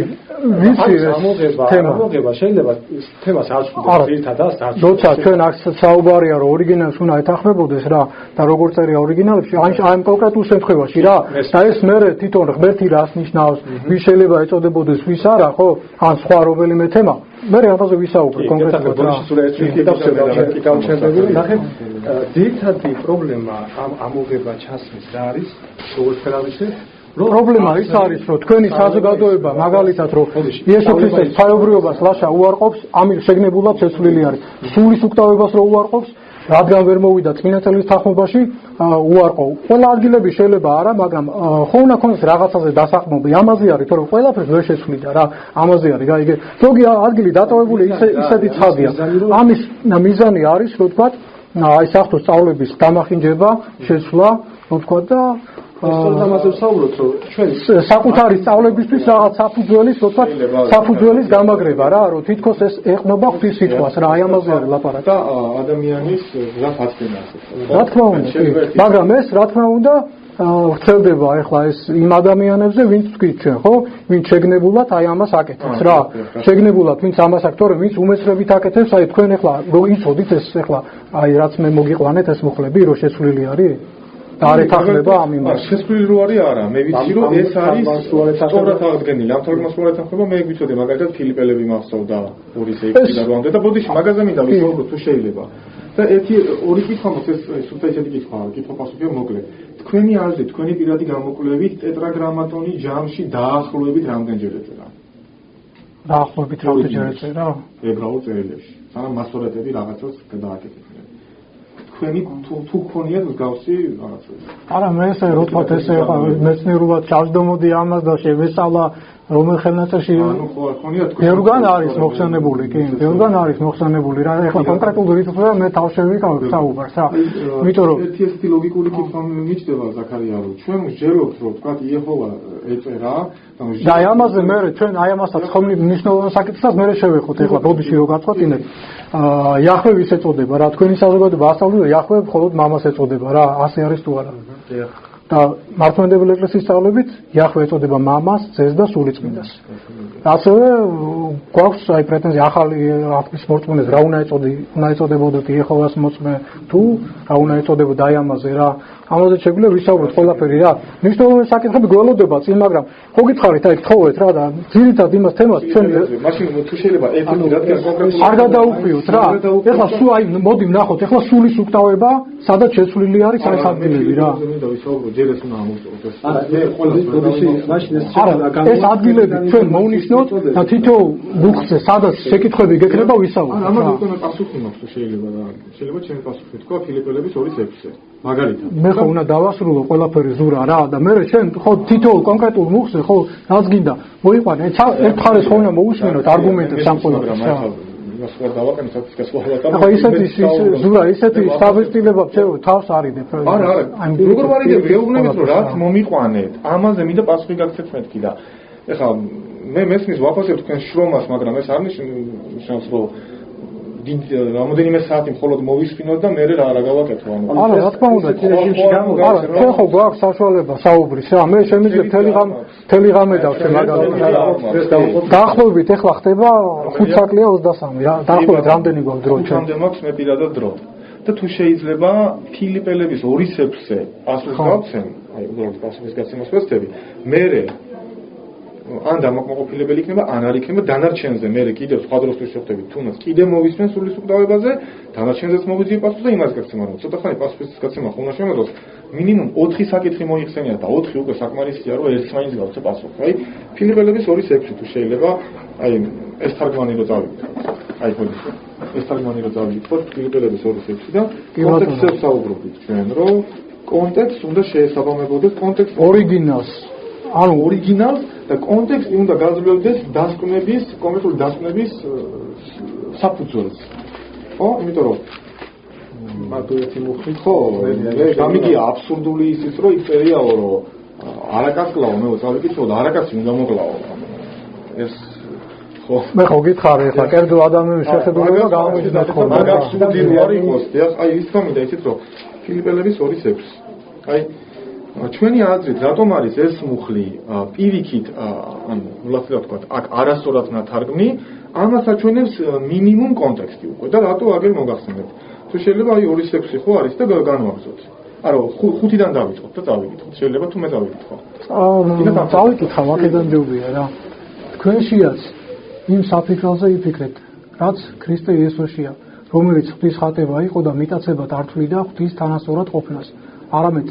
ვიცი ეს ამოღება შეიძლება ეს თემას არ ვხვდეთ, ერთადაც არ. როცა ჩვენ აქ საუბარია რომ ორიგინალს უნდა ეთანხმებოდეს რა და როგორ წერია ორიგინალებში, აი კონკრეტულ შემთხვევაში რა და ეს მე თვითონ ღმერთი რას ნიშნავს, ვის შეიძლება ეწოდებოდეს, ვის არა, ხო? ან სხვა რომელიმე თემა მე ამაზე ვისაუბრე კონკრეტულად რა. ნახეთ, ძირითადი პრობლემა ამ ამოღება ჩასმის რა არის? როგორც ფერავისე პრობლემა ის არის, რომ თქვენი საზოგადოება მაგალითად რომ იესო ქრისტეს ღვთაებრიობას ლაშა უარყოფს, ამის შეგნებულად შეცვლილი არის. სულის უკტავებას რო უარყოფს, რადგან ვერ მოვიდა წმინდა წელს თანხმობაში უარყო. ყველა ადგილები შეიძლება არა, მაგრამ ხო უნდა ქონდეს რაღაცაზე დასაყრდნობი. ამაზე არის, თორემ ყველაფერს ვერ შეცვლიდა რა. ამაზე არის რა, იგე ზოგი ადგილი დატოვებული ისეთი ცხადია. ამის მიზანი არის, რომ თქვა, აი საფრთხო სწავლების დამახინჯება, შეცვლა, რომ თქვა და სწორედ ამაზე ვსაუბრობთ, რომ ჩვენ საკუთარი სწავლებისთვის რაღაც საფუძველის, ვთქვათ, საფუძველის გამაგრება რა, რომ თითქოს ეს ეყნობა ღვთის სიტყვას რა, აი ამაზე არის ლაპარაკი. და ადამიანის გზას აწვენას. რა თქმა უნდა, მაგრამ ეს რა თქმა უნდა ვრცელდება ახლა ეს იმ ადამიანებზე, ვინც თქვით ჩვენ, ხო? ვინც შეგნებულად აი ამას აკეთებს რა. შეგნებულად ვინც ამას აკეთებს, თორემ ვინც უმეცრებით აკეთებს, აი თქვენ ახლა რო იცოდით ეს ახლა აი რაც მე მოგიყვანეთ ეს მუხლები, რო შეცვლილი არის და არ ეთანხმება ამ იმას. შეცვლილი რო არის არა, მე ვიცი რომ ეს არის სწორად აღდგენილი. ამ თორემ მასულა ეთანხმება, მე ვიცოდი მაგალითად ფილიპელები მახსოვდა ორი სეიფი და როამდე და ბოდიში მაგაზე მინდა ვისაუბროთ თუ შეიძლება. და ორი კითხვა მოხდეს, ეს უბრალოდ ესეთი კითხვა, კითხვა-პასუხია მოკლე. თქვენი აზრით, თქვენი პირადი გამოკვლევით ტეტრაგრამატონი ჯამში დაახლოებით რამდენჯერ ეწერა? დაახლოებით რამდენჯერ ეწერა? ებრაულ წერილებში. სანამ მასორეთები რაღაცას გადააკეთებდნენ. თქვენი თუ გქონიათ მსგავსი რაღაცა? არა, მე ესე რო თქვა ესე მეცნიერულად ჩავსდომოდი ამას და შევესწავლა რომელ ხელნაწერში ბევრგან არის მოხსენებული, კი, ბევრგან არის მოხსენებული რა, ეხლა კონკრეტულ რიცხვზე მე თავშევი საუბარს რა. იმიტომ რომ ერთი ესეთი ლოგიკური კითხვა მიჩნდება ზაქარია, რომ ჩვენ ვსჯერობთ, რომ თქვა იეჰოვა ეწერა და აი ამაზე მე ჩვენ აი ამასაც ხომ მნიშვნელოვან საკითხსაც მე შევეხოთ ეხლა ბოდიში რო გაწყვეტინეთ. იახვე ეწოდება რა, თქვენი საზოგადოება ასწავლიდა იახვე მხოლოდ მამას ეწოდება რა, ასე არის თუ არა? და მართლმადიდებელი ეკლესიის სწავლებით იახვე ეწოდება მამას, ძეს და სულიწმინდას. ასევე გვაქვს აი პრეტენზია ახალი აღთქმის მორწმუნეს რა უნდა ეწოდებოდეთ იეჰოვას მოწმე თუ რა უნდა ეწოდებოდა აი ამაზე რა. ამაზე შეგვიძლია ვისაუბროთ ყველაფერი რა. მნიშვნელოვანი საკითხები გველოდება წინ, მაგრამ ხო გითხარით აი გთხოვეთ რა და ძირითად იმას თემას ჩვენ მაშინ თუ შეიძლება ერთი რადგან კონკრეტულად არ გადაუხვიოთ რა. ეხლა სულ აი მოდი ვნახოთ, ეხლა სულის უკტავება სადაც შეცვლილი არის აი ადგილები რა. მინდა ვისაუბროთ, ჯერ ეს უნდა ამოვწოდოთ. არა, მე ყოველთვის მაშინ ეს ადგილები ჩვენ მოვნიშნოთ და თითოეულ ბუხზე სადაც შეკითხვები გექნება ვისაუბროთ. ამაზე უკვე პასუხი მაქვს თუ შეიძლება რა. შეიძლება ჩემი პასუხი თქვა ფილიპელების 2:6-ზე. მაგალითად. მე ხო უნდა დავასრულო ყველაფერი ზურა რა და მე ჩვენ ხო თითოეულ კონკრეტულ მუხზე ხო რაც გინდა მოიყვანე ერთ ხარეს ხო უნდა მოусმინოთ არგუმენტებს ამ ყველაფერს რა. იმას ვარ დავაყენე სტატისტიკას ვაყენებ. ხო ისეთი ზურა ისეთი სტაბილიზება თავს არიდებ. არა, როგორ ვარიდებ, გეუბნებით რომ რაც მომიყვანეთ, ამაზე მინდა პასუხი გაგცეთ მეთქი და ეხლა მე მესმის ვაფასებ თქვენ შრომას, მაგრამ ეს არ ნიშნავს რომ რამოდენიმე საათი მხოლოდ მოვისმინოთ და მე რა გავაკეთო ანუ არა რა თქმა უნდა რეჟიმში არა ჩვენ ხო გვაქვს საშუალება საუბრის რა მე შემიძლია მთელი ღამე დავშე მაგალითად დაახლოებით ეხლა ხდება 5 საკლია 23 რა დაახლოებით რამდენი გვაქვს დრო ჩვენამდე მაქვს მე პირადად დრო და თუ შეიძლება ფილიპელების 2:6-ზე პასუხს გავცემ აი უბრალოდ პასუხის გაცემას ვეცდები მე ან დამაკმაყოფილებელი იქნება, ან არ იქნება დანარჩენზე. მე კიდევ სხვა დროს თუ შევხვდებით, თუნდაც კიდევ მოვისმენ სულის უკტავებაზე, დანარჩენზეც მოვიძიე პასუხს და იმას გაგცემ, მაგრამ ცოტა ხანი პასუხის გაცემა ხო უნდა შემოძლოს. მინიმუმ 4 საკითხი მოიხსენიათ და 4 უკვე საკმარისია, რომ ერთ მაინც გავცე პასუხი. აი, ფილიპელების 2:6 თუ შეიძლება, აი ეს თარგმანი რო წავიდეთ. აი ხო, ეს თარგმანი რო წავიდეთ, ფილიპელების 2:6 და კონტექსტზე საუბრობთ ჩვენ, რომ კონტექსტს უნდა შეესაბამებოდეს კონტექსტს ორიგინალს. ანუ ორიგინალს და კონტექსტი უნდა გაზრდილდეს დასკვნების, კონკრეტული დასკვნების საფუძველს. ხო? იმიტომ რომ მათუეთი მუხი ხო, მე გამიგია აბსურდული ისიც რომ იწერიაო რომ არაკასკლაო მე წავიკითხო და არაკასი უნდა მოკლაო. ეს ხო მე ხო გითხარი ახლა კერძო ადამიანის შეხედულება გამომიჯნოთ ხო მაგას სუდი არ იყოს და აი ის თქმა ისიც რომ ფილიპელების 2:6 აი ჩვენი აზრით რატომ არის ეს მუხლი პირიქით ანუ ნულად თქვა აქ არასწორად ნათარგმნი ამას აჩვენებს მინიმუმ კონტექსტი უკვე და რატო აგერ მოგახსენებთ თუ შეიძლება აი 2:6 ხო არის და განვაგზავნოთ არა 5-დან დავიწყოთ და წავიკითხოთ შეიძლება თუ მე წავიკითხო წავიკითხავ აქედან ჯობია რა თქვენშიაც იმ საფიქროზე იფიქრეთ რაც ქრისტე იესოშია რომელიც ღვთის ხატება იყო და მიტაცება დართვლიდა ღვთის თანასწორად ყოფნას არამედ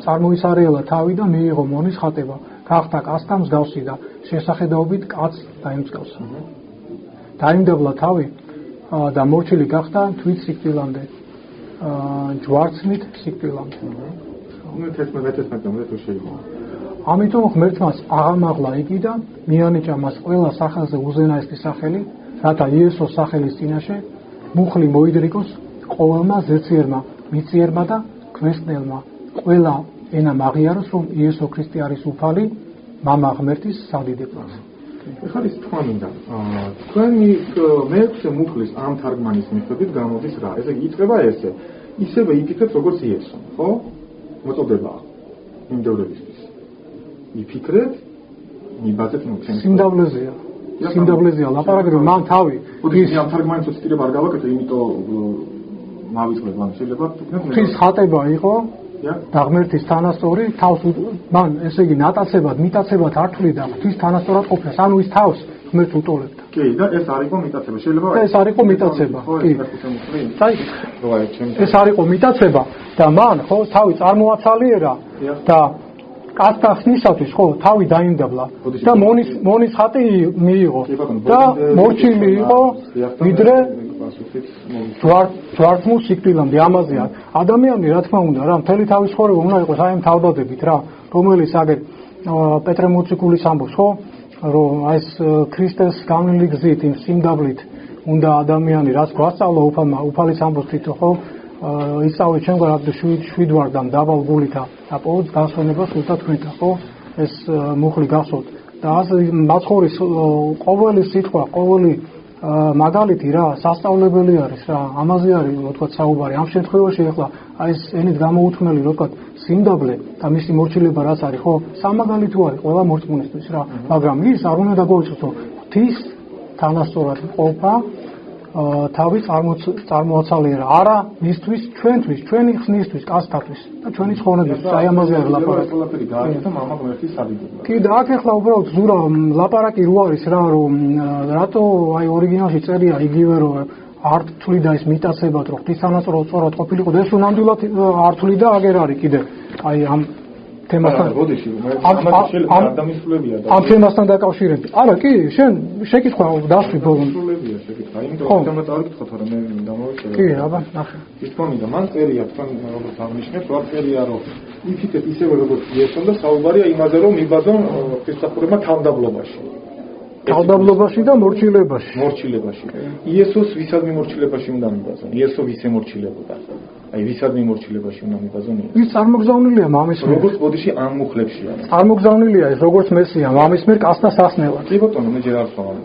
წარმოიცარელა თავი და მიიღო მონის ხატება გახდა კაცთან მსგავსი და შესახედაობით კაცს დაიმსგავსა დაიმდებლა თავი და მორჩილი გახდა თვით სიკვდილამდე ჯვარცმით სიკვდილამდე ამიტომ ღმერთმას აღამაღლა იგი და მიანიჭა მას ყველა სახელზე უზენაესი სახელი რათა იესოს სახელის წინაშე მუხლი მოიდრიკოს ყოველმა ზეციერმა მიწიერმა და ქმესნელმა ყველა ენამ აღიაროს, რომ იესო ქრისტე არის უფალი, მამა ღმერთის სადიდებლად. ეხლა ის თქვა მინდა. თქვენი მეექვსე მუხლის ამ თარგმანის მიხედვით გამოდის რა? ესე იგი იწყება ესე. ისევე იფიქრეთ როგორც იესო, ხო? მოწოდებაა იმდევრებისთვის. იფიქრეთ, მიბაძეთ მოცემს. სიმდაბლეზეა ლაპარაკი, რომ მან თავი ის ამ თარგმანს ციტირება არ გავაკეთე, იმიტომ მავიწყებ, ან შეიძლება თქვენ ის ხატება იყო და ღმერთის თანასწორი თავს მან ესე იგი ნატაცებად, მიტაცებად არ თვლიდა ღვთის თანასწორად ყოფნას, ანუ ის თავს ღმერთს უტოლებდა. კი, და ეს არ იყო მიტაცება, შეიძლება ეს არ იყო მიტაცება, კი. ეს არ იყო მიტაცება და მან ხო თავი წარმოაცალიერა და კაცთა ხსნისათვის ხო თავი დაიმდაბლა და მონის ხატი მიიღო და მორჩილი იყო ვიდრე ჯვარცმულ სიკვდილამდე. ამაზეა ადამიანი რა თქმა უნდა რა მთელი თავის ცხოვრება უნდა იყოს აი ამ თავდადებით რა, რომელიც აგერ პეტრე მოციქულის ამბობს ხო, რომ ეს ქრისტეს განვლილი გზით იმ სიმდაბლით უნდა ადამიანი რაც გვასწავლა უფალის ამბობს თვითონ ხო ისწავლეთ შემდგარ აქ შვიდვარდამ დაბალ გულითა და პოუს განსვენებას უთათ თქვენთან ხო ეს მუხლი გახსოვთ და ასე მაცხოვრის ყოველი სიტყვა ყოველი მაგალითი რა სასწავლებელი არის რა ამაზე არის თქვა საუბარი ამ შემთხვევაში ახლა აი ეს ენით გამოუთმელი თქვა სიმდაბლე და მისი მორჩილება რაც არის ხო სამაგალითო არის ყველა მორწმუნესთვის რა მაგრამ ის არ უნდა დაგოიწყოს რომ ღვთის თანასწორად ყოფა თავი წარმოაცალიერა არა მისთვის ჩვენთვის ჩვენი ხსნისთვის კაცთათვის და ჩვენი ცხოვრებისთვის აი ამაზე არის ლაპარაკი ყველაფერი გააკეთა მამა ღმერთის სადიდებლად კი და აქ ახლა უბრალოდ ზურა ლაპარაკი რო არის რა რომ რატო აი ორიგინალში წერია იგივე რომ არ თვლიდა ის მიტაცებად რომ ღვთის თანასწორად სწორად ყოფილიყო და ეს ნამდვილად არ თვლიდა აგერ არის კიდე აი ამ თემასთან ამ თემასთან დაკავშირებით არა კი შენ შეკითხვა დასვი ბოლოს შეკითხვა იმიტომ რომ წავიკითხოთ რომ მე დამოვიწერე კი აბა ნახე ის თქონდა მან წერია თქვენ როგორც აღნიშნეთ რა წერია რომ იფიქრეთ ისევე როგორც იესო და საუბარია იმაზე რომ მიბაძონ ქრისტიანობა თავდაბლობაში და მორჩილებაში იესოს ვისაც მიმორჩილებაში უნდა მიბაძონ იესო ვის ემორჩილებოდა აი ვისაც მიმორჩილებაში უნდა მიბაძონ ის წარმოგზავნილია მამის მიერ როგორც ბოდიში ამ მუხლებშია წარმოგზავნილია ეს როგორც მესია მამის მიერ კაცთა სასნელად კი ბატონო მე ჯერ არ ვსვამ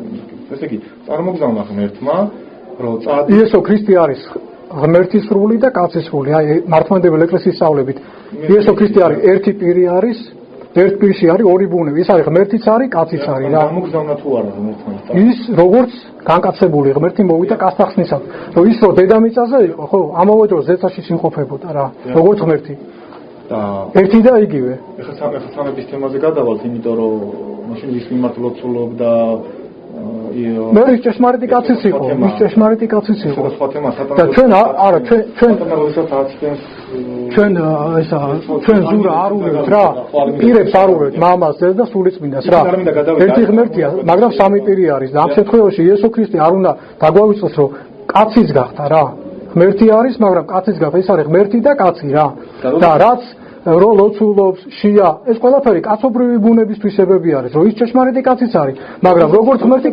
ესე იგი წარმოგზავნა ღმერთმა რომ იესო ქრისტე არის ღმერთის სრული და კაცის სრული აი მართლმადიდებელი ეკლესიის სწავლებით იესო ქრისტე არის ერთი პირი არის ერთ პირში არის ორი ბუნები ის არის ღმერთიც არის კაციც არის რა გამოგზავნა თუ არა ღმერთმა ის როგორც განკაცებული ღმერთი მოვიდა კაცთა ხსნისად რომ ის რო დედამიწაზე იყო ხო ამავე დროს ზეცაში სიმყოფებოდა რა როგორც ღმერთი და ერთი და იგივე ეხლა სამების თემაზე გადავალთ იმიტომ რომ მაშინ ის მიმართ ლოცულობდა მე ის ჭეშმარიტი კაციც იყო სხვა თემა და ჩვენ არა ჩვენ ზურა არ ურევთ რა პირებს არ ურევთ მამას და სულიწმინდას რა ერთი ღმერთია მაგრამ სამი პირი არის და ამ შემთხვევაში იესო ქრისტე არ უნდა დაგვავიწყოს რომ კაციც გახდა რა ღმერთი არის მაგრამ კაციც გახდა ის არის ღმერთი და კაცი რა და რაც რო ლოცულობს შია ეს ყველაფერი კაცობრივი ბუნების თვისებები არის რომ ის ჭეშმარიტი კაციც არის მაგრამ როგორც ღმერთი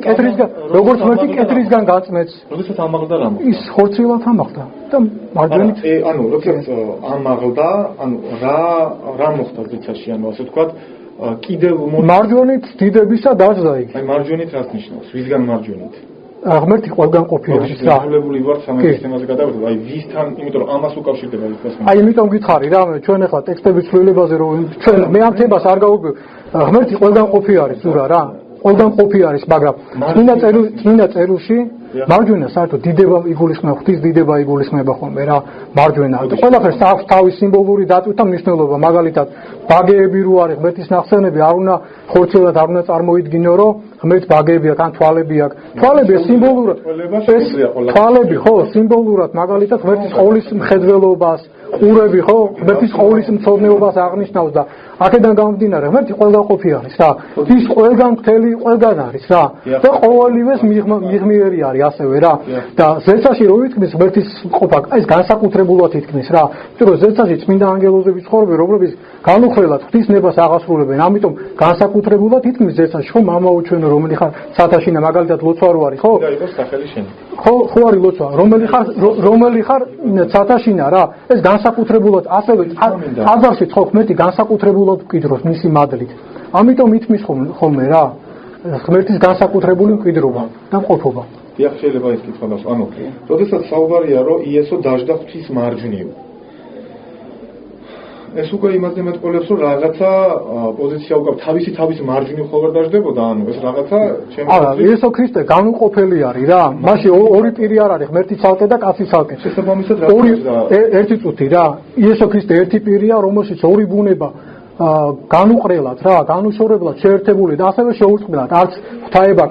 კეთრისგან გაწმեց როდესაც ამაღლდა რა მოხდა ის ხორცილად ამაღლდა და მარჯვენით ანუ როდესაც ამაღლდა ანუ რა მოხდა ზეცაში ანუ ასე ვთქვათ კიდევ მარჯვენით დიდებისა დაждდა იგი აი მარჯვენით რას ნიშნავს ვისგან მარჯვენით ღმერთი ყველგან ყოფილი არის რა. შესრულებული ვარ სამების თემაზე გადავიდეთ, აი ვისთან, იმიტომ რომ ამას უკავშირდება ის თემა. აი იმიტომ გითხარი რა, ჩვენ ახლა ტექსტების ცვლილებაზე რომ ჩვენ მე ამ თემას არ გავუკვირ. ღმერთი ყველგან ყოფილი არის ზურა რა. ყველგან ყოფილი არის, მაგრამ წმინდა წერილში მარჯვენა საერთოდ დიდება იგულისხმება, ღვთის დიდება იგულისხმება ხოლმე რა, მარჯვენა. ყველაფერს აქვს თავის სიმბოლური დატვირთვა მნიშვნელობა, მაგალითად, ბაგეები რო არის, ღმერთის ნახსენები არ უნდა ხორცელად არ უნდა წარმოიდგინო, რომ ღმერთს ბაგეები აქვს, ან თვალები აქვს. თვალები სიმბოლურად თვალები ხო, სიმბოლურად მაგალითად ღმერთის ყოვლის მხედველობას, ყურები ხო, ღმერთის ყოვლის მცოდნეობას აღნიშნავს და აქედან გამომდინარე ღმერთი ყველგან ყოფილი არის რა. ის ყველგან მთელი ყველგან არის რა. და ყოველივეს მიღმიერი არის ასევე რა. და ზეცაში რო ითქმის ღმერთის ყოფა, ეს განსაკუთრებულად ითქმის რა. იმიტომ რომ ზეცაში წმინდა ანგელოზები ცხოვრობენ, რომლებიც განუხრელად ღვთის ნებას აღასრულებენ. ამიტომ განსაკუთრებულად ითქმის ზეცაში, რომ მამაო ჩვენო, რომელი ხარ სათავშინა მაგალითად ლოცვა რო არის, ხო? და იყოს სახელი შენი. ხო არის ლოცვა რომელი ხარ ცათაშინა რა ეს განსაკუთრებულად ასევე აზარში ხო ღმერთი განსაკუთრებულად მკვიდრობს მისი მადლით ამიტომ ითმის ხოლმე რა ღმერთის განსაკუთრებული მკვიდრობა და მყოფობა დიახ შეიძლება ის კითხვა დასვა ანუ როდესაც საუბარია რომ იესო დაждდა ღვთის მარჯვნივ ეს უკვე იმაზე მეტყოლებს რომ რაღაცა პოზიცია უკვე თავის მარჯვნივ ხოლმე დაждდებოდა ანუ ეს რაღაცა ჩემი არა იესო ქრისტე განუყოფელი არის რა მაშინ ორი პირი არ არის ღმერთი ცალკე და კაცი ცალკე შესაბამისად ორი ერთი წუთი რა იესო ქრისტე ერთი პირია რომელშიც ორი ბუნება განუყრელად რა განუშორებლად შეერთებული და ასევე შეურწყმელად არც ღვთაება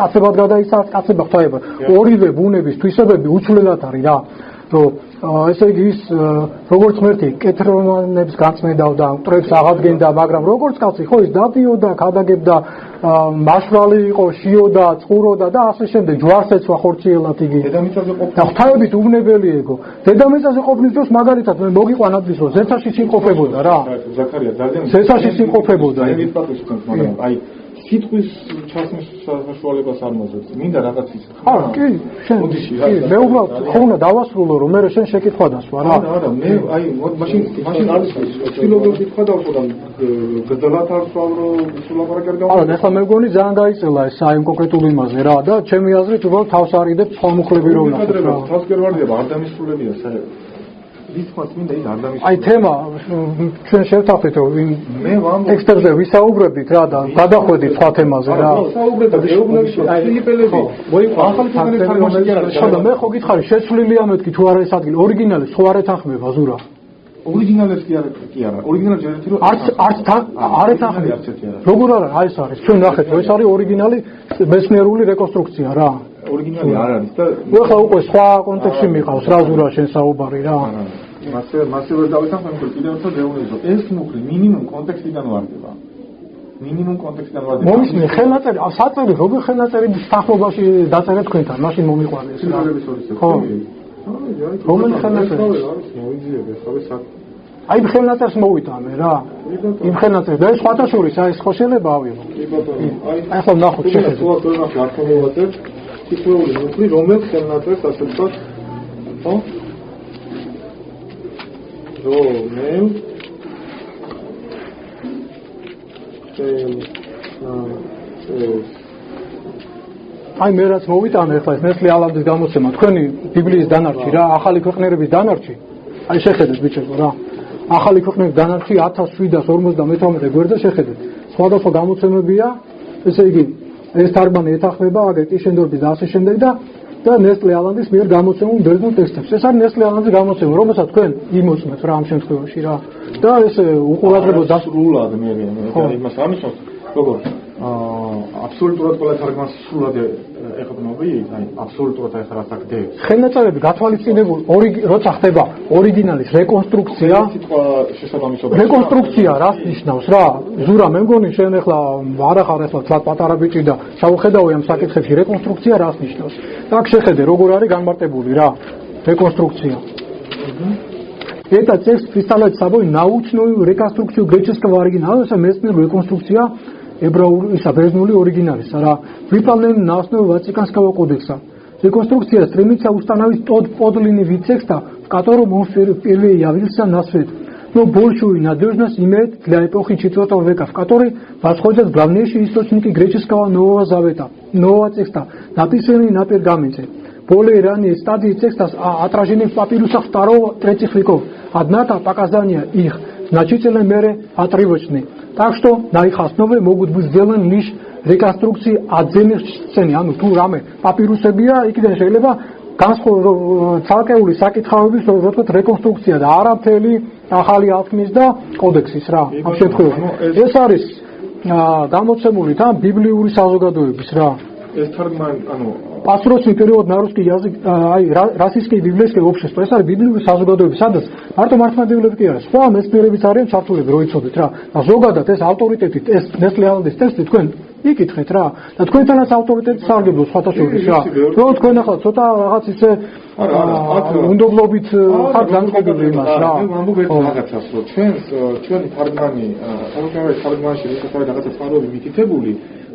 კაცებად გადაიცვალა კაცება ღვთაება ორივე ბუნების თვისებები უცვლელად არის რა რომ ესე იგი ის როგორც ღმერთი კეთრომანებს განწმენდავდა მტრებს აღადგენდა მაგრამ როგორც კაცი ხო ის დადიოდა გადაგებდა მასვრალი იყო შიოდა წყუროდა და ასე შემდეგ ჯვარს ეცვა ხორციელად იგი დედამიწაზე ყოფნა და ღვთაებით უვნებელი ეგო დედამიწაზე ყოფნის დროს მაგალითად მე მოგიყვანადis რომ ზეცაში სიმყოფებოდა რა ზაქარია ძალიან ზეცაში სიმყოფებოდა მაგრამ აი სიტყვის ჩასმის საშუალებას არ მოძებს. მინდა რაღაც ის. არა, კი, შენ. მე უბრალოდ ხონა დავასრულო რომ მე შენ შეკითხვა დასვა რა. არა, მე აი მაშინ არის ცდილობენ კითხვა დავსვა და გძალათ არ სვავრო სულაპარაკერ და არა, ახლა მე მგონი ძალიან გაიწელა ეს აი კონკრეტულ იმაზე რა და ჩემი აზრით უბრალოდ თავს არიდებ სხვა მუხლები რომ ნახოთ რა. თავს კი ვარდება, არ დამისრულებია საერთოდ. ვისმაც მინდა ის არ დამისრულებია. აი თემა ჩვენ შევთანხმდით რომ მე ვამბობ ტექსტებზე ვისაუბრებდით რა და გადახვედით სხვა თემაზე რა. საუბრეთ ეუბნების ფილიპელები. ახალი თემები თარგმანში არ არის. შენ მე ხო გითხარი შეცვლილია მეთქი თუ არა ეს ადგილი ორიგინალი სხვა არ ეთანხმება ზურა. ორიგინალებს კი არა. ორიგინალებს ერთი რომ არც არ ეთანხმება. როგორ არა აი ეს არის. ჩვენ ნახეთ ეს არის ორიგინალი მეცნიერული რეკონსტრუქცია რა. ორიგინალი არ არის და ახლა უკვე სხვა კონტექსტში მიყავს რა ზურა შენ საუბარი რა. მასე ვერ დავეთანხმებ რომ კიდევ ერთხელ გეუბნებო ეს მუხლი მინიმუმ კონტექსტიდან ვარდება. მინიმუმ კონტექსტიდან ვარდება. მომისმენ ხელნაწერი საწერი როგორ ხელნაწერი თანხმობაში დაწერეთ თქვენთან მაშინ მომიყვანეს რა. ხო. რომელი ხელნაწერი მოვიძიებ ახლა აი ხელნაწერს მოვიტანე რა. იმ ხელნაწერს და ეს სხვათა შორის აი ხო შეიძლება ავიღო. კი ბატონო. აი ახლა ნახოთ შეხედეთ. თუ ნახე არ მომოვაწერ თითოეული მუხლი რომელ ხელნაწერს ასე ვთქვათ ხო? რომელ აი მე რაც მოვიტანე ახლა ეს ნესლი ალანდის გამოცემა თქვენი ბიბლიის დანარჩი რა ახალი ქვეყნიერების დანარჩი აი შეხედეთ ბიჭებო რა ახალი ქვეყნიერების დანარჩი 1753 გვერდზე შეხედეთ სხვადასხვა გამოცემებია ესე იგი ეს თარგმანი ეთანხმება აგერ ტიშენდორფის და ასე შემდეგ და ნესლე ალანდის მიერ გამოცემულ ბერძნულ ტექსტებს ეს არის ნესლე ალანდის გამოცემა რომელსაც თქვენ იმოწმეთ რა ამ შემთხვევაში რა და ეს უყურადღებო დასრულად მე იმას ამისოს როგორ აბსოლუტურად ყველა თარგმანს სრულად ეხებნობი აი აბსოლუტურად ახლა რაც აქ დევს ხელნაწერები გათვალისწინებული როცა ხდება ორიგინალის რეკონსტრუქცია სიტყვა შესაბამისობა რეკონსტრუქცია რას ნიშნავს რა ზურა მე მგონი შენ ახლა არ ახარ ახლა თლად პატარა ბიჭი და შევხედავი ამ საკითხებში რეკონსტრუქცია რას ნიშნავს და აქ შეხედე როგორ არის განმარტებული რა реконструкция. Это текст представляет собой научную реконструкцию греческого оригинала, это местная реконструкция безнули оригиналис, выполнена на основе Ватиканского кодекса. Реконструкция стремится установить тот подлинный вид текста, в котором он впервые явился на свет. Но большую надежность имеет для эпохи IV века, в которой восходят главнейшие источники греческого Нового Завета, нового текста, написанные на пергаменте. Более ранние стадии текста отражены в папирусах II-III веков, однако показания их в значительной мере отрывочны. Так что на их основе могут быть сделаны лишь реконструкции отдельных сцен. ანუ თუ რამე პაპირუსებია, იქიდან შეიძლება ცალკეული საკითხავების რო ვთქვათ რეკონსტრუქცია და არა მთელი ახალი ალქიმის და კოდექსის რა. ამ შემთხვევაში ეს არის გამოცემული თან ბიბლიური საზოგადოების რა. ეს თარგმანი ანუ Пасторский период на русский язык, российский библейский общество. ეს არის ბიბლიური საზოგადოება, სადაც მარტო მართლმადიდებლები კი არა, სხვა მეცნიერებიც არიან ჩართულები, რო იცოდეთ რა. და ზოგადად ეს ავტორიტეტით, ეს ნესლე ალანდის ტექსტი თქვენ იკითხეთ რა. და თქვენთანაც ავტორიტეტი სარგებლობს სხვათა შორის რა. რო თქვენ ახლა ცოტა რაღაც ისე უნდობლობით ხართ განწყობილი იმას რა. მე ვამბობ ერთ რაღაცას, რომ ჩვენი თარგმანი, საკუთარი თარგმანში ვისაც არის რაღაცა წყაროები მითითებული,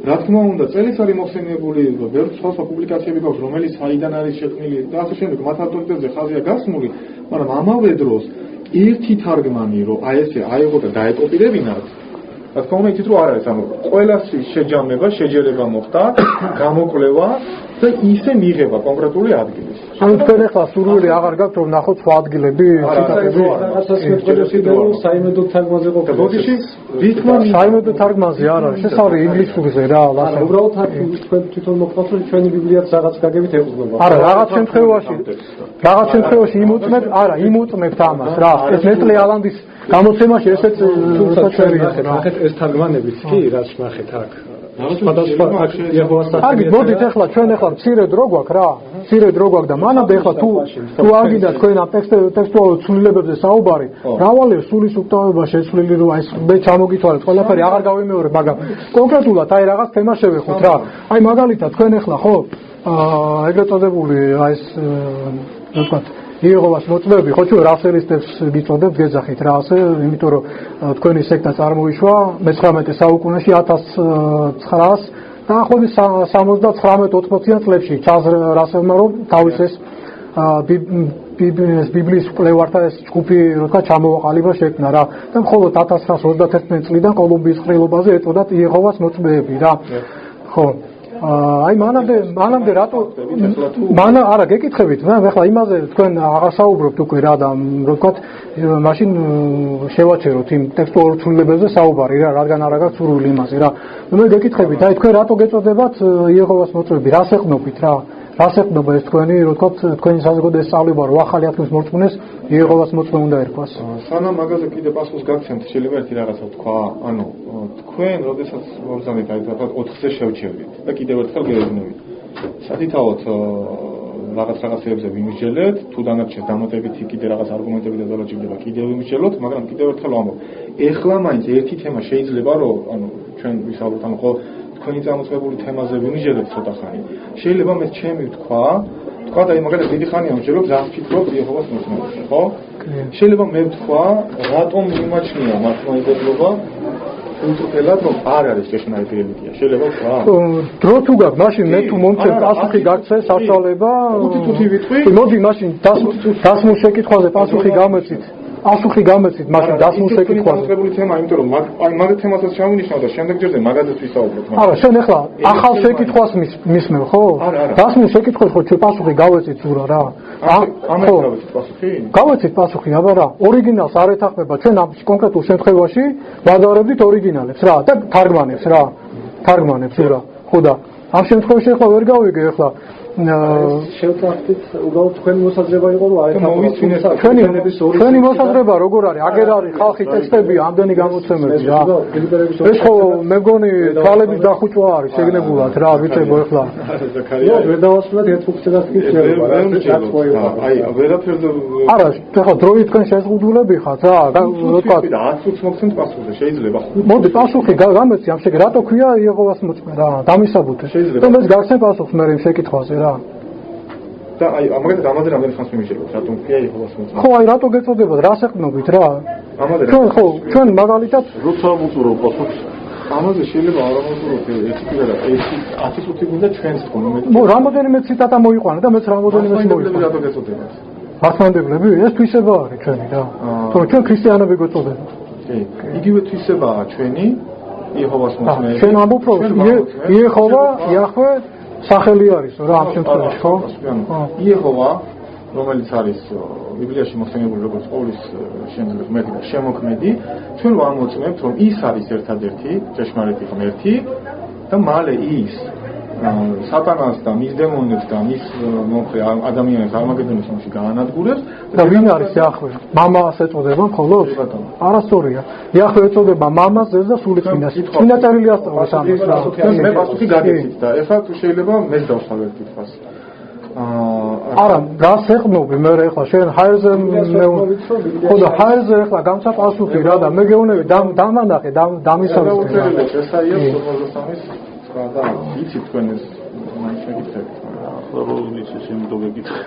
რა თქმა უნდა, წელიც არის მოხსენიებული, ბევრი სხვა პუბლიკაციები გვაქვს, რომელიც საიდან არის შექმნილი და ასე შემდეგ, მათ ავტორიტეტზე ხაზია გასმული, მაგრამ ამავე დროს ერთი თარგმანი, რომ აი ესე აიღო და დაეკოპირებინათ, რა თქმა უნდა, იცით რომ არ არის, ანუ ყველასი შეჯამება, შეჯერება მოხდა, გამოკვლევა და ისე მიიღება კონკრეტული ადგილი. ანუ თქვენ ახლა სურვილი აღარ გაქვთ რომ ნახოთ სხვა ადგილები, ციტატები? რაღაცას მეტყველებდი რომ საიმედო თარგმანზე ყოფილა. ბოდიში რითმა საიმედო თარგმანზე არ არის, ეს არის ინგლისურზე რა, არა, უბრალოდ თქვენ თვითონ მოხდათ რომ ჩვენი ბიბლიაც რაღაც გაგებით ეყრდნობა. არა, რაღაც შემთხვევაში იმოწმებთ ამას რა. ეს ნეტლი ალანდის გამოცემაში ესეც საჩვენია რა. ახეთ ეს თარგმანებიც კი რაც ნახეთ აქ. სხვადასხვა აქ იეჰოვას აგით მოდით ახლა ჩვენ ახლა მცირე დრო გვაქვს რა. მცირე დრო გვაქვს და მანამდე ახლა თუ აგიდა თქვენ ამ ტექსტუალურ ცვლილებებზე საუბარი, მრავალი სულის უკტავება შეცვლილი რომ აი მე ჩამოგითვალეთ, ყველაფერი აღარ გავიმეორებ, მაგრამ კონკრეტულად აი რაღაც თემა შევეხოთ რა. აი მაგალითად თქვენ ახლა ხო ეგრეთ წოდებული აი ეს რა ვთქვათ იეჰოვას მოწმეები ხო ჩვენ რასელისტებს გიწოდებთ გეძახით რა ასე იმიტომ რომ თქვენი სექტა წარმოიშვა მე-19 საუკუნეში 1900 დაახლოებით 79-80-იან წლებში ჩარლზ რასელმა რომ თავის ეს ბიბლიის კვლევართა ეს ჯგუფი როცა ჩამოვაყალიბა შექმნა რა და მხოლოდ 1931 წლიდან კოლუმბიის ყრილობაზე ეწოდათ იეჰოვას მოწმეები რა ხო აი მანამდე რატო არა გეკითხებით მე ახლა იმაზე თქვენ აღარ საუბრობთ უკვე რა და რო ვთქვათ მაშინ შევაჩეროთ იმ ტექსტუალურ ცვლილებებზე საუბარი რა რადგან არ აქვს სურვილი იმაზე რა მე გეკითხებით აი თქვენ რატო გეწოდებათ იეჰოვას მოწმეები რას ეყნობით რა რას ეყნობა ეს თქვენი რო ვთქვათ თქვენი საზოგადო სწავლება რო ახალი ათმის მორწმუნეს იეჰოვას მოწმე უნდა ერქვას სანამ მაგაზე კიდე პასუხს გაგცემთ შეიძლება ერთი რაღაცა თქვა ანუ თქვენ როდესაც მოგზავნით აი თქვათ 4-ზე შევჩერდით და კიდევ ერთხელ გეუბნებით სათითაოდ რაღაცებზე ვიმსჯელეთ თუ დანარჩენ დამატებითი კიდე რაღაც არგუმენტები და დალოჯიბება კიდევ ვიმსჯელოთ მაგრამ კიდევ ერთხელ ვამბობ ეხლა მაინც ერთი თემა შეიძლება რომ ანუ ჩვენ ვისაუბროთ ანუ ხო თქვენი წამოწყებული თემაზე ვიმსჯელეთ ცოტა ხანი შეიძლება მე ჩემი ვთქვა აი მაგალითად დიდი ხანია ვიმსჯელობ ზას ფიქრობ იეჰოვას მოწმეებზე ხო შეიძლება მე ვთქვა რატომ მიმაჩნია მართლმადიდებლობა უწუხელად რომ არ არის ჭეშმარიტი რელიგია შეიძლება ვთქვა დრო თუ გაქვს მაშინ მე თუ მომწევ პასუხი გაგცე სასწავლება თუთი ვიტყვი მოდი მაშინ დასმულ შეკითხვაზე პასუხი გამეცით მაშინ დასმულ შეკითხვაზე განსხვავებული თემა იმიტომ რომ აი მაგ თემასაც ჩავინიშნავ და შემდეგ ჯერზე მაგაზეც ვისაუბროთ არა შენ ახლა ახალ შეკითხვას მისმევ ხო დასმულ შეკითხვას ხო ჩვენ პასუხი გავეცით ზურა რა გავეცით პასუხი აბა რა ორიგინალს არ ეთანხმება ჩვენ ამ კონკრეტულ შემთხვევაში ვადარებდით ორიგინალებს რა და თარგმანებს ზურა ხო და ამ შემთხვევაში ახლა ვერ გავიგე ახლა შევწახდით უბრალოდ თქვენი მოსაზრება იყო რომ ჩვენი მოსაზრება როგორ არის აგერ არის ხალხი ტექსტები ამდენი გამოცემები რა ეს ხო მე მგონი თვალების დახუჭვა არის შეგნებულად რა ვიცებო ახლა ვერ დავასრულეთ ერთ ფუნქციას აი ვერაფერზე არა ახლა დროით თქვენ შეზღუდულები ხართ რა ვთქვათ 10 მოგცემთ პასუხზე შეიძლება მოდი პასუხი გამეცი ამ შეგ რატო ქვია იეჰოვას მოწმე რა დამისაბუთე და მე გაგცემ პასუხს მე იმ შეკითხვაზე რა და აი ამაგერ ამაზე რამდენი ხანს მიმიჯერებთ რატომ ქვია იეჰოვას მოწმე ხო აი რატო გეწოდებათ რას ეყნობით რა ამაზე ჩვენ მაგალითად როცა ვუწურო პასუხს ამაზე შეიძლება არ ამოვუწურო ეს პირა ეს 10 გუნდა ჩვენს თქო რამოდენიმე ციტატა მოიყვანა და მეც რამოდენიმე მოიყვანა რატო გეწოდებათ მართლმადიდებლები ეს თვისება არის ჩვენი რა თორე ჩვენ ქრისტიანები გვეწოდებათ კი იგივე თვისებაა ჩვენი იეჰოვას მოწმეები ჩვენ ამბობ რომ იეჰოვა იახვე სახელი არის რა ამ შემთხვევაში ხო? იეჰოვა რომელიც არის ბიბლიაში მოხსენიებული როგორც ყოვლის შემოქმედი ჩვენ ვამოწმებთ რომ ის არის ერთადერთი ჭეშმარიტი ღმერთი და მალე ის სატანას და მის დემონებს და მის მომხრე ადამიანებს არმაგედონის ომში გაანადგურებს და ვინ არის იახვე? მამას ეწოდება მხოლოდ? არასწორია. იახვე ეწოდება მამას, ზეს და სულიწმინდას. წინა წერილი ასწავლეს ამას რა. მე პასუხი გაგიცით და ეხლა თუ შეიძლება მე დავსვამ ერთ კითხვას. არა, რას ეყნობი მე ეხლა შენ ჰაერზე ხო და ჰაერზე ეხლა გამცა პასუხი რა და მე გეუბნები დამანახე დამისავსე. ესაა 53-ის და იცით თქვენ ეს შეგიძლიათ ახლა რო ვიცი შემდგომ გეკითხე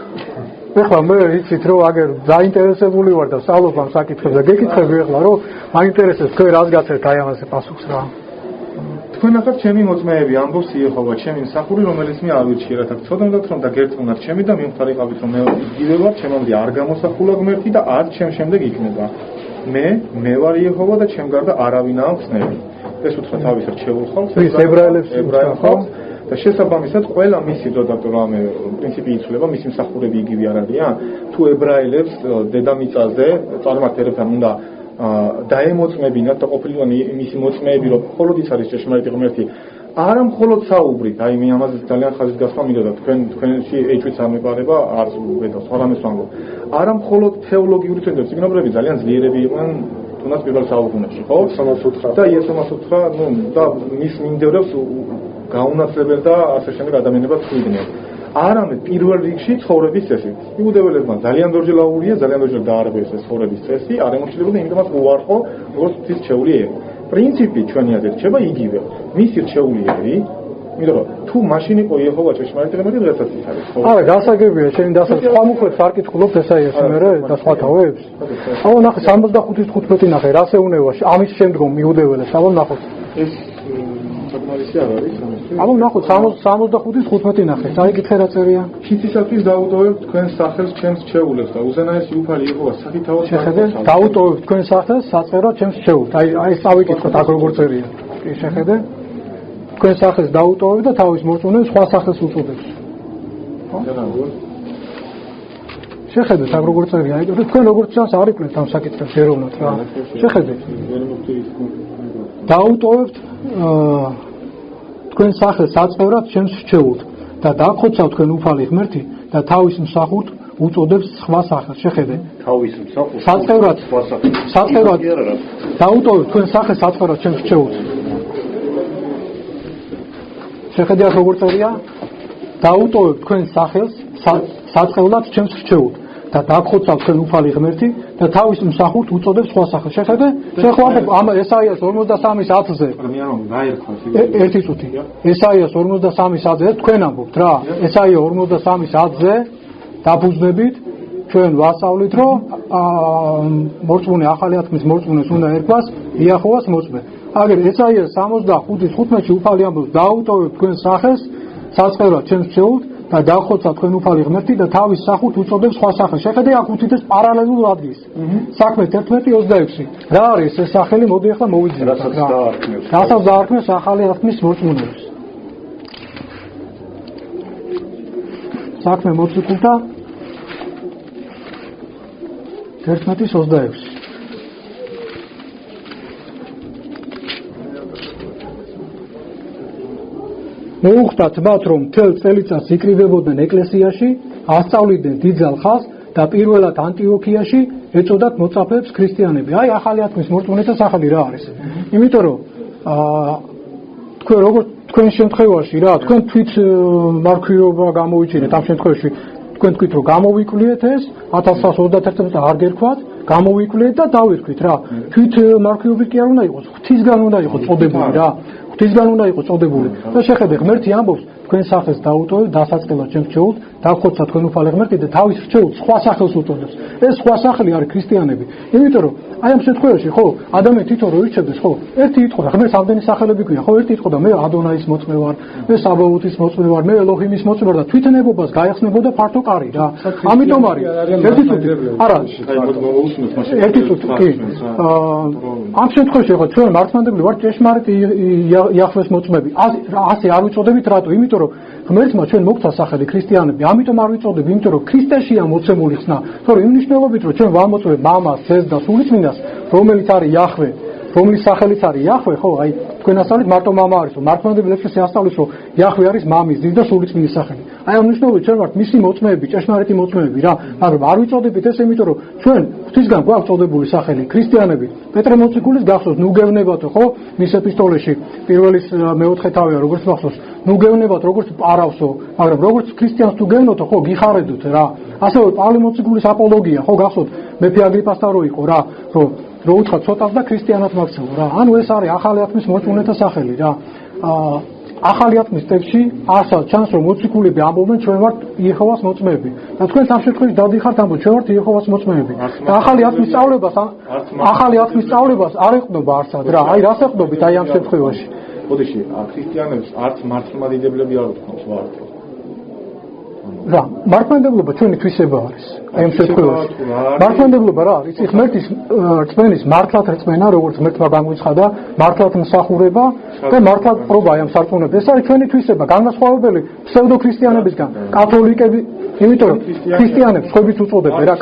ეხლა მე იცით რომ აგერ დაინტერესებული ვარ და სწავლობ ამ საკითხებზე გეკითხები ეხლა რომ მაინტერესებს თქვენ რას გაცერთ აი ამაზე პასუხს რა თქვენ ახლა ჩემი მოწმეები ამბობს იეჰოვა, ჩემი მსახური, რომელიც მე არ ვიცი რა თქმა უნდა, ცოდნათ რომ დაგერწმუნათ ჩემი და მიმხდარიყავით რომ მე იგივე ვარ, ჩემამდე არ გამოსახულა ღმერთი და არც ჩემ შემდეგ იქნება. მე ვარ იეჰოვა და ჩემ გარდა არავინაა ხსნელი. ეს უთხრა თავის რჩეულ ხალხს, ებრაელ ხალხს და შესაბამისად ყველა მისი დოდატორამე პრინციპი იცვლება, მისი მსახურები იგივე არ არიან. თუ ებრაელებს დედამიწაზე წარმართერებთან უნდა დაემოწმებინათ და ყოფილიყო მისი მოწმეები რომ მხოლოდ ის არის ჭეშმარიტი ღმერთი. არა მხოლოდ საუბრით, აი მე ამაზე ძალიან ხაზის გასვლა მინდოდა თქვენში ეჭვიც არ მეპარება, არც უბედავს, რამეს ვამბობ. არა მხოლოდ თეოლოგიური წიგნობრები ძალიან ძლიერები იყვნენ თუნდაც პირველ საუკუნეში, ხო? 309 და 309, და მის მიმდევრებს გაუნაცლებელ და ასე შემდეგ ადამიანებად ხვიდნენ. არამედ პირველ რიგში ცხოვრების წესი. იუდეველებმა ძალიან ბევრჯერ აუღია, ძალიან ბევრჯერ დაარღვიეს ეს ცხოვრების წესი, არ ემორჩილებოდა, იმიტომაც უარყო, როგორც ღვთის რჩეული ერი. პრინციპი ჩვენი აზრით რჩება იგივე. მისი რჩეული ერი, იმიტომ რომ თუ მაშინ იყო იეჰოვა ჭეშმარიტი ღმერთი, დღესაც ის არის. არა, გასაგებია, შენ დასაწყისში სხვა მოხდეთ არ კითხულობ ესაიას მერე და სხვა თავებს. აბა ნახე 65-ის 15 ნახე, რას ეუნება ამის შემდგომ იუდეველებს, აბა ნახოთ. ეს საკმარისი არ არის ამისთვის. აბა ნახოთ 65-ის 15 ნახე, წაიკითხე რა წერია. შიცისათვის დაუტოვებ თქვენ სახელს ჩემს რჩეულებს და უზენაესი უფალი იეჰოვა საკითხავად შეხედე, დაუტოვებ თქვენ სახელს საწყერად ჩემს რჩეულს. აი წავიკითხოთ აქ როგორ წერია. კი შეხედე. თქვენ სახელს დაუტოვებ და თავის მორწმუნეებს სხვა სახელს უწოდებს. შეხედეთ აქ როგორ წერია. აი თქვენ როგორც ჩანს არ იკვლევთ ამ საკითხებს ეროვნად რა. შეხედეთ. დაუტოვებთ თქვენ სახელს საწყევრად ჩემს რჩეულთ და დაგხოცავ თქვენ უფალი ღმერთი და თავის მსახურთ უწოდებს სხვა სახელს. შეხედე. თავის მსახურთ საწყევრად დაუტოვებთ თქვენ სახელს საწყევრად ჩემს რჩეულთ. შეხედე აქ როგორ წერია. დაუტოვებთ თქვენ სახელს საწყევრად ჩემს რჩეულთ და დაგხოცავ თქვენ უფალი ღმერთი და თავის მსახურთ უწოდებს სხვა სახელს. შეხედე? შეხვდებით ამ ესაიას 43-ის 10-ზე. ერთი წუთი. ესაიას 43-ის 10-ზე თქვენ ამბობთ რა. ესაია 43-ის 10-ზე დაფუძნებით ჩვენ ვასწავლით რომ მორწმუნე ახალი ათქმის მორწმუნეს უნდა ერქვას იაჰოვას მოწმე. აგერ ესაია 65-ის 15-ში უფალი ამბობს დაუტოვებთ თქვენ სახელს საწყევრად ჩემს რჩეულთ და დაგხოცავ თქვენ უფალი ღმერთი და თავის სახურთ უწოდებს სხვა სახელს. შეხედე აქ უთითებს პარალელურ ადგილს. საქმე 11:26. რა არის ეს სახელი? მოდი ახლა მოვიძინოთ რა. რასაც დაარქმევს ახალი ათქმის მორწმუნეებს. საქმე მოციქულთა 11:26. მოუხდათ მათ რომ მთელ წელიწადს იკრიბებოდნენ ეკლესიაში, ასწავლიდნენ დიდძალ ხალხს და პირველად ანტიოქიაში ეწოდათ მოწაფეებს ქრისტიანები. აი ახალი ათქმის მორწმუნეთა სახელი რა არის? იმიტომ რომ თქვენ როგორც თქვენ შემთხვევაში რა, თქვენ თვით მარქვეობა გამოვიჩინეთ ამ შემთხვევაში. თქვენ თქვით რომ გამოვიკვლიეთ ეს 1921 წელს არ გერქვათ, გამოვიკვლიეთ და დავირქვით რა. თვით მარქვეობით კი არ უნდა იყოს, ღვთისგან უნდა იყოს წოდებული რა. ღვთისგან უნდა იყოს წოდებული. და შეხედე ღმერთი ამბობს თქვენ სახელს დაუტოვებ დასაწყელად ჩემს რჩეულს, დაგხოცავ თქვენ უფალი ღმერთი და თავის რჩეულს სხვა სახელს უწოდებს. ეს სხვა სახელი არის ქრისტიანები. იმიტომ რომ აი ამ შემთხვევაში ხო ადამიანი თვითონ რო ირჩევდეს ხო ერთი იტყოდა ღმერთს ამდენი სახელები ქვია ხო ერთი იტყოდა მე ადონაის მოწმე ვარ, მე საბაუთის მოწმე ვარ, მე ელოჰიმის მოწმე ვარ და თვითნებობას გაიხსნებოდა ფართო კარი რა. ამიტომ არის ერთი წუთი არა ერთი წუთი კი ამ შემთხვევაში ხო ჩვენ მართლმადიდებლები ვართ ჭეშმარიტი იაჰვეს მოწმეები. ასე არ ვიწოდებით რატო? იმიტომ რომ ღმერთმა ჩვენ მოგცა სახელი ქრისტიანები, ამიტომ არ ვიწოდებ, იმიტომ რომ ქრისტეშია მოცემული ხსნა. თორე იმ მნიშვნელობით რომ ჩვენ ვამოწმებთ მამას, ძეს და სულიწმინდას, რომელიც არის იაჰვე, რომლის სახელიც არის იაჰვე, ხო, აი თქვენ ასწავლეთ მარტო მამა არის, რომ მართლმადიდებლები ეკლესია ასწავლის, რომ იაჰვე არის მამის, ძის და სულიწმინდის სახელი. აი ამ მნიშვნელობით ჩვენ ვართ მისი მოწმეები, ჭეშმარიტი მოწმეები რა, მაგრამ არ ვიწოდებით ეს, იმიტომ რომ ჩვენ ღვთისგან გვაქვს წოდებული სახელი ქრისტიანები. პეტრე მოციქულის გახსოვს, ნუ გევნებათო, ხო, მის ეპისტოლეში პირველის მეოთხე თავია, როგორც მახსოვს, ნუ გევნებათ როგორც პარავსო, მაგრამ როგორც ქრისტიანს თუ გევნოთო, ხო, გიხარედოთ რა. ასევე პავლე მოციქულის აპოლოგია, ხო, გახსოვთ, მეფე აგრიპასთან რო იყო რა, რომ რო უთხრა ცოტას და ქრისტიანად მაქცევო რა. ანუ ეს არის ახალი ათქმის მორწმუნეთა სახელი რა. ახალი ათქმის ტექსტში არსად ჩანს რომ მოციქულები ამბობენ ჩვენ ვართ იეჰოვას მოწმეები. და თქვენ ამ შემთხვევაში დადიხართ ამბობთ ჩვენ ვართ იეჰოვას მოწმეები. და ახალი ათქმის სწავლებას არ ეყნობა არსად რა. აი რას ეყნობით აი ამ შემთხვევაში? მოდიში, ქრისტიანებს არც მართლმადიდებლები არ უთქვამს ვართ. რა, მართლმადიდებლობა ჩვენი თვისება არის. აი ამ შემთხვევაში. მართლმადიდებლობა რა არის? ის ღმერთის რწმენის მართლად რწმენა, როგორც ღმერთმა გამოიცხადა, მართლად მსახურება და მართლად პრობა აი ამ სარწმუნოებაზე. ეს არის ჩვენი თვისება, განმასხვავებელი ფსევდოქრისტიანებისგან. კათოლიკები, იმიტომ რომ ქრისტიანებს ხობიც უწოდებენ რა,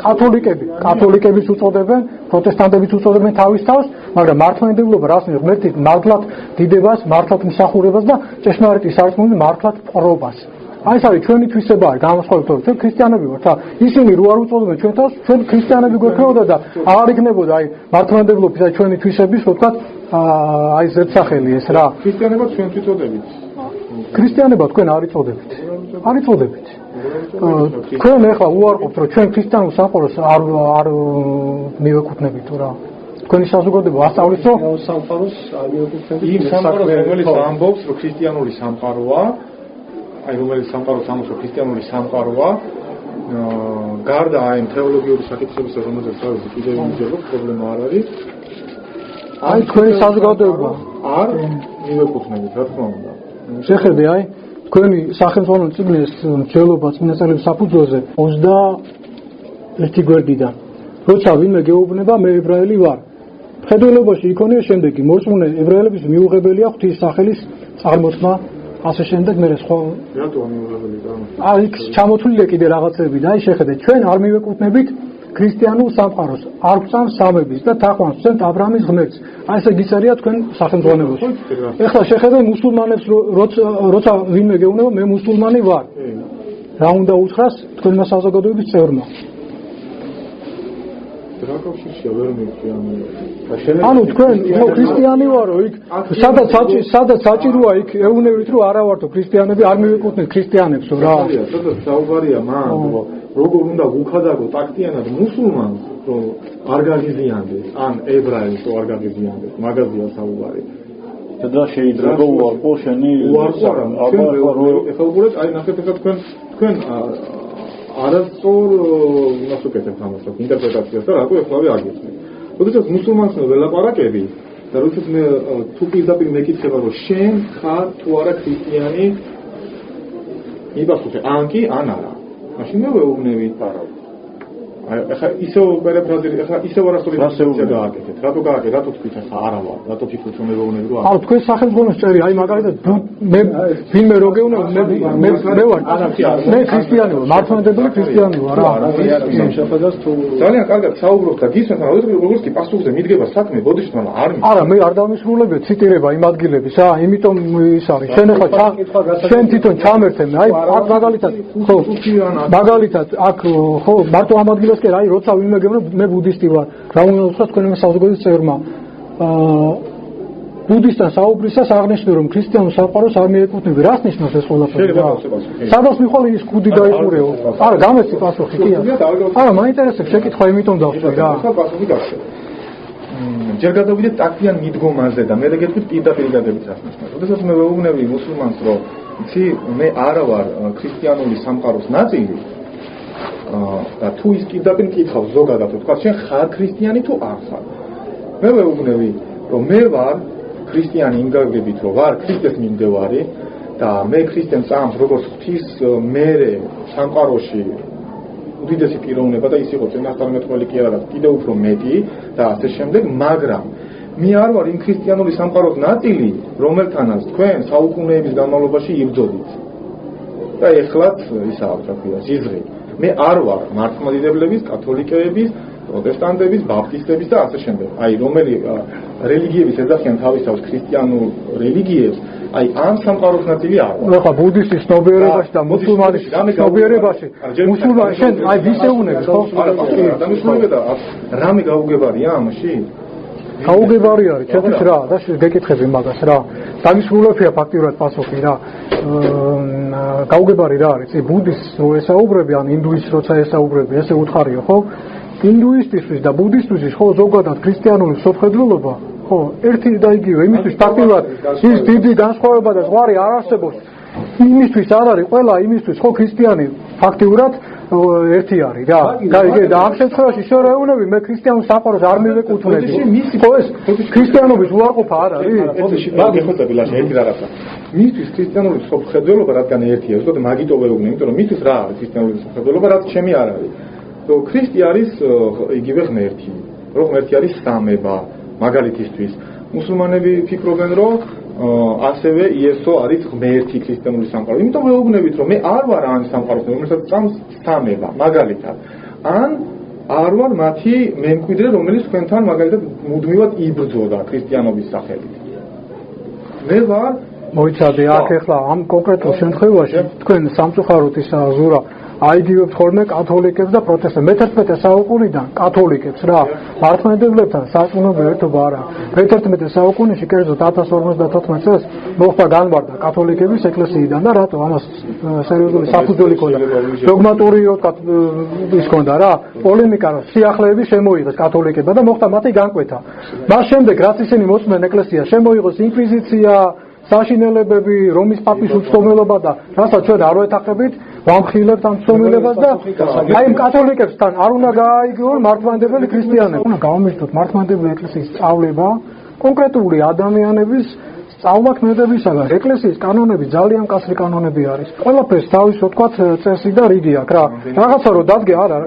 კათოლიკებიც უწოდებენ, პროტესტანტებიც უწოდებენ თავის თავს, მაგრამ მართლმადიდებლობა რას ნიშნავს? ღმერთის მართლად დიდებას, მართლად მსახურებას და ჭეშმარიტი სარწმუნოების მართლად პრობას. აი ეს არის ჩვენი თვისება, განმასხვავებით რომ ჩვენ ქრისტიანები ვართ, ისინი რო არ უწოდებენ ჩვენ თავს, ჩვენ ქრისტიანები გვექნებოდა და აღარ იქნებოდა აი მართლმადიდებლობის აი ჩვენი თვისების, რო ვთქვათ, აი ზედსახელი ეს რა. ქრისტიანებად ჩვენ ვიწოდებით. ქრისტიანებად თქვენ არ იწოდებით. არ იწოდებით. თქვენ ახლა უარყოფთ რომ ჩვენ ქრისტიანულ სამყაროს არ მივეკუთვნებით რა. თქვენი საზოგადოება ასწავლის რომ სამყაროს არ მივეკუთვნებით. იმ სამყაროს რომელიც ამბობს რომ ქრისტიანული სამყაროა, აი რომელიც სამყაროს ამბობს რომ ქრისტიანული სამყაროა, გარდა აი თეოლოგიური საკითხებისა რომელზეც თავისი კიდევ ვიძებოთ, პრობლემა არ არის. აი თქვენი საზოგადოება არ მივეკუთვნებით, რა თქმა უნდა. შეხედე აი თქვენი სახელმწიფო წიგნის მსჯელობა წმინდა წელების საფუძველზე 21 გვერდიდან როცა ვინმე გეუბნება მე ებრაელი ვარ მხედველობაში იქონია შემდეგი მორწმუნე ებრაელების მიუღებელია ღვთის სახელის წარმოთმა ასე შემდეგ მე სხვა რატო მიუღებელია აი ჩამოთვლილია კიდე რაღაცები და აი შეხედე ჩვენ არ მივეკუთვნებით ქრისტიანულ სამყაროს არ გვწამს სამების და თაყვანს ვცემთ აბრაამის ღმერთს აი ესე გიწერია თქვენ სახელმწიფოში ეხლა შეხედე მუსულმანებს როცა ვინმე გეუბნება მე მუსულმანი ვარ რა უნდა უთხრას თქვენმა საზოგადოების წევრმა რაკავშირშია ვერ მივხვდი ანუ თქვენ ქრისტიანი ვარო იქ სადაც საჭიროა იქ ეუბნებით რომ არა ვართო ქრისტიანები არ მივეკუთვნით ქრისტიანებსო რა სადაც საუბარია მან როგორ უნდა უხადაგო ტაქტიანად მუსულმანს რომ არ გაგიზიანდეს ან ებრაელს რომ არ გაგიზიანდეს მაგაზია საუბარი და შეიძლება უარყო შენი ეხლა უყურეთ აი ნახეთ ეხლა თქვენ არასწორ იმას უკეთებთ ამას რომ ინტერპრეტაციას და რატო ეხლავე აგიხსნით. როდესაც მუსულმანს ველაპარაკები და როდესაც მე თუ პირდაპირ მეკითხება რომ შენ ხარ თუ არა ქრისტიანი იპასუხე ან კი ან არა. მაშინ მე ვეუბნები არა. ეხლა ისევ პერეფრაზი ეხლა ისევ არასწორი პროცესია გააკეთეთ. რატო გააკეთეთ? რატო თქვით ახლა არა ვარ? რატო თვითონ რომ მეუბნები რომ არა? თქვენ სახელმწიფოს წერი აი მაგალითად მე ვინმე რო გეუბნება მე ვარ მე ქრისტიანი ვარ მართლმადიდებელი ქრისტიანი ვარ რა შეხედავს თუ ძალიან კარგად საუბრობთ და გისმენთ მაგრამ როგორც კი პასუხზე მიდგება საქმე ბოდიში თქმა არა მე არ დამისრულებია ციტირება იმ ადგილების იმიტომ ის არის შენ ახლა შენ თვითონ ჩამერთე აი აქ მაგალითად ხო მაგალითად აქ ხო მარტო ამ ადგილას კი აი როცა ვინმე გეუბნება მე ბუდისტი ვარ რა უნდა უთხრას თქვენმა საზოგადოების წევრმა ბუდისტთან საუბრისას აღნიშნე რომ ქრისტიანულ სამყაროს არ მიეკუთვნები რას ნიშნავს ეს ყველაფერი სადაც მიხვალე ის კუდი დაიყურეო არა გამეცი პასუხი კი არა მაინტერესებს შეკითხვა იმიტომ დავსვი რა პასუხი გახსოვ ჯერ გადავიდეთ ტაქტიან მიდგომაზე და მე გეტყვით პირდაპირ გადავიდეთ რას ნიშნავს როდესაც მე ვეუბნები მუსულმანს რომ იცი მე არა ვარ ქრისტიანული სამყაროს ნაწილი და თუ ის პირდაპირ მკითხავს ზოგადად თქვა შენ ხარ ქრისტიანი თუ არ ხარ მე ვეუბნები რომ მე ვარ ქრისტიანი იმ გაგებით რომ ვარ ქრისტეს მიმდევარი და მე ქრისტემ წამს როგორც ღვთის მერე სამყაროში უდიდესი პიროვნება და ის იყო წინასწარმეტყველი კი არა კიდევ უფრო მეტი და ასე შემდეგ მაგრამ მე არ ვარ იმ ქრისტიანული სამყაროს ნაწილი რომელთანაც თქვენ საუკუნეების განმავლობაში იბრძოდით და ეხლაც ისაა რა ქვია ზიზღი მე არ ვარ მართლმადიდებლების კათოლიკეების პროტესტანტების, ბაპტისტების და ასე შემდეგ. აი, რომელი რელიგიების ეძახიან თავის თავს ქრისტიანულ რელიგიებს, აი, ამ სამყაროს ნაწილი არ ვარ. ახლა ბუდისტის ცნობიერებაში და მუსულმანის ცნობიერებაში, მუსულმანი შენ აი ვისეუნები, ხო? არა, დამისულები და რამე გაუგებარია ამაში? გაუგებარი არის, ჩემთვის რა, და გეკითხები მაგას რა. დამისრულებია ფაქტიურად პასუხი რა. გაუგებარი რა არის? ბუდისტს რო ესაუბრები, ან ინდუისტს როცა ესაუბრები, ესე უთხარიო, ხო? ინდუისტისთვის და ბუდისტისთვის ხო ზოგადად ქრისტიანული სოფხედლულობა ხო ერთი და იგივე იმისთვის ფაქტიურად ის დიდი განსხვავება და ზღვარი არ არსებობს იმისთვის არ არის ყველა იმისთვის ხო ქრისტიანი ფაქტიურად ერთი არის რა. და ამ შემთხვევაში შორეუნები მე ქრისტიანულ საყვარელს არ მივეკუთვნები. ხო ეს ქრისტიანობის უარყოფა არ არის? გეხოცები ლაშა ერთი რაღაცა. მისთვის ქრისტიანული მსოფლმხედველობა რადგან ერთია, ზუსტად მაგიტო ვეუბნე, იმიტომ რომ მისთვის რა არის ქრისტიანული მსოფლმხედველობა, რაც ჩემი არ არის. ქრისტე არის იგივე ღმერთი. რომ ღმერთი არის სამება, მაგალითისთვის. მუსულმანები ფიქრობენ, რომ ასევე იესო არის ღმერთი ქრისტიანული სამყარო. იმიტომ ვეუბნებით, რომ მე არ ვარ ამ სამყაროს, რომელსაც წამს სამება, მაგალითად. ან არ ვარ მათი მემკვიდრე, რომელიც თქვენთან მაგალითად მუდმივად იბრძოდა ქრისტიანობის სახელით. მე ვარ მოიცადე აქ ახლა ამ კონკრეტულ შემთხვევაში თქვენ სამწუხაროდ ის ზურა აიგივებთ ხოლმე კათოლიკებს და პროტესტანტებს. მე-11 საუკუნიდან კათოლიკებს რა მართლმადიდებლებთან სარწმუნოებრივი ერთობა არა. მე-11 საუკუნეში კერძოდ 1054 წელს მოხდა განმარტა კათოლიკების ეკლესიიდან და რატო ამას სერიოზული საფუძველი ჰქონდა. დოგმატური ვთქვათ ის ჰქონდა რა პოლემიკა რომ სიახლეები შემოიღეს კათოლიკებმა და მოხდა მათი განკვეთა. მას შემდეგ რაც ისინი მოწმენ ეკლესიას შემოიღოს ინკვიზიცია საშინელებები, რომის პაპის უცხომელობა და რასაც ჩვენ არ ვეთანხმებით, ვამხილებთ ამ ცნობილებას და აი ამ კათოლიკებსთან არ უნდა გააიგონ მართლმადიდებელი ქრისტიანები. უნდა გავამეჯდოთ მართლმადიდებელი ეკლესიის სწავლება კონკრეტული ადამიანების სწავლაქმედებისაგან. ეკლესიის კანონები ძალიან მკაცრი კანონები არის. ყველაფერს თავის ვთქვათ წესი და რიგი აქვს რა. რაღაცა რომ დადგე არა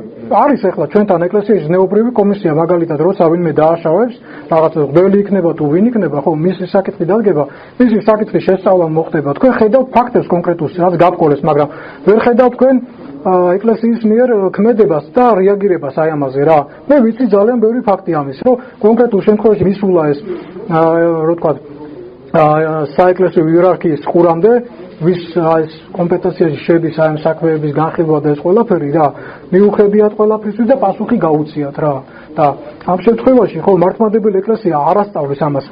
არის ახლა ჩვენთან ეკლესიაში ზნეობრივი კომისია მაგალითად როცა ვინმე დააშავებს რაღაცა გველი იქნება თუ ვინ იქნება ხო მისი საკითხი დადგება მისი საკითხის შესწავლა მოხდება. თქვენ ხედავთ ფაქტებს კონკრეტულს რაც გაბკოლეს მაგრამ ვერ ხედავთ თქვენ ეკლესიის მიერ ქმედებას და რეაგირებას აი ამაზე რა. მე ვიცი ძალიან ბევრი ფაქტი ამის რომ კონკრეტულ შემთხვევაში მისულა ეს რო თქვა საეკლესიო იერარქიის ყურამდე ვის ეს კომპეტენციაში შედის აი ამ საქმეების განხილვა და ეს ყველაფერი რა მიუხედიათ ყველაფრისთვის და პასუხი გაუციათ რა და ამ შემთხვევაში ხო მართლმადიდებელი ეკლესია არ ასწავლის ამას.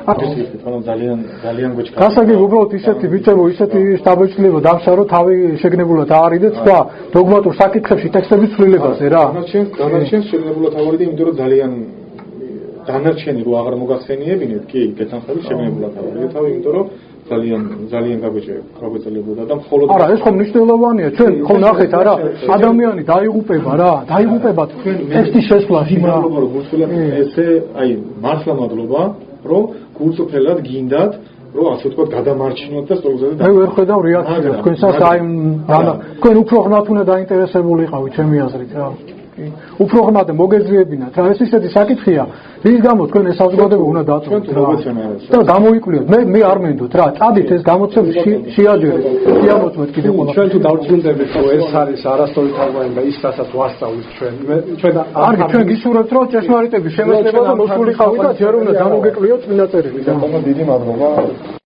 ძალიან გოჩქა. გასაგებ უბრალოდ ისეთი ვიცებო ისეთი შთაბეჭდილება დამშა რომ თავი შეგნებულად აარიდეთ სხვა დოგმატურ საკითხებში ტექსტების ცვლილებაზე რა. დანარჩენს შეგნებულად ავარიდე იმიტომ რომ ძალიან დანარჩენი რო აღარ მოგახსენიებინეთ, კი, გეთანხმებით შეგნებულად ავარიდე თავი, იმიტომ რომ ძალიან გაგვეწელებოდა და მხოლოდ არა ეს ხომ მნიშვნელოვანია ჩვენ ხო ნახეთ არა ადამიანი დაიღუპება რა დაიღუპება ტექსტის შესვლაში რა ესე აი მართლა მადლობა რომ გულწრფელად გინდათ რომ ასე ვთქვათ გადამარჩინოთ და სწორზედა მე ვერ ხედავ რეაქციას თქვენსაც აი თქვენ უფრო ღრმად უნდა დაინტერესებული იყავით ჩემი აზრით რა უფრო ღრმად მოგეძიებინათ რა ეს ისეთი საკითხია რის გამო თქვენ ეს საზოგადოება უნდა დაწვეთ და გამოიკვლიოთ მე არ მენდოთ რა წადით ეს გამოცემის შეაჯერეთ შეამოწმეთ კიდევ ყველა ჩვენ თუ დავწუნდებით რომ ეს არის არასწორი თარგმანი და ის რასაც ვასწავლით ჩვენ არგი ჩვენ გისურვებთ რომ ჭეშმარიტების შემეცნება და მოსულიყავით და ჯერ უნდა დამოგეკვლიოთ წმინდა წერილი დიდი მადლობა